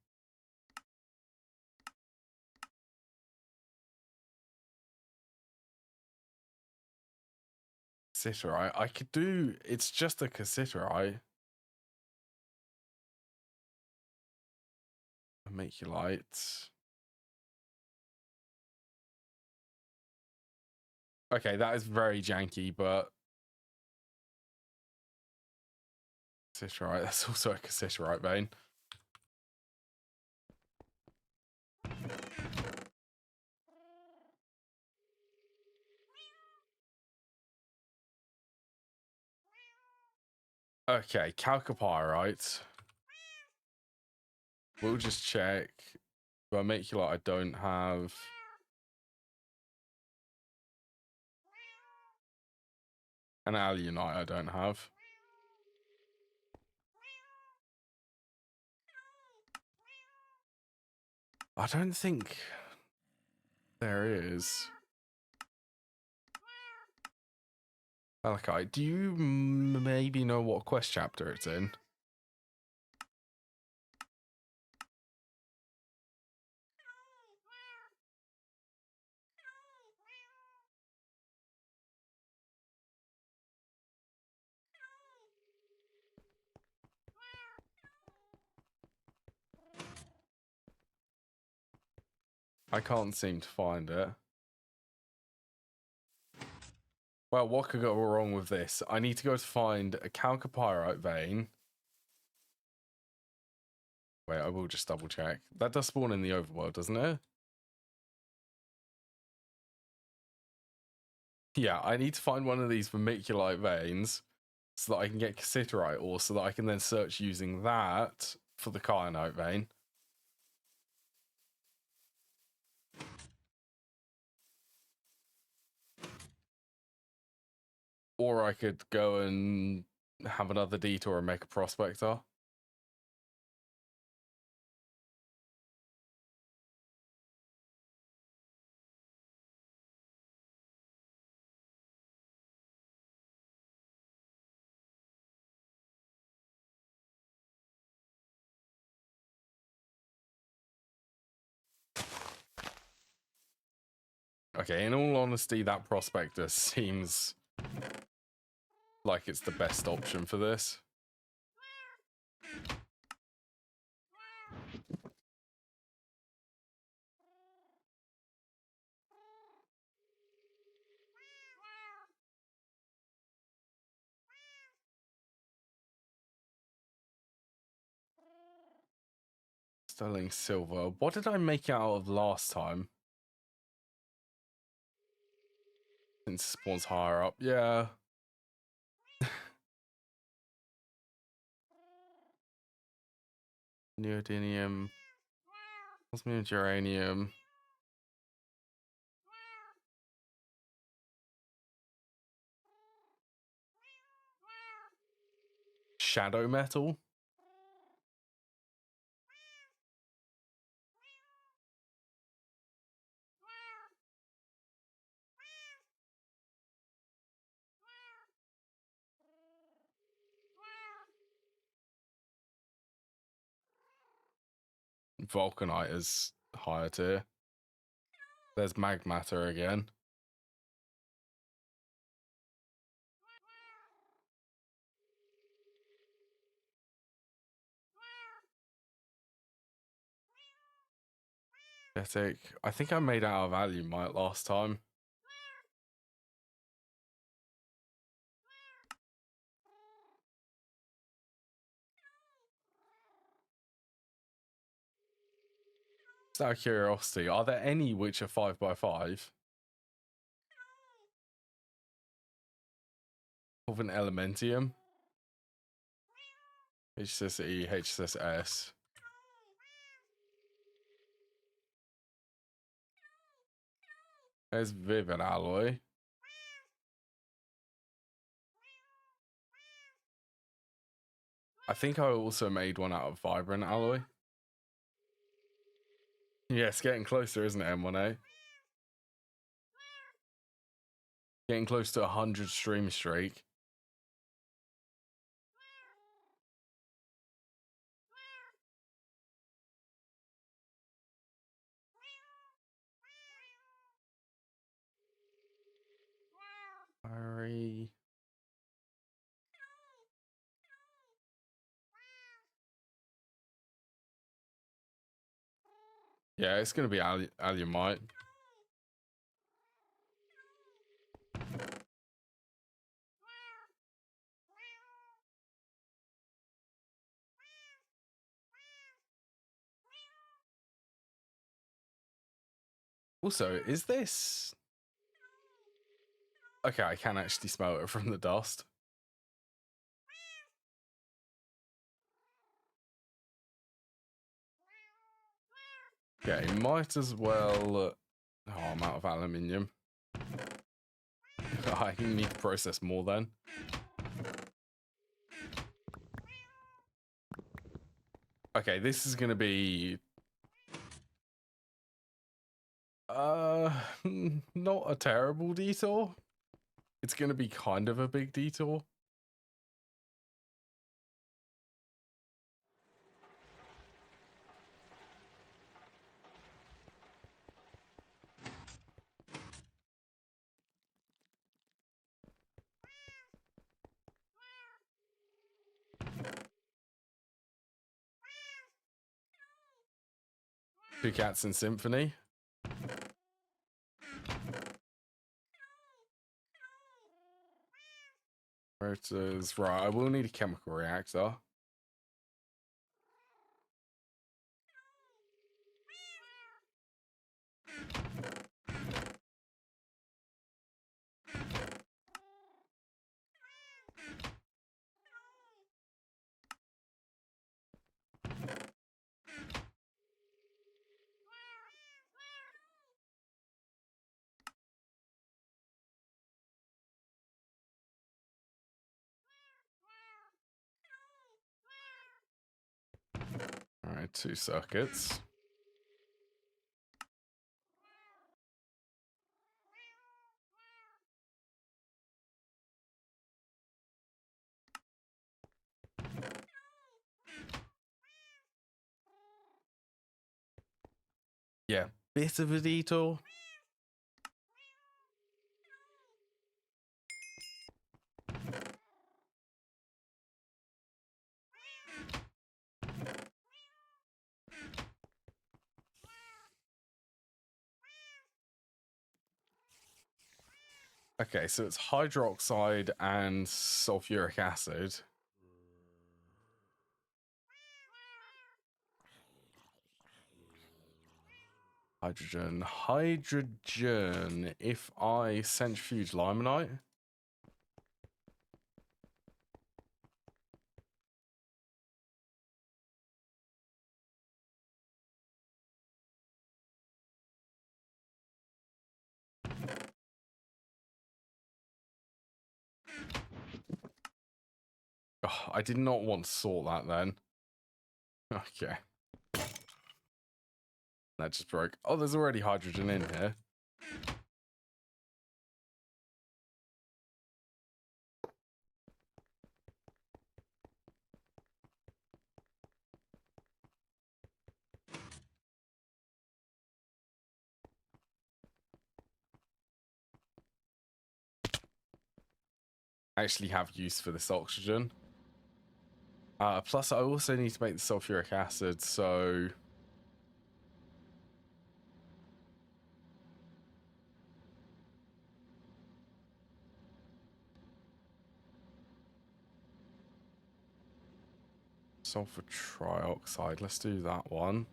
[SPEAKER 1] Cassiterite. I could do. It's just a cassiterite. Make you light. Okay, that is very janky, but cassiterite. That's also a cassiterite vein. Okay, chalcopyrite. We'll just check. Do I make you light? I don't have. An alunite I don't have. I don't think there is. Malachite, do you maybe know what quest chapter it's in? I can't seem to find it. Well, what could go wrong with this? I need to go to find a chalcopyrite vein. Wait, I will just double check. That does spawn in the overworld, doesn't it? Yeah, I need to find one of these vermiculite veins so that I can get cassiterite ore, so that I can then search using that for the kyanite vein. Or I could go and have another detour and make a prospector. Okay, in all honesty, that prospector seems like it's the best option for this. Sterling silver. What did I make out of last time? Since it spawns higher up. Yeah. Neodymium. Osmium geranium. Shadow metal. Vulcanite is higher tier. There's mag matter again. I think I made out of alumite last time. Just out of curiosity, are there any which are 5x5? Of an elementium? HSSE, HSS. There's vivid alloy. I think I also made one out of vibrant alloy. Yeah, it's getting closer, isn't it, M1A? Getting close to 100 stream streak. Sorry. Yeah, it's going to be alumite. Also, is this... Okay, I can actually smell it from the dust. Okay, might as well... Oh, I'm out of aluminium. I need to process more then. Okay, this is going to be... not a terrible detour. It's going to be kind of a big detour. Two Cats and Symphony. Rotors. Right, I will need a chemical reactor. All right, 2 circuits. Yeah, bit of a detour. Okay, so it's hydroxide and sulfuric acid. Hydrogen. If I centrifuge limonite. Oh, I did not want to sort that then. Okay. That just broke. Oh, there's already hydrogen in here. I actually have use for this oxygen. Plus, I also need to make the sulfuric acid, so... Sulfur trioxide, let's do that one.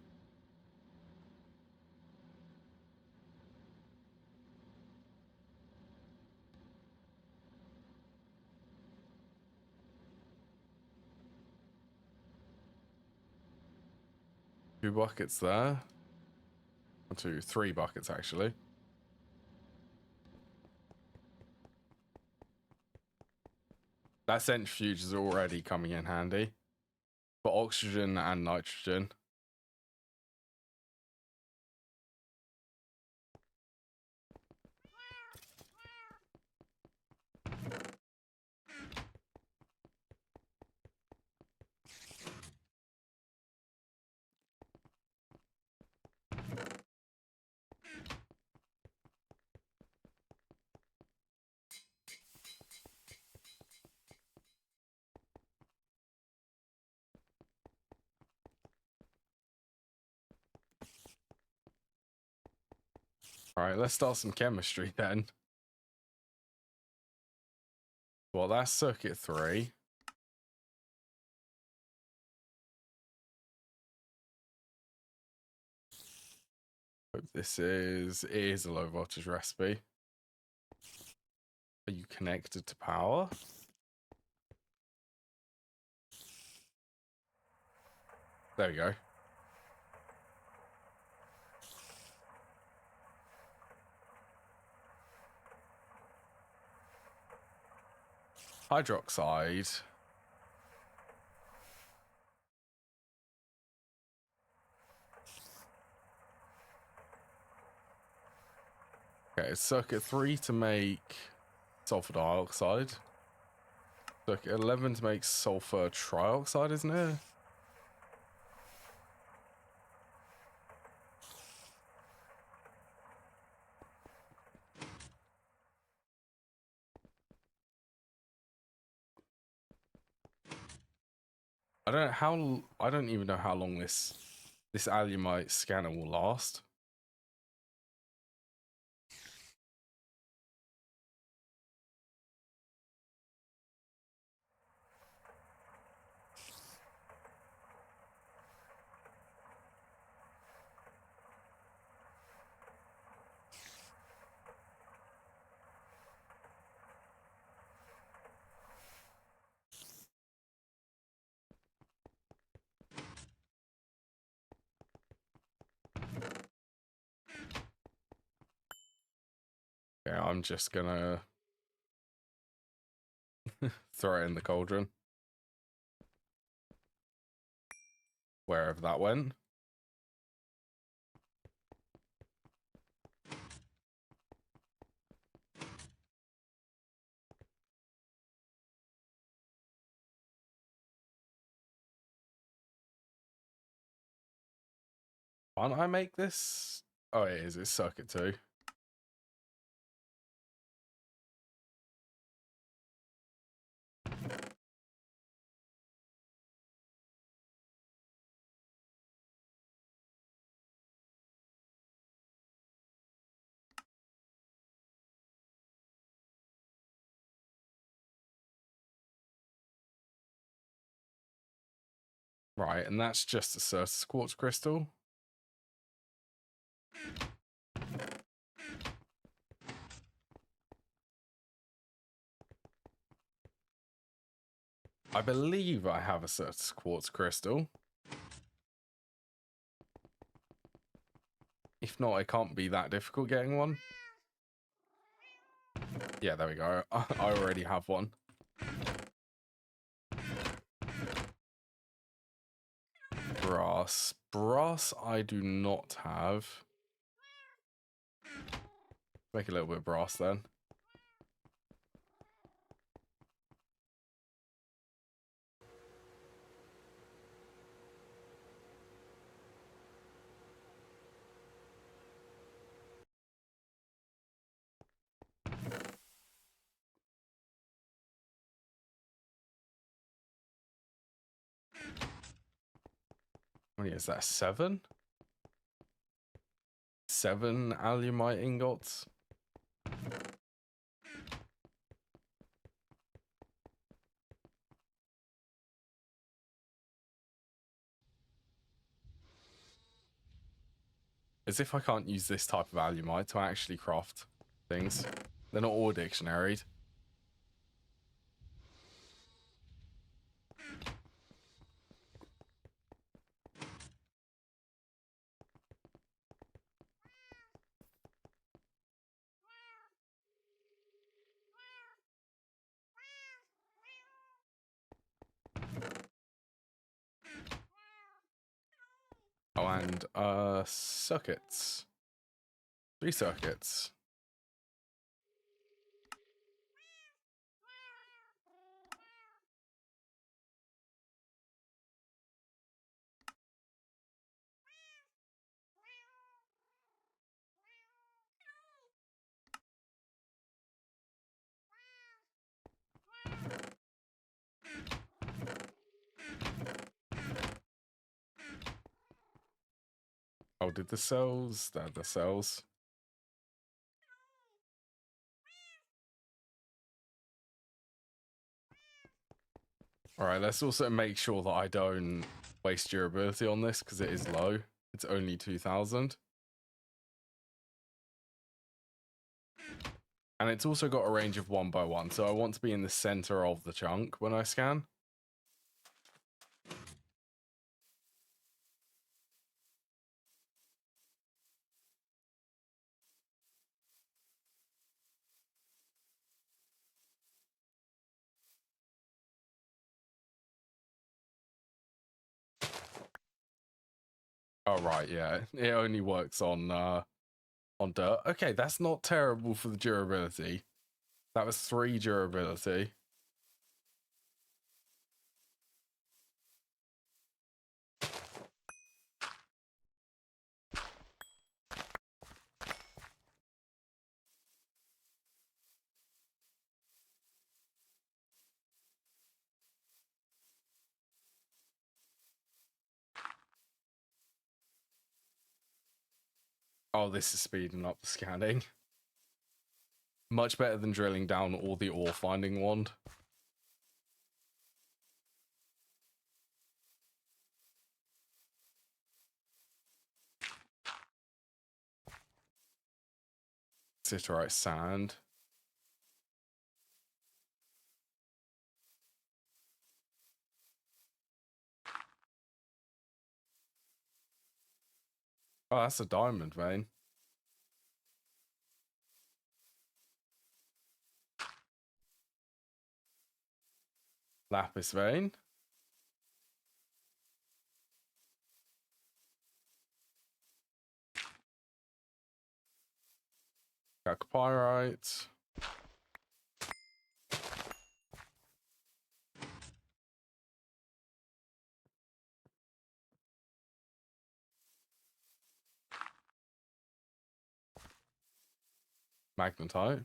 [SPEAKER 1] Two buckets there. 1, 2, 3 buckets actually. That centrifuge is already coming in handy for oxygen and nitrogen. All right, let's start some chemistry then. Well, that's circuit 3. Hope this is a low voltage recipe. Are you connected to power? There we go. Hydroxide. Okay, it's circuit 3 to make sulfur dioxide. Circuit 11 to make sulfur trioxide, isn't it? I don't even know how long this alumite scanner will last. Yeah, I'm just gonna throw it in the cauldron. Wherever that went. Can't I make this? Oh, it is. It's circuit 2. Right, and that's just a Certus quartz crystal. I believe I have a Certus quartz crystal. If not, it can't be that difficult getting one. Yeah, there we go. I already have one. Brass. Brass I do not have. Make a little bit of brass then. How many is that? 7? 7 alumite ingots. As if I can't use this type of alumite to actually craft things. They're not all dictionaried. Oh, and circuits. 3 circuits. Oh, did the cells? They're the cells. Alright, let's also make sure that I don't waste durability on this because it is low. It's only 2000. And it's also got a range of 1 by 1, so I want to be in the center of the chunk when I scan. Oh, right, yeah. It only works on dirt. Okay, that's not terrible for the durability. That was 3 durability. Oh, this is speeding up the scanning. Much better than drilling down all the ore finding wand. Siderite sand. Oh, that's a diamond vein. Lapis vein. Chalcopyrite. Magnetite.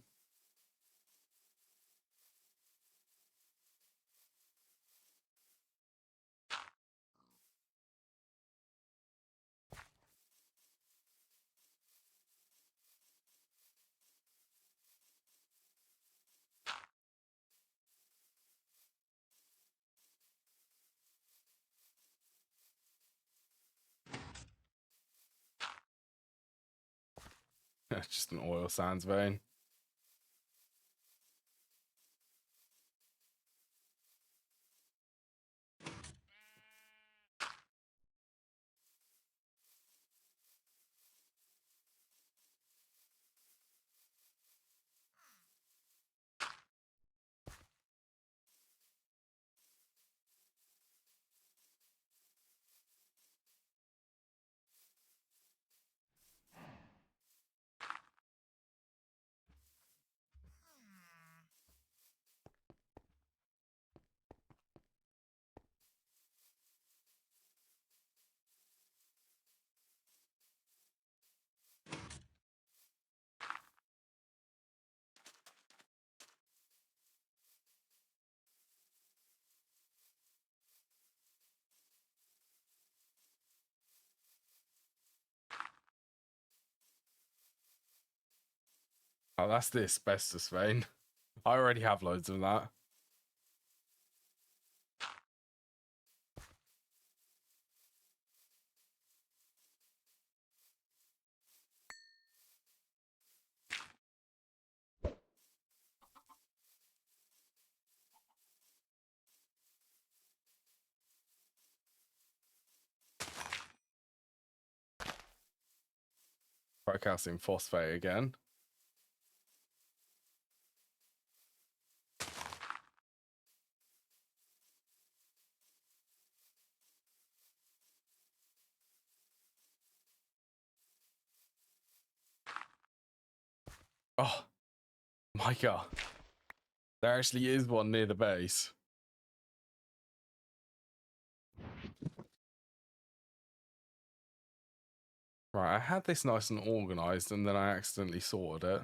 [SPEAKER 1] Just an oil sands vein. Oh, that's the asbestos vein. I already have loads of that. Calcium phosphate again. Oh my god. There actually is one near the base. Right, I had this nice and organized and then I accidentally sorted it.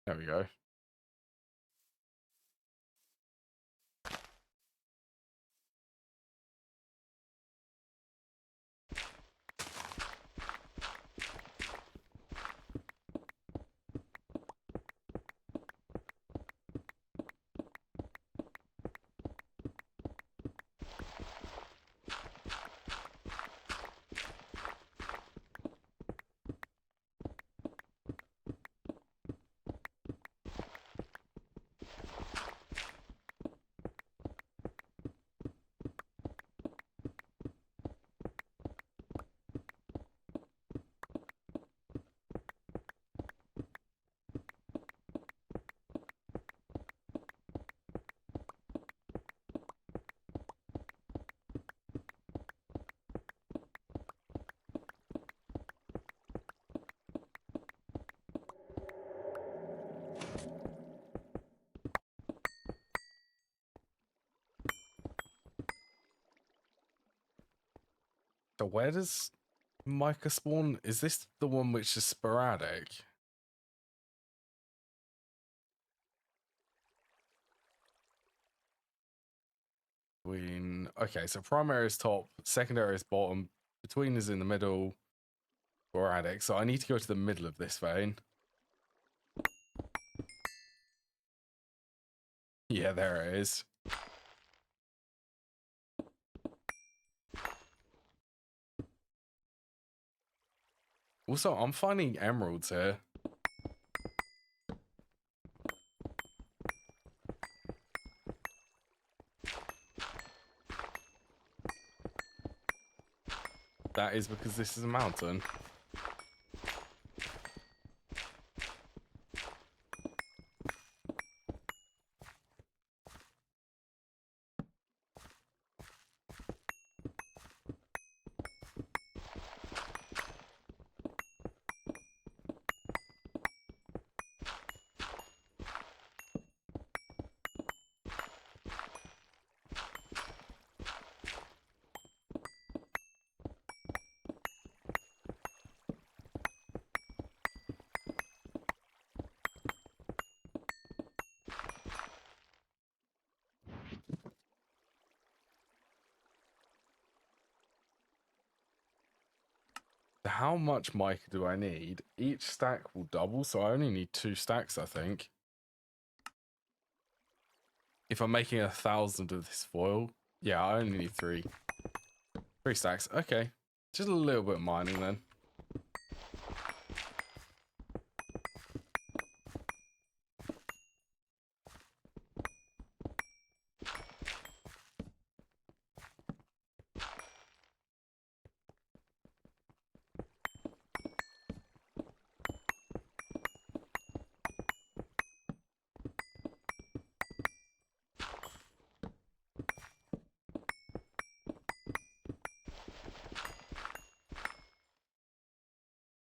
[SPEAKER 1] There we go. So where does mica spawn? Is this the one which is sporadic? Okay, so primary is top, secondary is bottom, between is in the middle, sporadic. So I need to go to the middle of this vein. Yeah, there it is. Also, I'm finding emeralds here. That is because this is a mountain. how much mica do I need? Each stack will double, so I only need 2 stacks, I think. If I'm making 1,000 of this foil, yeah, I only need 3. 3 stacks, okay. Just a little bit of mining then.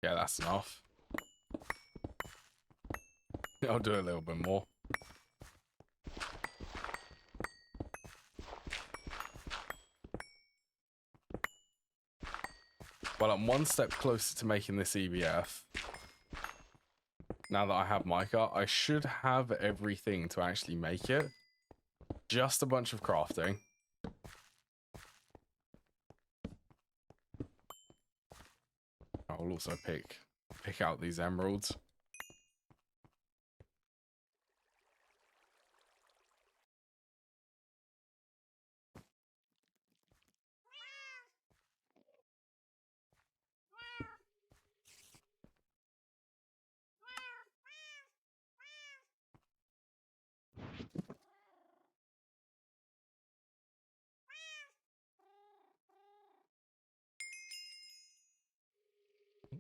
[SPEAKER 1] Yeah, that's enough. I'll do a little bit more. Well, I'm one step closer to making this EBF. Now that I have mica, I should have everything to actually make it. Just a bunch of crafting. I'll also pick out these emeralds.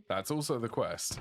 [SPEAKER 1] That's also the quest.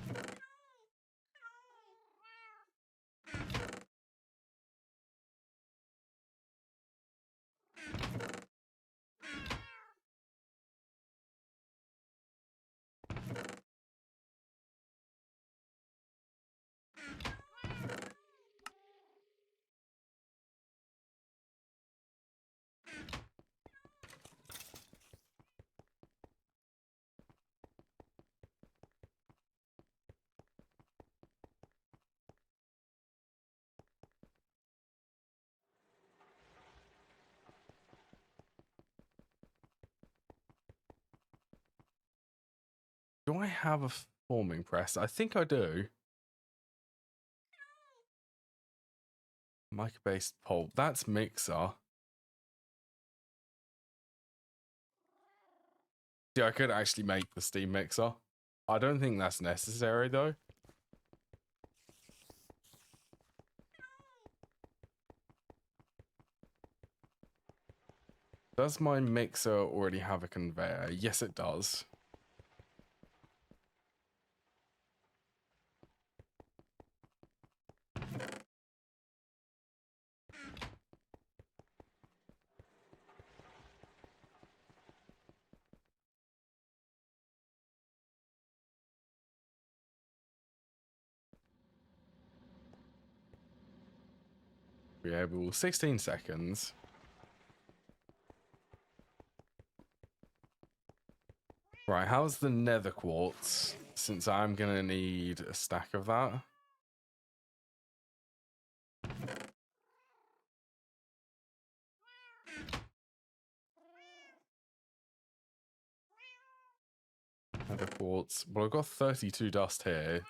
[SPEAKER 1] Do I have a forming press? I think I do. Mica-based pulp. That's mixer. Yeah, I could actually make the steam mixer. I don't think that's necessary, though. Does my mixer already have a conveyor? Yes, it does. Be able 16 seconds. Right, how's the nether quartz? Since I'm gonna need a stack of that. Nether quartz. Well, I've got 32 dust here.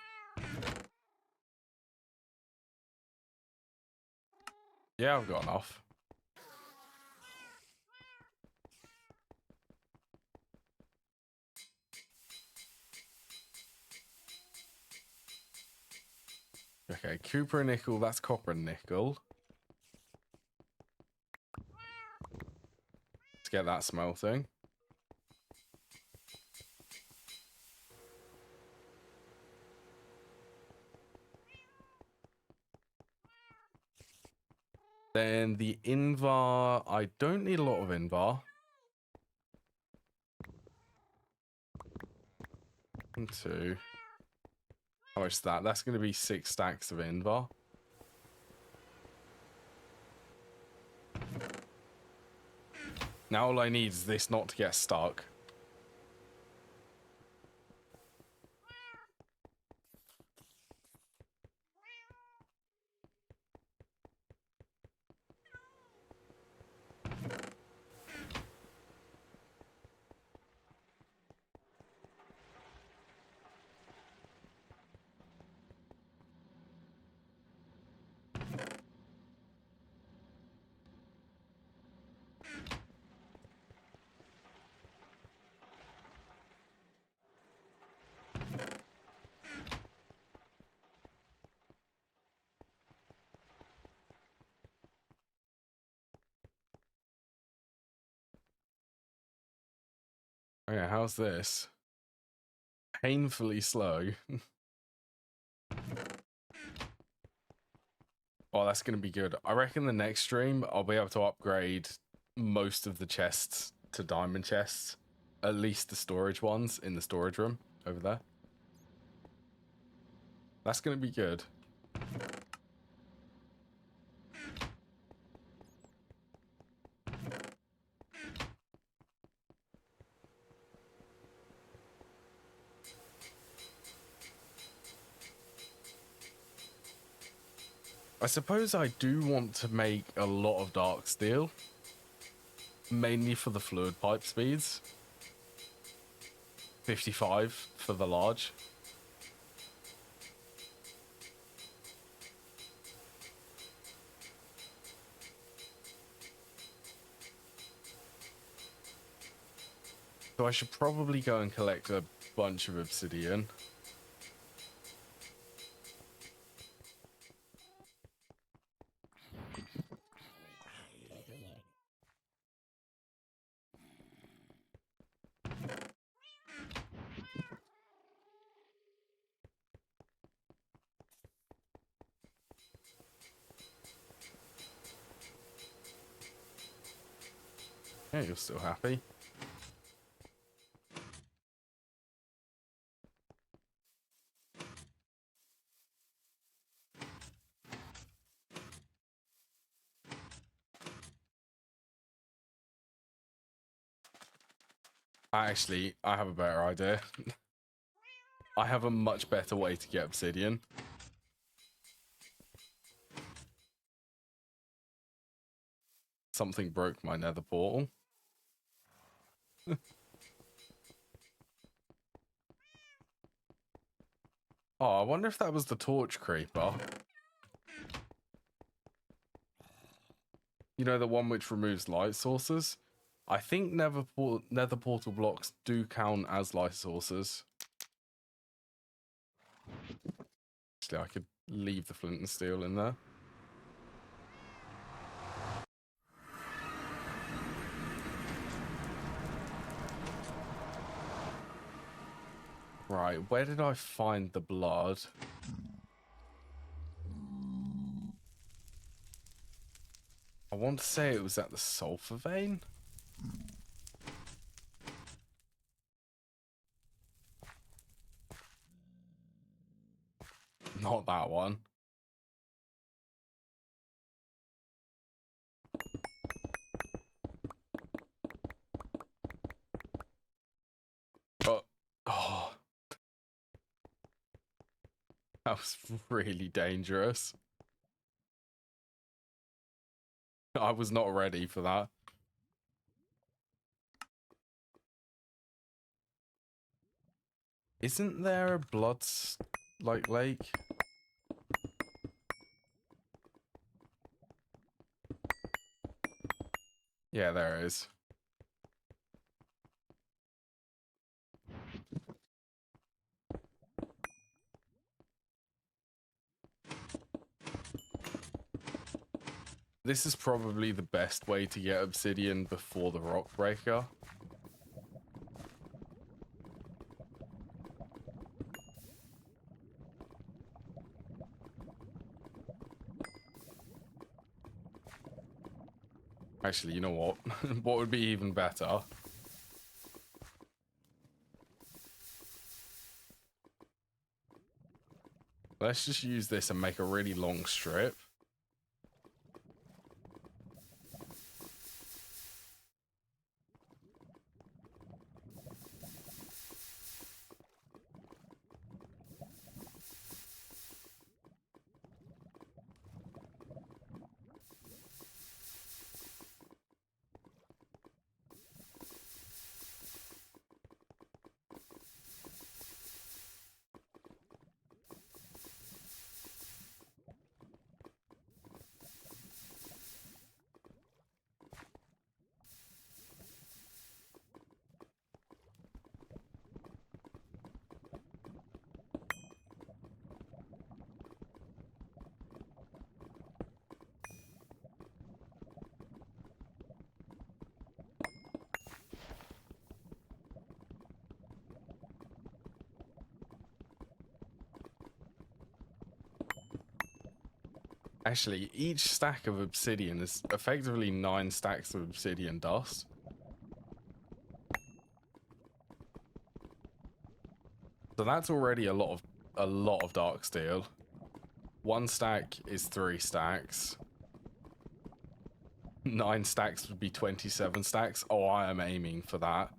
[SPEAKER 1] Yeah, I've got enough. Okay, copper and nickel, that's copper and nickel. Let's get that smelting. Then the invar, I don't need a lot of invar. 1, 2. How much is that? That's going to be 6 stacks of invar. Now all I need is this not to get stuck. Okay, how's this? Painfully slow. Oh, that's going to be good. I reckon the next stream, I'll be able to upgrade most of the chests to diamond chests. At least the storage ones in the storage room over there. That's going to be good. I suppose I do want to make a lot of dark steel. Mainly for the fluid pipe speeds. 55 for the large. So I should probably go and collect a bunch of obsidian. Yeah, you're still happy. Actually, I have a better idea. I have a much better way to get obsidian. Something broke my nether portal. Oh, I wonder if that was the torch creeper. You know, the one which removes light sources? I think nether portal blocks do count as light sources. Actually, I could leave the flint and steel in there. Right, where did I find the blood? I want to say it was at the sulfur vein. Not that one. Oh, that was really dangerous. I was not ready for that. Isn't there a blood like lake? Yeah, there is. This is probably the best way to get obsidian before the rock breaker. Actually, you know what? What would be even better? Let's just use this and make a really long strip. Actually, each stack of obsidian is effectively 9 stacks of obsidian dust. So that's already a lot of dark steel. 1 stack is 3 stacks. 9 stacks would be 27 stacks. Oh, I am aiming for that.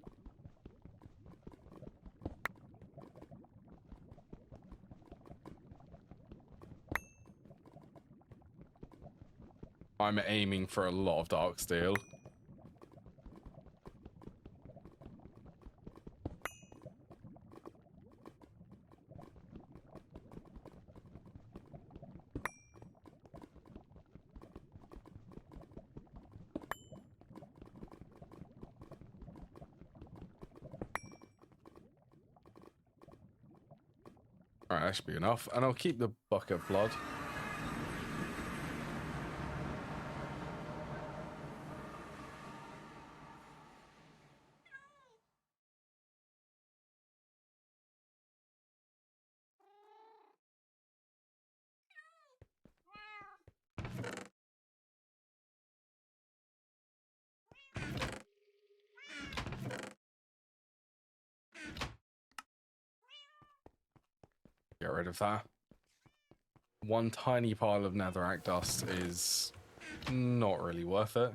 [SPEAKER 1] I'm aiming for a lot of dark steel. Alright, that should be enough. And I'll keep the bucket of blood. Get rid of that. 1 tiny pile of netherrack dust is not really worth it.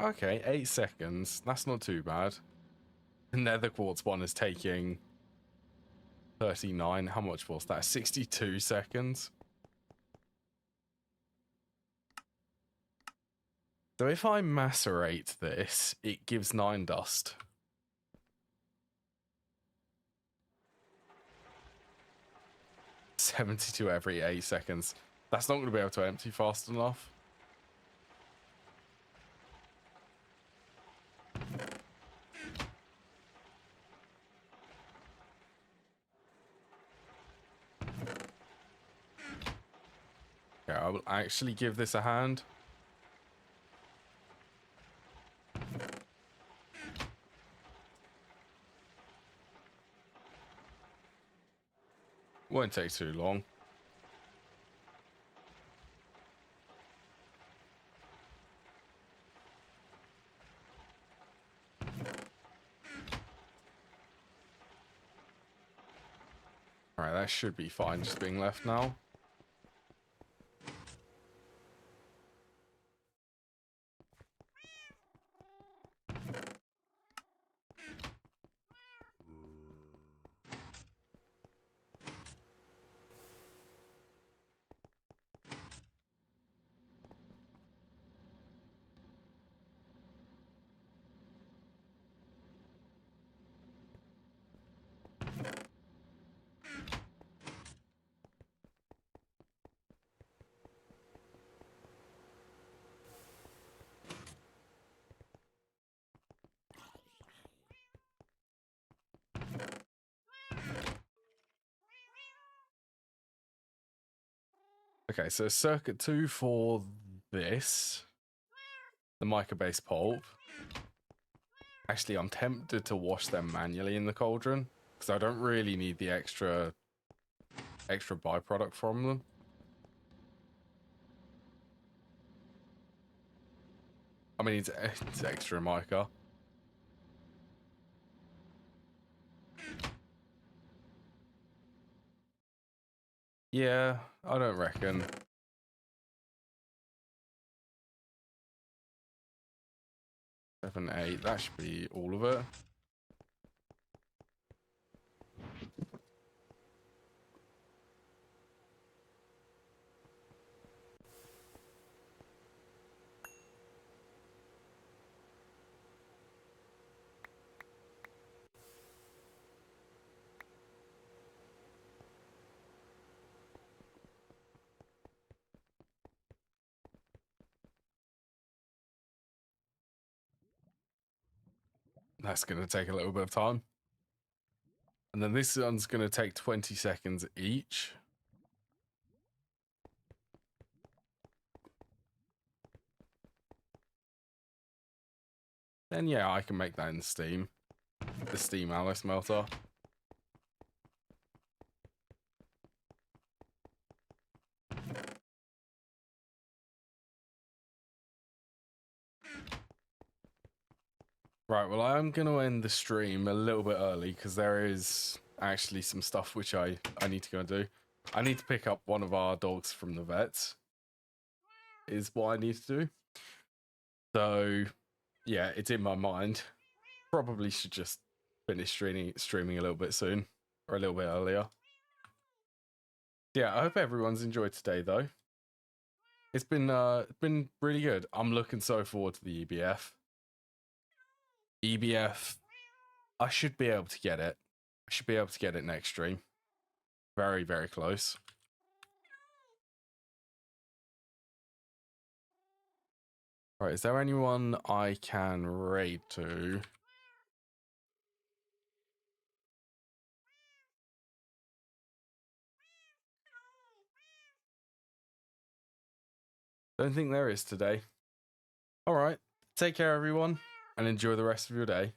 [SPEAKER 1] Okay, 8 seconds. That's not too bad. The nether quartz one is taking 39. How much was that? 62 seconds. So if I macerate this, it gives 9 dust. $72 every 8 seconds. That's not going to be able to empty fast enough. Okay, I will actually give this a hand. Won't take too long. Alright, that should be fine just being left now. Okay, so circuit 2 for this. The mica-based pulp. Actually, I'm tempted to wash them manually in the cauldron, because I don't really need the extra byproduct from them. I mean, it's extra mica. Yeah, I don't reckon. 7, 8, that should be all of it. That's going to take a little bit of time. And then this one's going to take 20 seconds each. then yeah, I can make that in Steam. The Steam alloy smelter. Right, well, I'm going to end the stream a little bit early because there is actually some stuff which I need to go and do. I need to pick up one of our dogs from the vets, is what I need to do. So, yeah, it's in my mind. Probably should just finish streaming a little bit soon, or a little bit earlier. Yeah, I hope everyone's enjoyed today, though. It's been really good. I'm looking so forward to the EBF. EBF, I should be able to get it. I should be able to get it next stream. Very, very close. Right, is there anyone I can raid to? Don't think there is today. All right, take care, everyone, and enjoy the rest of your day.